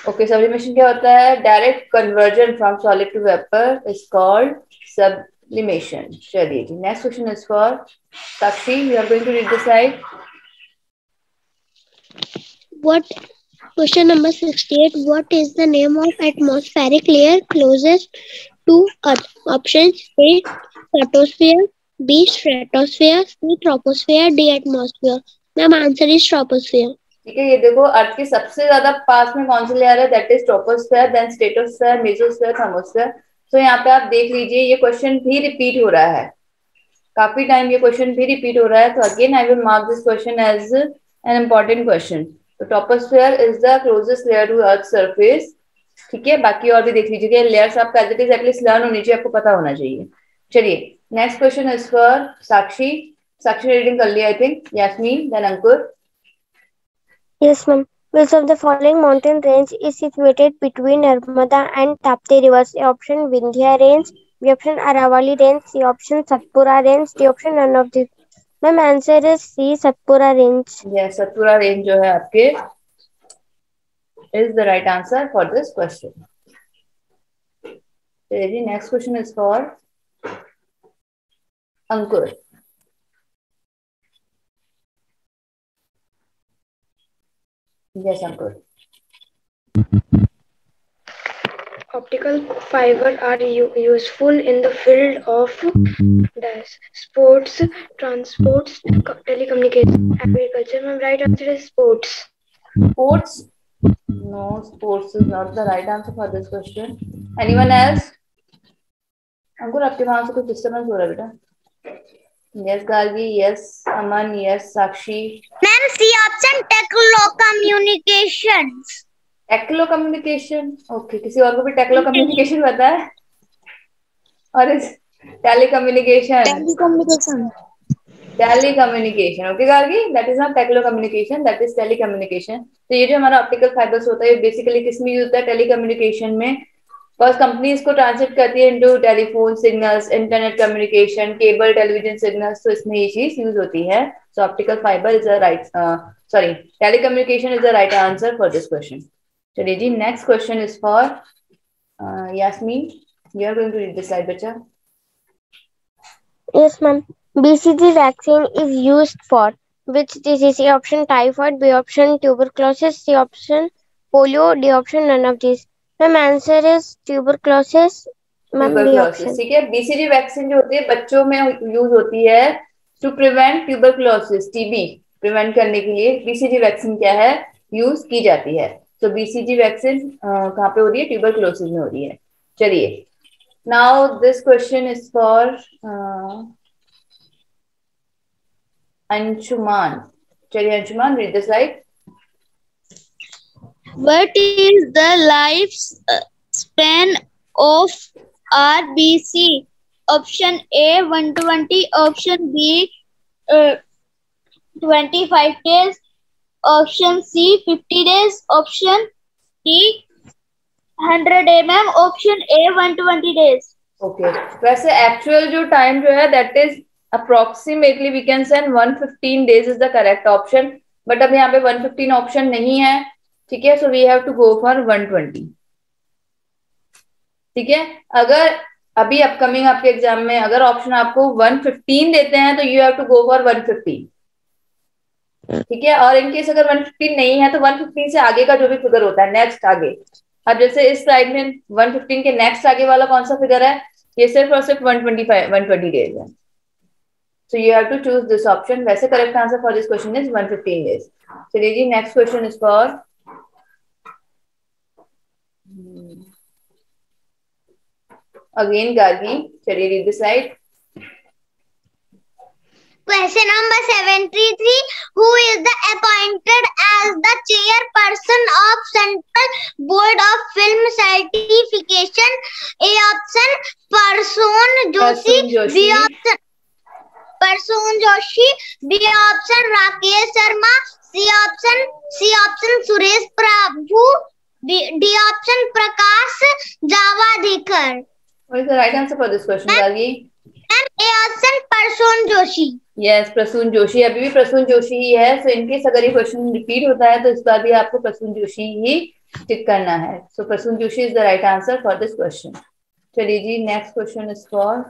Speaker 1: Okay, sublimation क्या होता है? Direct conversion from solid to vapor is called sublimation. चलिए जी, next question is for Sakshi. You are going to read the slide.
Speaker 4: What question number 68? What is the name of atmospheric layer closest to Earth? Options A, stratosphere. B, stratosphere. C, troposphere. D, atmosphere. Ma'am, answer is troposphere.
Speaker 1: ठीक है, ये देखो अर्थ के सबसे ज्यादा पास में कौन सी लेयर है? That is troposphere, then stratosphere, mesosphere, thermosphere. तो यहाँ पे आप देख लीजिए ये क्वेश्चन भी रिपीट हो रहा है, काफी टाइम ये क्वेश्चन भी रिपीट हो रहा है. तो again I will mark this question as an important question. तो troposphere is the closest layer to earth surface. ठीक है, बाकी और भी देख लीजिए, लेयर्स आपका as it is at least learn होनी चाहिए, आपको पता होना चाहिए. चलिए नेक्स्ट क्वेश्चन इज फॉर साक्षी. साक्षी रीडिंग कर लिया I think. Yasmin, then Ankur.
Speaker 4: Yes, ma'am. Which of the following mountain range is situated between Narmada and Tapti rivers? A option Vindhya range, B option Aravali range, C option Satpura range, D option none of these. Ma'am, answer is C, Satpura range.
Speaker 1: Yes, Satpura range जो है आपके is the right answer for this question. चलिए next question is for Ankur. Yes, Ankur.
Speaker 8: Optical fiber are useful in the field of sports, transports, telecommunication, agriculture. My right answer is sports.
Speaker 1: Sports? No, sports is not the right answer for this question. Anyone else? अंकुर आपके वहां से कुछ disturbance हो रहा है बेटा. Yes, Gargi. Yes, Aman. Yes, Sakshi.
Speaker 2: Ma'am, C option Techno Communications.
Speaker 1: टेक्लो communication. Okay, किसी और को भी टेक्लो कम्युनिकेशन पता है? और इस telecommunication. Telecommunication. Okay Gargi, that is not टेक्लो कम्युनिकेशन, दैट इज टेलीकम्युनिकेशन. तो ये जो हमारा ऑप्टिकल फाइबर्स होता है, बेसिकली किसमें यूज होता है? टेलीकम्युनिकेशन में. फर्स्ट कंपनी इसको ट्रांसलेट करती है into telephone signals, internet communication, cable television signals. तो इसमें ये चीज यूज होती है. So optical fibre is the right, sorry, telecommunication is the right answer for this question. चलिए जी, next question is for Yasmin. You are going to read this slide बच्चा.
Speaker 4: Yes, ma'am. BCG vaccine is used for which disease? A option typhoid, B option tuberculosis, C option polio, D option none of these. Ma'am, answer is tuberculosis. Ma'am, B option.
Speaker 1: ठीक है, BCG vaccine जो होती है बच्चों में use होती है to prevent tuberculosis, TB prevent करने के लिए बीसीजी वैक्सीन क्या है? यूज की जाती है. तो बीसीजी वैक्सीन कहाँ पे हो रही है? ट्यूबरकुलोसिस में हो रही है. चलिए, now this question is for Anshuman. चलिए Anshuman, read the slide.
Speaker 7: What is the lifespan of RBC? Option A 120, option B 25 days, option C 50 days, option D 100 day. Ma'am option A 120 days.
Speaker 1: ओके, वैसे एक्चुअल जो time जो है that is approximately we can say 115 days is the correct option. But अब यहाँ पे 115 option नहीं है. ठीक है, so we have to go for 120. ठीक है, अगर अभी अपकमिंग आपके एग्जाम में अगर ऑप्शन आपको 115 देते हैं तो you have to go for 150, ठीक है। और इनकेस अगर 115 नहीं है तो 115 से आगे का जो भी फिगर होता है नेक्स्ट आगे, अब जैसे इस स्लाइड में 115 के नेक्स्ट आगे वाला कौन सा फिगर है, ये सिर्फ और सिर्फ 120 डेज है। So you have to choose this option. वैसे correct answer for this question is 115 days. चलिए जी, next question is for again Gargi. चलिए read the slide.
Speaker 2: Question number 73. Who is the appointed as the chairperson of Central Board of Film Certification? A option Parsoon Joshi. B option Parsoon Joshi. B option Rakesh Sharma. C option Suresh Prabhu. D option Prakash Javadekar.
Speaker 1: What is the right answer for this question, Gargi?
Speaker 2: And A option Parsoon Joshi.
Speaker 1: Yes, Prasoon Joshi. अभी भी प्रसून जोशी ही है। So in case अगर ये question repeat होता है तो इस बार भी आपको प्रसून जोशी ही टिक करना है। So Prasoon Joshi is the right answer for this question. चलिए जी, नेक्स्ट क्वेश्चन इज फॉर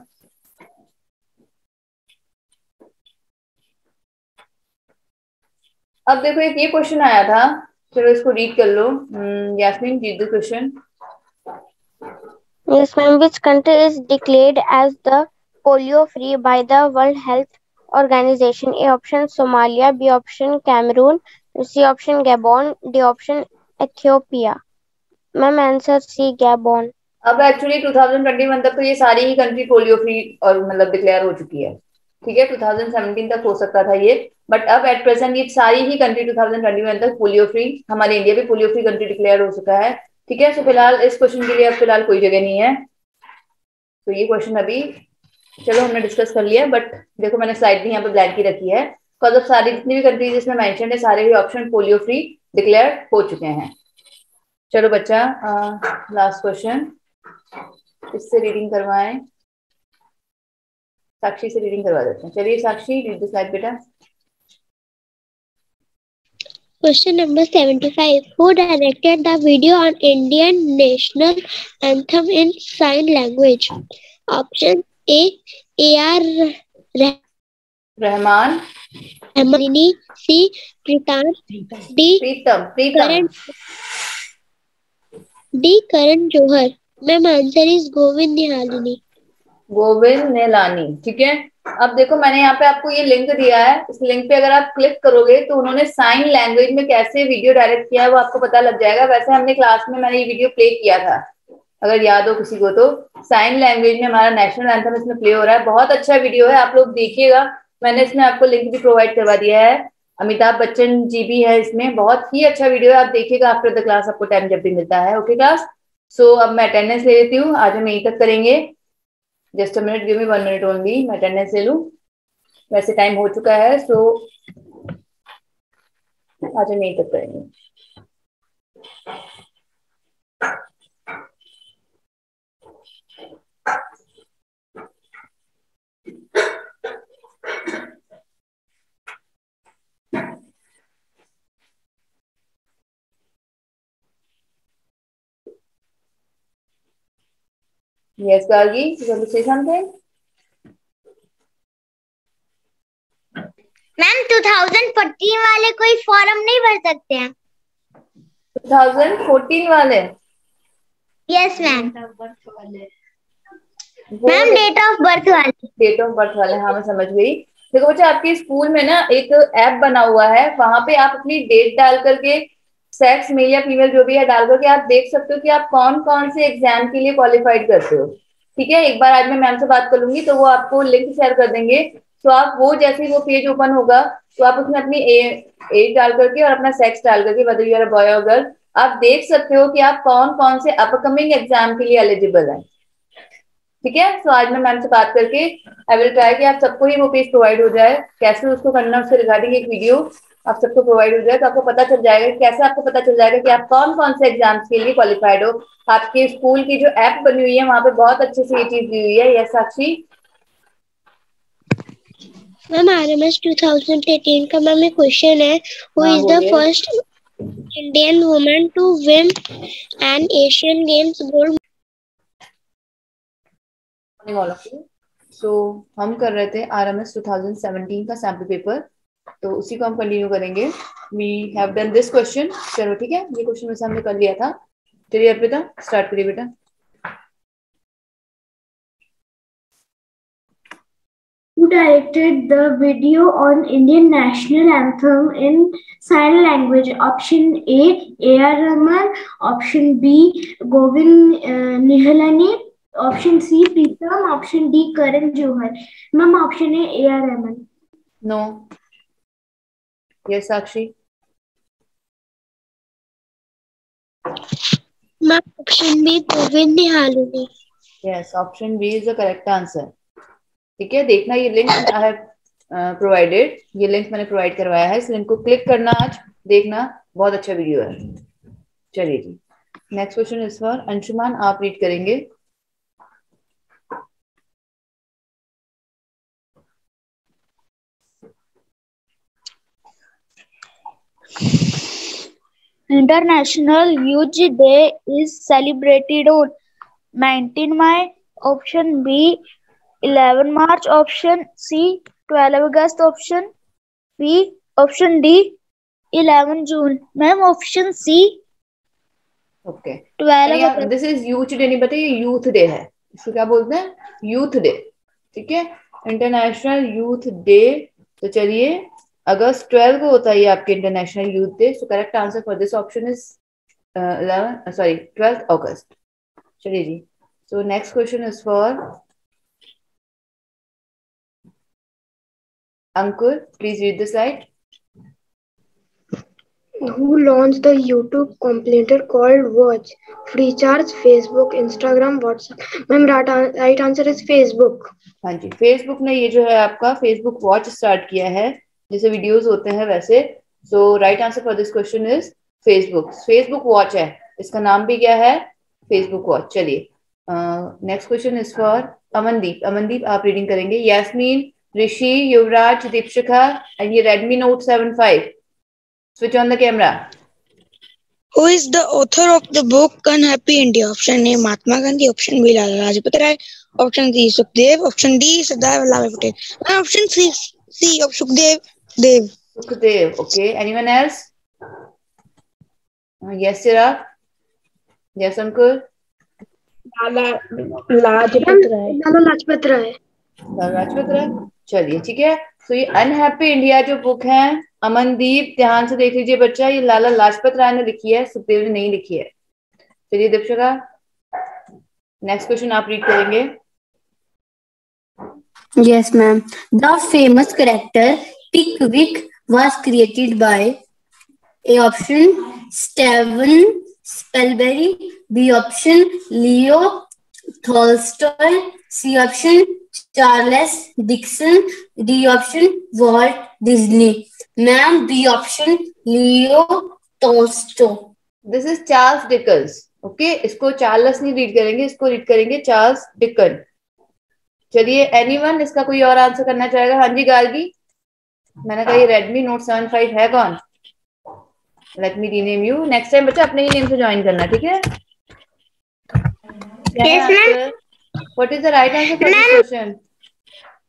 Speaker 1: अब देखो एक ये क्वेश्चन आया था, चलो इसको रीड कर लो। Yasmin, read the question.
Speaker 4: Yes, ma'am. Which country is declared as the polio free by the World Health Organization? A option Somalia, B option Cameroon, C option Gabon, D option Ethiopia. Ma'am, answer C Gabon.
Speaker 1: अब actually 2021 तक तो ये सारी ही country polio free और मतलब declare हो चुकी है, ठीक है। 2017 तक हो सकता था ये, बट अब एट प्रेजेंट ये सारी ही कंट्री 2021 तक पोलियो फ्री, हमारे इंडिया भी पोलियो फ्री कंट्री डिक्लेयर हो चुका है, ठीक है। सो फिलहाल इस क्वेश्चन के लिए अब फिलहाल कोई जगह नहीं है। तो ये क्वेश्चन अभी चलो हमने डिस्कस कर लिया, बट देखो मैंने स्लाइड भी यहाँ पे ब्लैंक की रखी है, बिकॉज ऑफ सारी जितनी भी कंट्रीज इसमें मेंशन है सारे ही ऑप्शन पोलियो फ्री डिक्लेयर हो चुके हैं। चलो बच्चा, लास्ट क्वेश्चन, इससे रीडिंग करवाएं, साक्षी से रीडिंग करवा देते हैं। चलिए साक्षी, रीड द स्लाइड बेटा।
Speaker 9: Question number 75. Who directed the video on Indian national anthem in sign language? Option A. A.R.
Speaker 1: Rahman,
Speaker 9: C. Pritam. D. Karan Johar. Ma'am, answer is Govind Nihalini.
Speaker 1: Govind Nelani, ठीक है। अब देखो मैंने यहाँ पे आपको ये लिंक दिया है, इस लिंक पे अगर आप क्लिक करोगे तो उन्होंने साइन लैंग्वेज में कैसे वीडियो डायरेक्ट किया है वो आपको पता लग जाएगा। वैसे हमने क्लास में मैंने ये वीडियो प्ले किया था, अगर याद हो किसी को, तो साइन लैंग्वेज में हमारा नेशनल एंथम इसमें प्ले हो रहा है। बहुत अच्छा वीडियो है, आप लोग देखिएगा। मैंने इसमें आपको लिंक भी प्रोवाइड करवा दिया है, अमिताभ बच्चन जी भी है इसमें, बहुत ही अच्छा वीडियो है, आप देखिएगा आफ्टर द क्लास, आपको टाइम जब भी मिलता है। ओके क्लास, सो अब मैं अटेंडेंस ले लेती हूँ, आज हम यहीं तक करेंगे। Just a minute, give me 1 minute only, मैं अटेंडेंस ले लूं। वैसे टाइम हो चुका है, सो आज हम यहीं तक करेंगे। Yes, Gargi, you want to say something?
Speaker 2: Ma'am 2014 वाले कोई फॉर्म नहीं भर सकते हैं?
Speaker 1: 2014 वाले?
Speaker 2: Yes ma'am. Ma'am date of birth वाले।
Speaker 1: डेट ऑफ बर्थ वाले, हाँ मैं समझ गई। देखो बच्चा, आपके स्कूल में ना एक ऐप बना हुआ है, वहां पे आप अपनी डेट डाल करके, सेक्स मेल या फीमेल जो भी है डाल करके आप देख सकते हो कि आप कौन कौन से एग्जाम के लिए क्वालिफाइड करते हो, ठीक है। एक बार आज मैं मैम से बात कर लूंगी तो वो आपको लिंक शेयर कर देंगे। तो आप वो जैसे ही वो पेज ओपन होगा तो आप उसमें अपनी एज डाल करके और अपना सेक्स डाल करके, whether you are a boy or girl, आप देख सकते हो कि आप कौन कौन से अपकमिंग एग्जाम के लिए एलिजिबल है, ठीक है। तो आज मैं मैम से बात करके आई विल ट्राई कि आप सबको ही वो पेज प्रोवाइड हो जाए, कैसे उसको करना, उससे रिगार्डिंग एक वीडियो आप सबको प्रोवाइड हो जाए, तो आपको पता चल जाएगा कैसे आपको पता चल जाएगा कि आप कौन कौन से एग्जाम्स के लिए क्वालिफाइड हो। आपके स्कूल की जो ऐप बनी हुई है वहां पे बहुत अच्छे से ये चीज दी हुई है। यस साक्षी?
Speaker 9: मैम RMS 2018 का मैम एक क्वेश्चन है, who is the first Indian woman to win an Asian games gold
Speaker 1: so हम कर रहे थे RMS 2017 का सैम्पल पेपर, तो उसी को हम कंटिन्यू करेंगे. We have done this question. चलो ठीक है, ये क्वेश्चन वैसे हमने कर लिया था. चलिए अर्पिता स्टार्ट करिए बेटा.
Speaker 5: Who directed the video on Indian national anthem in sign language? Option A. A.R. Rahman. Option B. Govind Nihalani. Option C. Pritam. Option D. Karan Johar. Ma'am, option A. A.R. Rahman.
Speaker 1: No. Yes, Sakshi.
Speaker 9: Ma'am, option B, Govind Nihalani.
Speaker 1: Yes, option B is the correct answer. ठीक है, देखना ये link I have provided, ये link मैंने provide करवाया है, इस link को क्लिक करना, आज देखना, बहुत अच्छा वीडियो है. चलिए जी, नेक्स्ट क्वेश्चन इस बार अंशुमान आप रीड करेंगे.
Speaker 7: International Youth Day is celebrated on 19 May. Option B 11 March. Option C 12 August. Option B. Option D 11 June. Ma'am, option C
Speaker 1: okay.
Speaker 7: 12 August.
Speaker 1: This is youth day नहीं, बताइए youth day है, इसको क्या बोलते हैं? Youth day. ठीक है, international youth day. तो चलिए, अगस्त 12 को होता है ये आपके international youth day. So correct answer for this option is 12 August. चलिए जी, सो next question is for Ankur. Please read the slide.
Speaker 8: Who launched the YouTube competitor called Watch? Freecharge, Facebook, Instagram, WhatsApp. Ma'am, right answer is Facebook.
Speaker 1: हाँ जी, Facebook ने ये जो है आपका Facebook watch start किया है, जैसे वीडियोस होते हैं वैसे. So right answer for this question is Facebook. Facebook watch है, इसका नाम भी क्या है? Facebook watch. चलिए, next question is for Amandeep. Amandeep आप रीडिंग करेंगे. यास्मीन, ऋषि, युवराज, दीपशिखा एंड ये Redmi Note 7 5. Switch on the camera.
Speaker 3: Who is the author of the book Unhappy India? Option A, Mahatma Gandhi. Option B, Lala Lajpat Rai. Option C, Sukhdev. Option D, Sardar Vallabhbhai Patel. And option C of Sukhdev.
Speaker 1: Sukhdev. Okay. Anyone else? Yes, Chirag. Yes, Ankur.
Speaker 8: Lala Lajpat Rai. Lala Lajpat Rai.
Speaker 1: Lala Lajpat Rai. चलिए ठीक है. तो ये unhappy India जो book है, अमनदीप ध्यान से देख लीजिए बच्चा, ये लाला लाजपत राय ने लिखी है, सुखदेव ने नहीं लिखी है. चलिए दीपशिखा, नेक्स्ट क्वेश्चन आप रीड करेंगे.
Speaker 6: Yes, ma'am. The famous character Pickwick was created by A option Steven Spielberg, B option Leo Tolstoy, C option Charles Dickens, D option Walt Disney. Ma'am, B option Leo Tolstoy.
Speaker 1: This is Charles Dickens. Okay, इसको Charles नहीं read करेंगे, इसको read करेंगे Charles Dickens. चलिए, anyone इसका कोई और answer करना चाहेगा? हाँ जी गार्गी. मैंने कहा ये Redmi Note 7 5 है कौन? Let me rename you. Next time बच्चा अपने ही नेम से ज्वाइन करना, ठीक है?
Speaker 2: Yes, ma'am.
Speaker 1: What is the right answer for this question?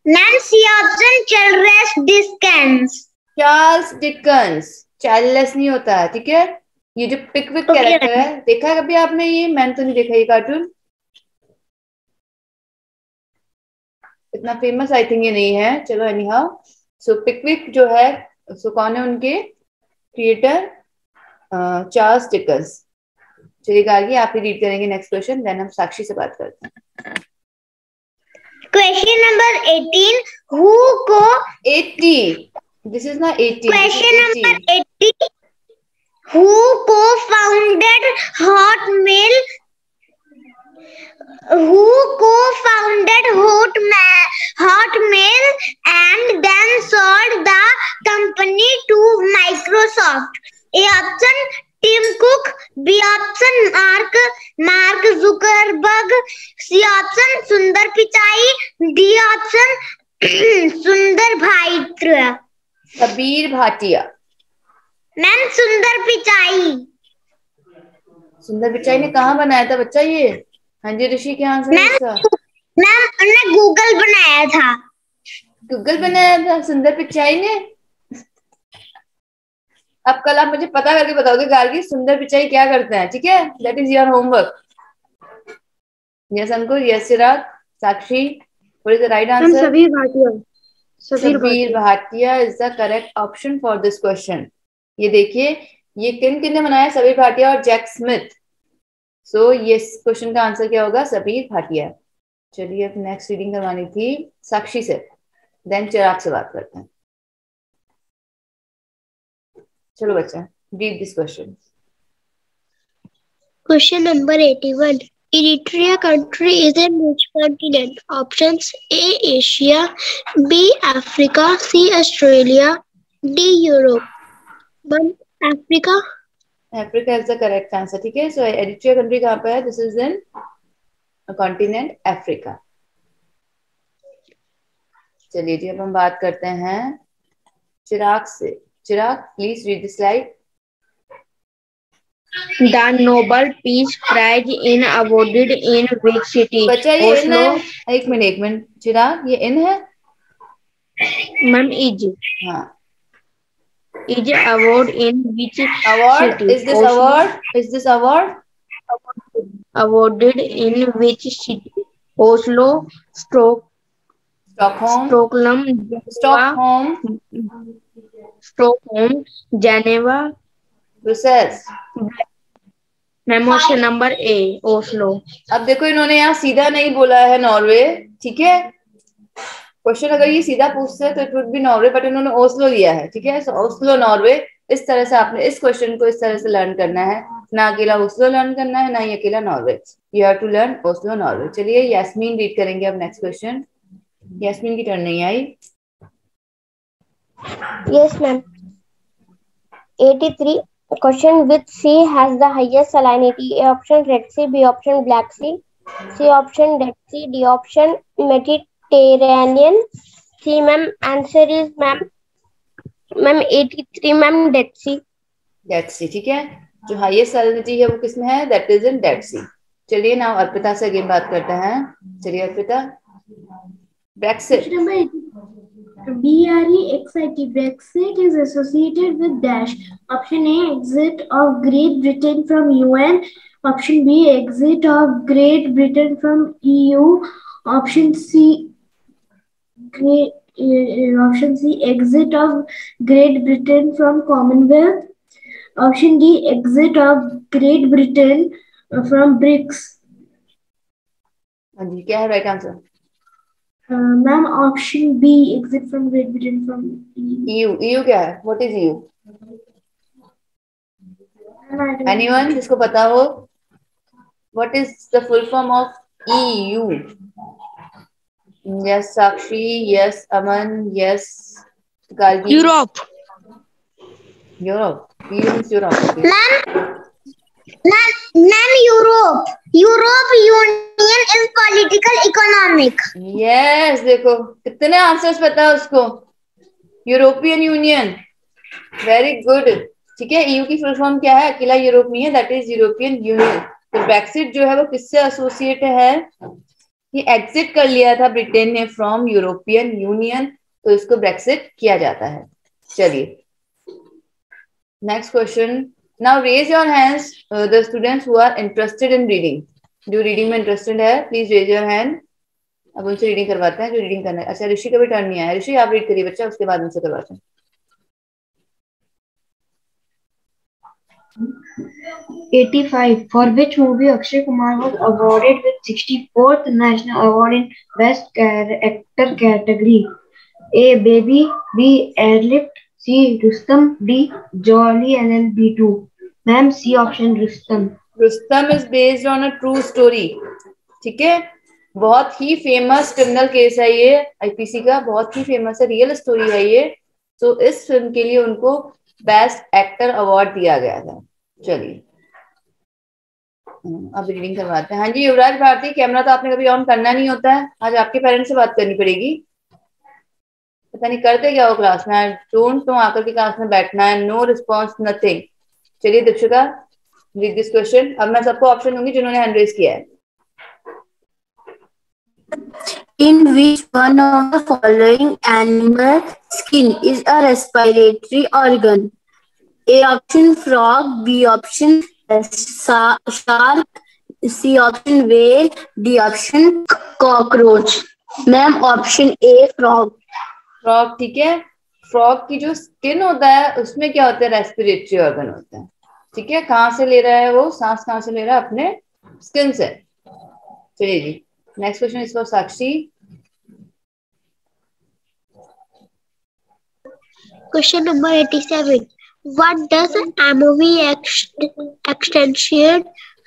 Speaker 2: Ma'am, C option Charles Dickens.
Speaker 1: Charles Dickens. Charles नहीं होता है, ठीक है? ये जो पिकविक कैरेक्टर है, देखा है कभी आपने? ये मैंने तो नहीं देखा ये कार्टून, इतना फेमस आई थिंक ये नहीं है. चलो एनी हाउ, सो पिकविक जो है, सो कौन है उनके क्रिएटर? Charles Dickens. चलिए गार्गी आप ही रीड करेंगे नेक्स्ट क्वेश्चन, देन हम साक्षी से बात करते हैं.
Speaker 2: Question number 18. Who co
Speaker 1: 80. This is not 80.
Speaker 2: Question number 80. Who co-founded Hotmail? Who co-founded Hotmail and then sold the company to Microsoft? A option Tim Cook, B option Mark Zuckerberg, C option Sundar Pichai, D option Sundar Bhatia.
Speaker 1: Kabir Bhatia.
Speaker 2: Ma'am सुंदर पिचाई.
Speaker 1: सुंदर पिचाई ने कहाँ बनाया था बच्चा ये? हाँ जी ऋषि, क्या आंसर है इसका?
Speaker 2: मैम उन्होंने गूगल बनाया था।
Speaker 1: गूगल बनाया था सुंदर पिचाई ने? अब कल आप मुझे पता करके बताओगे गार्गी सुंदर पिचाई क्या करते हैं, ठीक है? That is your homework. Yes Ankur, yes Chirag, Sakshi, what is the right answer?
Speaker 8: Sabir Bhatia.
Speaker 1: Sabir Bhatia is the correct option for this question. ये देखिए, ये किन किन ने बनाया? सबीर भाटिया और जैक स्मिथ। सो ये क्वेश्चन का आंसर क्या होगा? सबीर भाटिया। चलिए अब नेक्स्ट रीडिंग करवानी थी साक्षी से, देन चिराग से बात करते हैं। चलो बच्चा, read this question.
Speaker 9: Question number 81. Eritrea country is in which continent? Options: A. Asia, B. Africa, C. Australia, D. Europe. 1. Africa.
Speaker 1: Africa is the correct answer, ठीक है? सो एरिट्रिया कंट्री कहाँ पे है? This is in continent Africa. चलिए जी, अब हम बात करते हैं चिराग से। Chirag, please read the slide.
Speaker 3: The Nobel Peace Prize in awarded in which city?
Speaker 1: बच्चा ये इन
Speaker 3: Oslo.
Speaker 1: है? एक मिनट चिराग, ये इन है?
Speaker 3: Ma'am, is
Speaker 1: हाँ।
Speaker 3: award in which
Speaker 1: Award?
Speaker 3: city?
Speaker 1: Is this
Speaker 3: Oslo.
Speaker 1: award? Is this award?
Speaker 3: Awarded in which city? Oslo,
Speaker 1: Stockholm,
Speaker 3: Stockholm, Geneva,
Speaker 1: Brussels।
Speaker 3: Ma'am option number A, Oslo.
Speaker 1: अब देखो, इन्होंने यहाँ सीधा नहीं बोला है नॉर्वे, ठीक है? क्वेश्चन अगर ये सीधा पूछते हैं तो it would be Norway, but इन्होंने ओस्लो लिया है, ठीक है? सो ओस्लो नॉर्वे। इस तरह से आपने इस क्वेश्चन को इस तरह से लर्न करना है, ना अकेला ओस्लो लर्न करना है, ना ही अकेला Norway. You have to learn Oslo Norway. चलिए यास्मीन रीड करेंगे अब नेक्स्ट क्वेश्चन। यास्मीन की टर्न नहीं आई।
Speaker 4: Yes, ma'am. 83. Question: which sea has the highest salinity? A option Red Sea, B option Black Sea, C option Dead Sea, D option Mediterranean Sea. Ma'am, answer is ma'am 83 ma'am, Dead Sea.
Speaker 1: Dead सी, ठीक है? जो highest salinity है वो किसमें है? That is in dead सी। चलिए now Arpita से again बात करते हैं। चलिए Arpita. Brexit.
Speaker 5: BREXIT. Brexit is associated with dash. Option A, exit of Great Britain from UN. Option B, exit of Great Britain from EU. Option C, exit of Great Britain from Commonwealth. Option D, exit of Great Britain from BRICS.
Speaker 1: हाँ जी, क्या है right answer?
Speaker 5: Ma'am, option B, exit from Great Britain from EU.
Speaker 1: EU क्या है? What is EU? Anyone जिसको पता हो? What is the full form of EU? Yes, Sakshi. Yes, Aman. Yes, Galgi.
Speaker 3: Europe.
Speaker 1: Europe. EU means Europe. Okay.
Speaker 2: Ma'am Europe union is political economic.
Speaker 1: Yes, देखो कितने answers पता है उसको। European union, very good, ठीक है? EU की full form क्या है? अकेला यूरोप नहीं है, दैट इज यूरोपियन यूनियन। तो ब्रेक्सिट जो है वो किससे एसोसिएट है? ये एग्जिट कर लिया था ब्रिटेन ने फ्रॉम यूरोपियन यूनियन, तो इसको ब्रेक्सिट किया जाता है। चलिए next question. Now raise your hands the students who are interested in reading. जो रीडिंग में इंटरेस्टेड है प्लीज रेज योर हैंड। अब उनसे रीडिंग करवाते हैं जो रीडिंग करना है। अच्छा, ऋषि का भी टर्न नहीं आया। ऋषि आप रीड करिए बच्चा, उसके बाद उनसे करवाते हैं।
Speaker 8: 85. For which movie Akshay Kumar was awarded with 64th National Award in Best Actor category? A. Baby, B. Airlift, C. Rustam, D. Jolly LLB2. Ma'am, C option Rustam.
Speaker 1: Rustam is based on a true story, ठीक है? बहुत ही famous criminal case है ये, IPC का, बहुत ही famous है, real story है ये। तो इस फिल्म के लिए उनको बेस्ट एक्टर अवार्ड दिया गया था। चलिए अब रीडिंग करवाते हैं। हाँ जी युवराज भारती, कैमरा तो आपने कभी ऑन करना नहीं होता है, आज आपके पेरेंट्स से बात करनी पड़ेगी। पता नहीं करते क्या हो क्लास में। आई डोंट नो, आकर के क्लास में बैठना है, नो रिस्पॉन्स नथिंग। चलिए दीक्षिता रीड दिस क्वेश्चन। अब मैं सबको ऑप्शन दूंगी जिन्होंने हैंड रेज किया है।
Speaker 6: In which one of the following animal skin is a respiratory organ? A option frog, B option shark, C option whale, D option cockroach. Ma'am option A frog.
Speaker 1: Frog, ठीक है. Frog की जो skin होता है उसमें क्या होता है? रेस्पिरेटरी ऑर्गन होता है. ठीक है, कहाँ से ले रहा है वो सांस? कहाँ से ले रहा है? अपने स्किन से. चलिए जी, next question is for Sakshi.
Speaker 9: Question number 87. What does MOV extension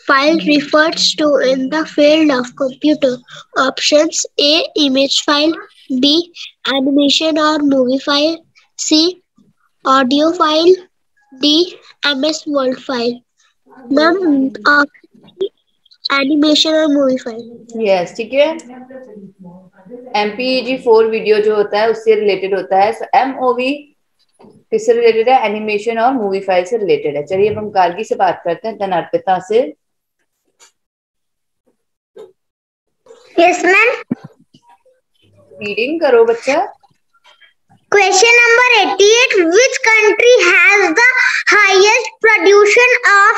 Speaker 9: file refers to in the field of computer? Options: A. Image file, B. Animation or movie file, C. Audio file, D. MS Word file. Ma'am, animation और movie file.
Speaker 1: Yes, ठीक है. MPEG-4 video जो होता है उससे related होता है. सो MOV किससे रिलेटेड है? एनिमेशन और मूवी फाइल से रिलेटेड है. चलिए अब हम गार्गी से बात करते हैं, देन अर्पिता से.
Speaker 2: Yes ma'am.
Speaker 1: रीडिंग करो बच्चा.
Speaker 2: Question number 88. Which country has the highest production of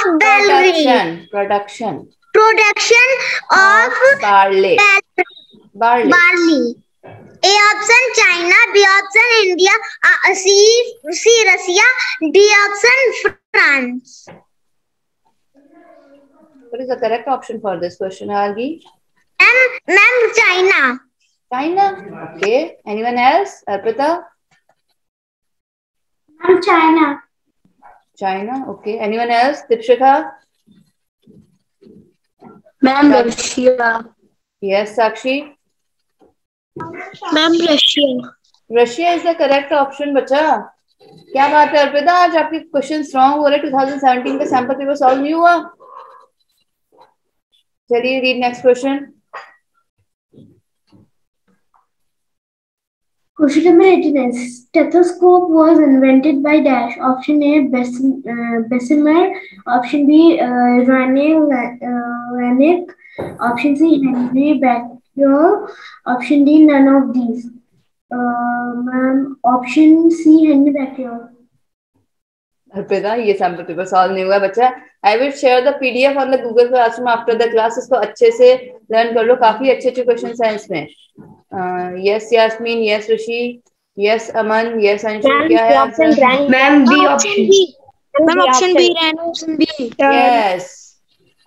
Speaker 2: production of barley? A option China, B option India, C Russia, D option France.
Speaker 1: What is the correct option for this question, Argi?
Speaker 2: Ma'am, China.
Speaker 1: China. Okay. Anyone else? Arpita?
Speaker 5: Ma'am, China.
Speaker 1: China. Okay. Anyone else? Dipshika?
Speaker 6: Ma'am Russia.
Speaker 1: Yes, Sakshi?
Speaker 9: Ma'am Russia.
Speaker 1: Russia is the correct option बच्चा. क्या बात है अर्पिता, आज आपके questions wrong हो रहे. 2017 का sample paper solve नहीं हुआ. चलिए read next question.
Speaker 5: Question number 89. Stethoscope was invented by dash. Option A. Bessemer. Option B. Vanek. Option C. Henry Becquerel. Option D. None of these. Ma'am, option C. Henry Becquerel.
Speaker 1: Arpita, ये sample paper solve नहीं हुआ बच्चा. I will share the PDF on the Google classroom after the class. इसको अच्छे से learn कर लो. काफी अच्छे अच्छे क्वेश्चन है इसमें. Yes Yasmin, yes Rishi, yes Aman, yes Anshu. क्या है answer?
Speaker 8: Ma'am B option.
Speaker 3: Ma'am option B. Option B.
Speaker 1: Yes,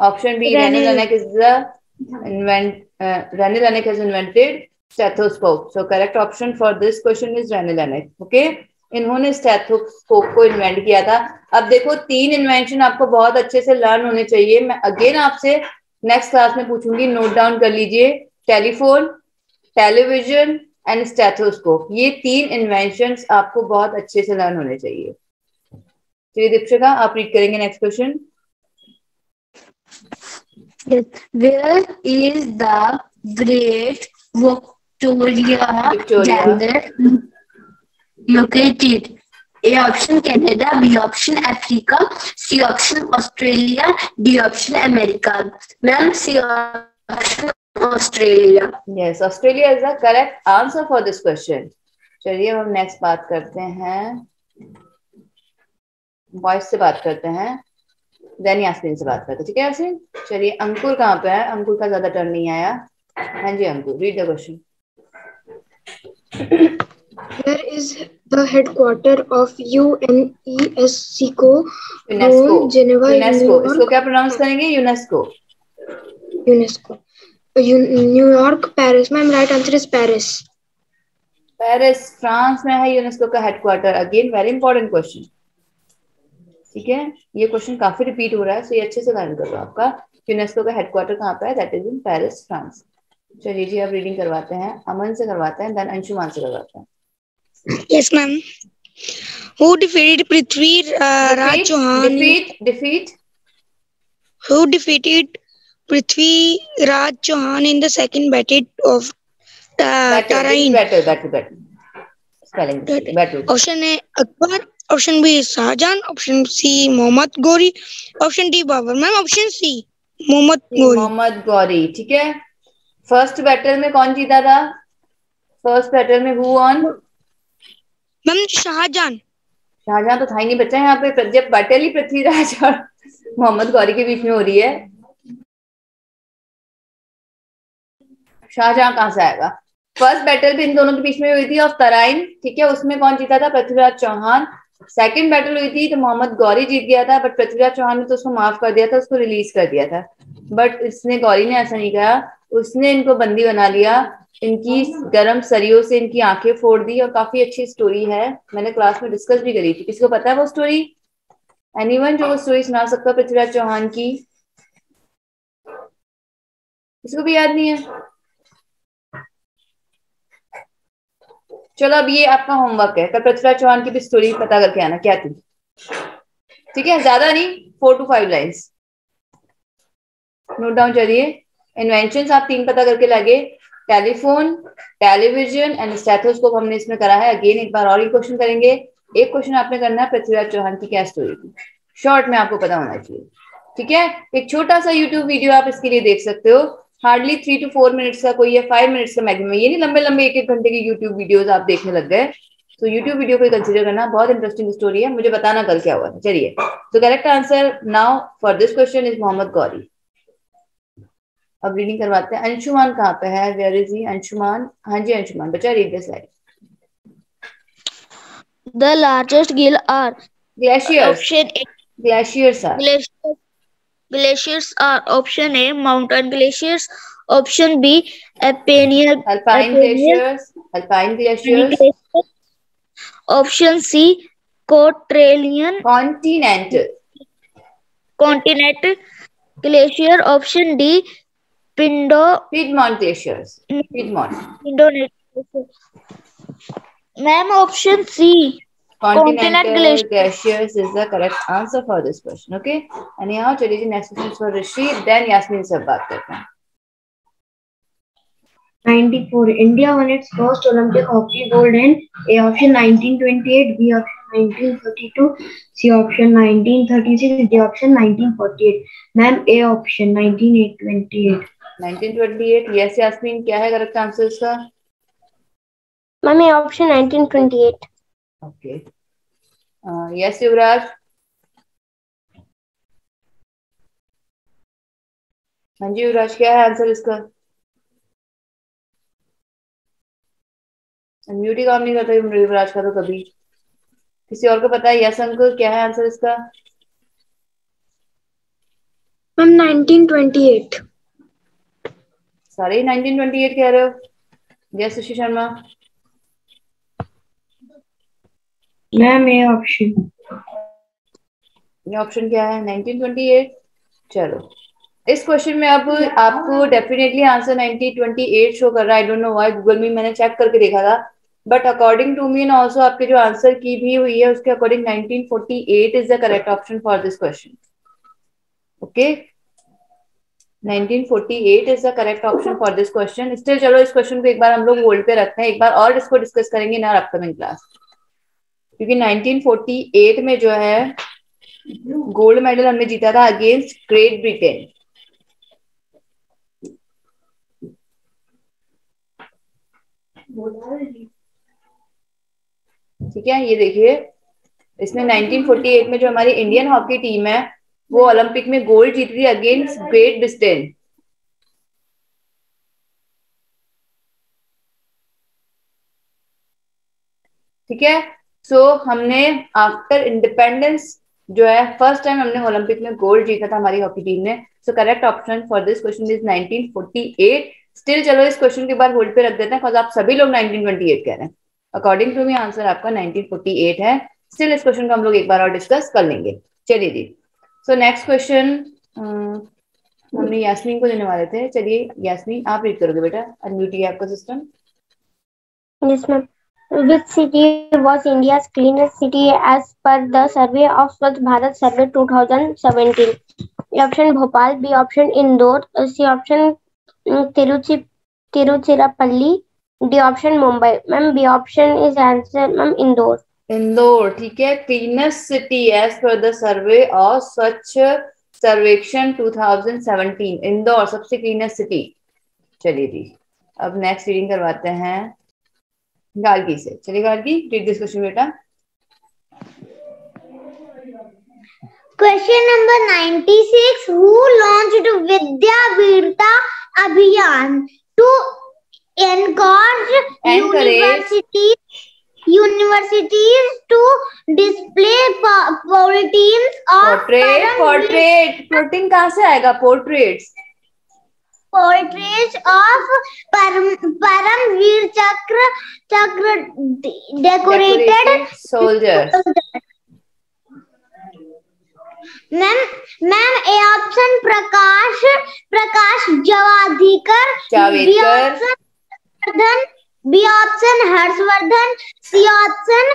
Speaker 1: option B. Rene Laennec has invented stethoscope. So correct option for this question is Rene Laennec. Okay, इन्होंने stethoscope को invent किया था. अब देखो 3 invention आपको बहुत अच्छे से लर्न होने चाहिए. मैं अगेन आपसे नेक्स्ट क्लास में पूछूंगी, नोट डाउन कर लीजिए. टेलीफोन, टेलीविजन एंड स्टेथोस्कोप, ये 3 इन्वेंशंस आपको बहुत अच्छे से लर्न होने चाहिए. चलिए दीपिका, आप रीड करेंगे next question.
Speaker 6: Where is the Great Victoria Gallery located? A option Canada, B option Africa, C option Australia, D option America. Ma'am, C option Australia.
Speaker 1: Yes, Australia is the correct answer for this question. चलिए हम next बात करते हैं, boys से बात करते हैं, then Yasmin से बात करते हैं. ठीक है यास्मीन. चलिए अंकुर कहाँ पे है? अंकुर का ज्यादा टर्न नहीं आया. हाँ जी अंकुर, read the question.
Speaker 5: Where is the headquarter of UNESCO?
Speaker 1: UNESCO. इसको क्या प्रोनाउंस करेंगे? UNESCO.
Speaker 5: New York, Paris. Ma'am right answer is Paris.
Speaker 1: Paris France में है यूनेस्को का headquarter. Again very important question. ठीक है, ये क्वेश्चन काफी रिपीट हो रहा है, सो ये अच्छे से लर्न करो. आपका यूनेस्को का हेडक्वार्टर कहाँ पे है? That is in Paris, France. चलिए जी अब रीडिंग करवाते हैं. अमन से करवाते हैं, देन अंशुमान से करवाते हैं.
Speaker 3: Yes, ma'am. Who defeated Prithviraj Chauhan? Who defeated Prithviraj Chauhan in the second battle of Tarain?
Speaker 1: Spelling.
Speaker 3: Option A Akbar, option B Shahjahan, option C Muhammad Ghori, option D Babur. Ma'am, option C Muhammad Ghori.
Speaker 1: ठीक है. First battle में कौन जीता था? First battle में who won?
Speaker 3: Ma'am Shah Jahan.
Speaker 1: Shah Jahan तो था ही नहीं बच्चा यहाँ पे, जब बैटल ही पृथ्वीराज और मोहम्मद गौरी के बीच में हो रही है, शाहजहां कहां से आएगा? फर्स्ट बैटल भी इन दोनों के बीच में हुई थी ऑफ तराइन, ठीक है, उसमें कौन जीता था? पृथ्वीराज चौहान। सेकंड बैटल हुई थी तो मोहम्मद गौरी जीत गया था, बट पृथ्वीराज चौहान ने तो उसको माफ कर दिया था, उसको रिलीज कर दिया था। बट इसने, गौरी ने ऐसा नहीं कहा, उसने इनको बंदी बना लिया, इनकी गर्म सरियों से इनकी आंखें फोड़ दी, और काफी अच्छी स्टोरी है, मैंने क्लास में डिस्कस भी करी थी। किसी को पता है वो स्टोरी? एनीवन जो वो स्टोरी सुना सकता है पृथ्वीराज चौहान की? किसी को भी याद नहीं है? चलो अब ये आपका होमवर्क है, कल पृथ्वीराज चौहान की भी स्टोरी पता करके आना क्या थी, ठीक है? ज्यादा नहीं, 4 to 5 लाइन्स नोट डाउन करिए। इन्वेंशंस आप 3 पता करके लगे, टेलीफोन, टेलीविजन एंड स्टेथोस्कोप हमने इसमें करा है। अगेन एक बार और ही क्वेश्चन करेंगे। एक क्वेश्चन आपने करना है, पृथ्वीराज चौहान की क्या स्टोरी थी, शॉर्ट में आपको पता होना चाहिए, ठीक है? एक छोटा सा यूट्यूब वीडियो आप इसके लिए देख सकते हो, हार्डली 3 to 4 मिनट्स का, कोई है 5 मिनट्स का मैक्सिमम, ये नहीं लंबे लंबे 1-1 घंटे की यूट्यूब वीडियोस आप देखने लग गए, तो यूट्यूब वीडियो को कंसीडर करना। बहुत इंटरेस्टिंग स्टोरी है, मुझे बताना कल क्या हुआ। चलिए, तो correct answer now for this question is Mohammad Ghori. अब रीडिंग करवाते हैं। अंशुमान कहाँ पे है? Where is he? अंशुमान, हाँ जी अंशुमान, बच्चा read this slide.
Speaker 7: The largest gill are
Speaker 1: glaciers.
Speaker 7: option A.
Speaker 1: Glaciers are,
Speaker 7: Glaciers are option A, mountain glaciers. Option B, Alpine
Speaker 1: alpine glaciers, alpine glaciers,
Speaker 7: glaciers. Option C, Cotralian
Speaker 1: continental,
Speaker 7: continental glacier. Option D,
Speaker 1: piedmont glaciers, piedmont,
Speaker 7: Indonesia. Ma'am, option C, continental
Speaker 1: continental
Speaker 7: glacier.
Speaker 1: glaciers is the correct answer for this question. Okay, and यहाँ चलिए जी next question for Rishi, then Yasmin से बात करते हैं।
Speaker 8: 94. India won its first Olympic hockey gold in A option 1928, B option 1932, C option 1936, D option 1948. Ma'am, A option 1928.
Speaker 1: 1928, yes Yasmin, क्या है correct answer इसका?
Speaker 4: मैम ये ऑप्शन 1928।
Speaker 1: ओके, यस युवराज, हाँ जी युवराज, क्या है आंसर इसका? म्यूट ही काम नहीं करता युवराज का तो कभी। किसी और को पता है? यस अंकुल, क्या है आंसर इसका?
Speaker 5: मैम 1928।
Speaker 1: सारे 1928 कह रहे हो? Yes sushi Sharma,
Speaker 8: ma'am A option.
Speaker 1: ये ऑप्शन क्या है? 1928। चलो, इस क्वेश्चन में अब आपको डेफिनेटली आंसर 1928 शो कर रहा है। I don't know why, Google में मैंने चेक करके देखा था, but according to me and also आपके जो आंसर की भी हुई है उसके according 1948 is the correct option for this question. Okay, 1948 is the correct option for this question. Still चलो इस क्वेश्चन को एक बार हम लोग होल्ड पे रखते हैं, एक बार और इसको डिस्कस करेंगे इन आवर अपकमिंग क्लास, क्योंकि 1948 में जो है गोल्ड मेडल हमने जीता था अगेंस्ट ग्रेट ब्रिटेन। ठीक है, ये देखिए इसमें 1948 में जो हमारी इंडियन हॉकी टीम है वो ओलंपिक में गोल्ड जीती थी अगेंस्ट ग्रेट ब्रिटेन। ठीक है, सो हमने आफ्टर इंडिपेंडेंस जो है फर्स्ट टाइम हमने ओलंपिक में गोल्ड जीता था हमारी हॉकी टीम ने। So correct option for this question is 1948। Still चलो इस क्वेश्चन के बाद होल्ड पे रख देते हैं, बिकॉज़ आप सभी लोग 1928 कह रहे हैं। अकॉर्डिंग टू मी आंसर आपका 1948 है। स्टिल इस क्वेश्चन को हम लोग एक बार और डिस्कस कर लेंगे। चलिए जी, सो नेक्स्ट क्वेश्चन हमने यास्मीन को देने वाले थे। चलिए यास्मीन आप रीड करोगे बेटा, अनम्यूट है आपका system.
Speaker 4: Yes ma'am. Which city was India's cleanest city as per the survey of Swachh Bharat Survey 2017? A option Bhopal, B option Indore, C option Tiruchirappalli, D option Mumbai. Ma'am, B option is answer. Ma'am, Indore.
Speaker 1: Indore, ठीक है। Cleanest city as per the survey और स्वच्छ सर्वेक्षण 2017, इंदौर सबसे cleanest city. चलिए जी, अब next reading करवाते हैं गार्गी से। चलिए गार्गी, रीड दिस क्वेश्चन बेटा।
Speaker 2: Question number 96. Who launched Vidya Virta Abhiyan to encourage universities to display portraits of
Speaker 1: portrait कहाँ से आएगा? portraits
Speaker 2: of Paramveer Chakra decorated
Speaker 1: soldiers.
Speaker 2: Ma'am A option Prakash Javadekar, B option Harshvardhan, C option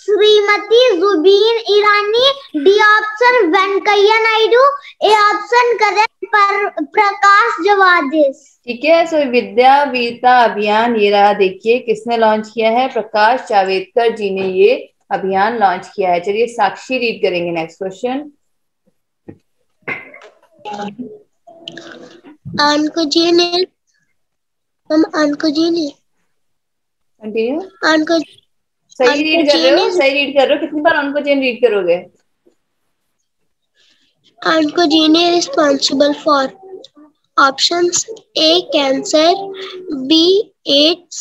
Speaker 2: Shrimati Zubin Irani, D option Venkaiah Naidu, A option correct Prakash Javadekar.
Speaker 1: ठीक है, सो विद्या वीरता अभियान ये रहा। देखिए किसने लॉन्च किया है? प्रकाश जावड़ेकर जी ने ये अभियान लॉन्च किया है। चलिए साक्षी रीड करेंगे नेक्स्ट क्वेश्चन। सही रीड कर रहे हो? कितनी बार ऑनकोजेन रीड करोगे?
Speaker 9: Oncogene is responsible for options A cancer, B AIDS,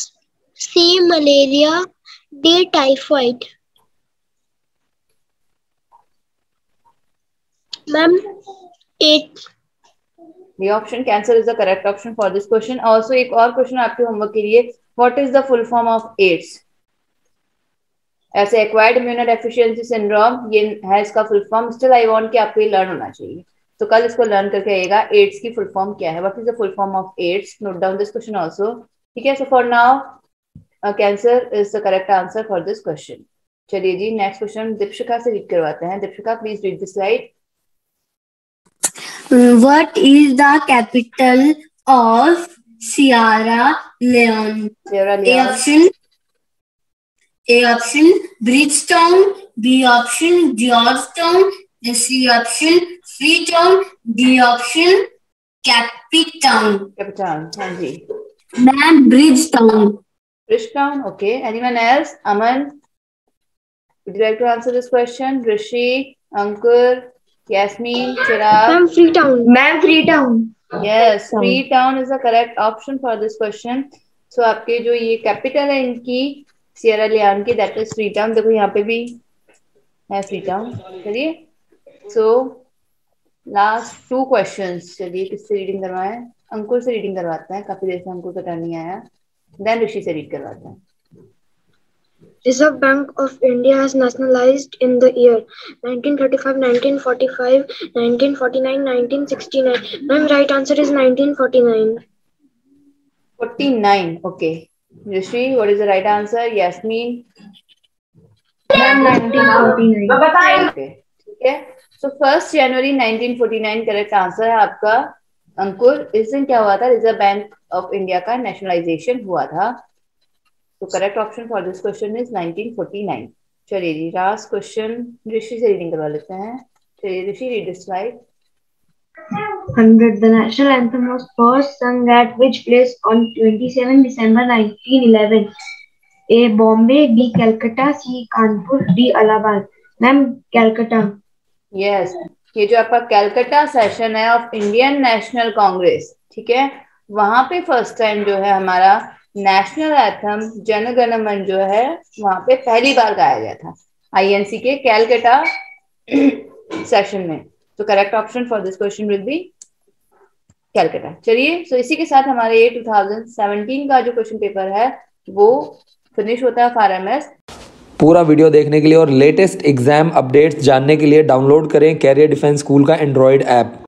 Speaker 9: C malaria, D typhoid. Ma'am, 8.
Speaker 1: The option cancer is the correct option for this question. Also एक और क्वेश्चन आपके होमवर्क के लिए, what is the full form of AIDS? ऐसे acquired immunodeficiency syndrome ये है इसका full form. Still I want कि आपको ये लर्न होना चाहिए, तो कल इसको लर्न करके आइएगा। एड्स की फुल फॉर्म क्या है? What is the full form of AIDS? Note down this question also. ठीक है, so for now cancer is the correct answer for this question. चलिए जी, नेक्स्ट क्वेश्चन दीपशिका से रीड करवाते हैं। Deepshika, please read this slide.
Speaker 6: What is the capital of Sierra Leone? A option Bridgetown, B option Georgetown, C option Freetown, D option Cape Town.
Speaker 1: हाँ जी
Speaker 6: ma'am, Bridgetown.
Speaker 1: Okay. Anyone else? Aman, would you like to answer this question? Rishi, Ankur, Yasmin, Chirag.
Speaker 8: Freetown.
Speaker 1: Yes, Freetown is the correct option for this question. So आपके जो ये capital है इनकी Sierra Leone की, that is Freetown. देखो यहाँ पे भी है फ्रीटाउन। चलिए, सो लास्ट 2 क्वेश्चंस। चलिए किससे रीडिंग करवाएं? अंकुर से रीडिंग करवाते हैं, काफी देर से अंकुर का टर्न नहीं आया। देन ऋषि से रीड करवाते हैं।
Speaker 5: Reserve Bank of India has nationalized in the year 1935, 1945, 1949, 1969. My right answer is 1949.
Speaker 1: 49. Okay. Rishi, what is the right answer? Yasmin?
Speaker 8: 1949.
Speaker 1: Okay. ठीक है, so 1 जनवरी 1949 करेक्ट आंसर है आपका अंकुर। इस दिन क्या हुआ था? रिजर्व बैंक ऑफ इंडिया का नेशनलाइजेशन हुआ था। तो correct option for this question is 1949। चलिए जी, लास्ट क्वेश्चन ऋषि से रीडिंग करवा लेते हैं। चलिए Rishi, read this slide.
Speaker 8: 100. The national anthem was first sung at which place on 27 December 1911? A. Bombay, B. Calcutta, C. Kanpur, D. Allahabad. Ma'am, Calcutta.
Speaker 1: Yes, ये जो आपका Calcutta session है ऑफ इंडियन नेशनल कांग्रेस, ठीक है, वहां पे फर्स्ट टाइम जो है हमारा नेशनल एंथम जन गण मन जो है वहां पे पहली बार गाया गया था आईएनसी के कैलकाटा सेशन में। तो correct option for this question will B Calcutta. चलिए, सो इसी के साथ हमारे ये 2017 का जो क्वेश्चन पेपर है वो फिनिश होता है FRMS।
Speaker 10: पूरा वीडियो देखने के लिए और लेटेस्ट एग्जाम अपडेट्स जानने के लिए डाउनलोड करें कैरियर डिफेंस स्कूल का एंड्रॉयड ऐप।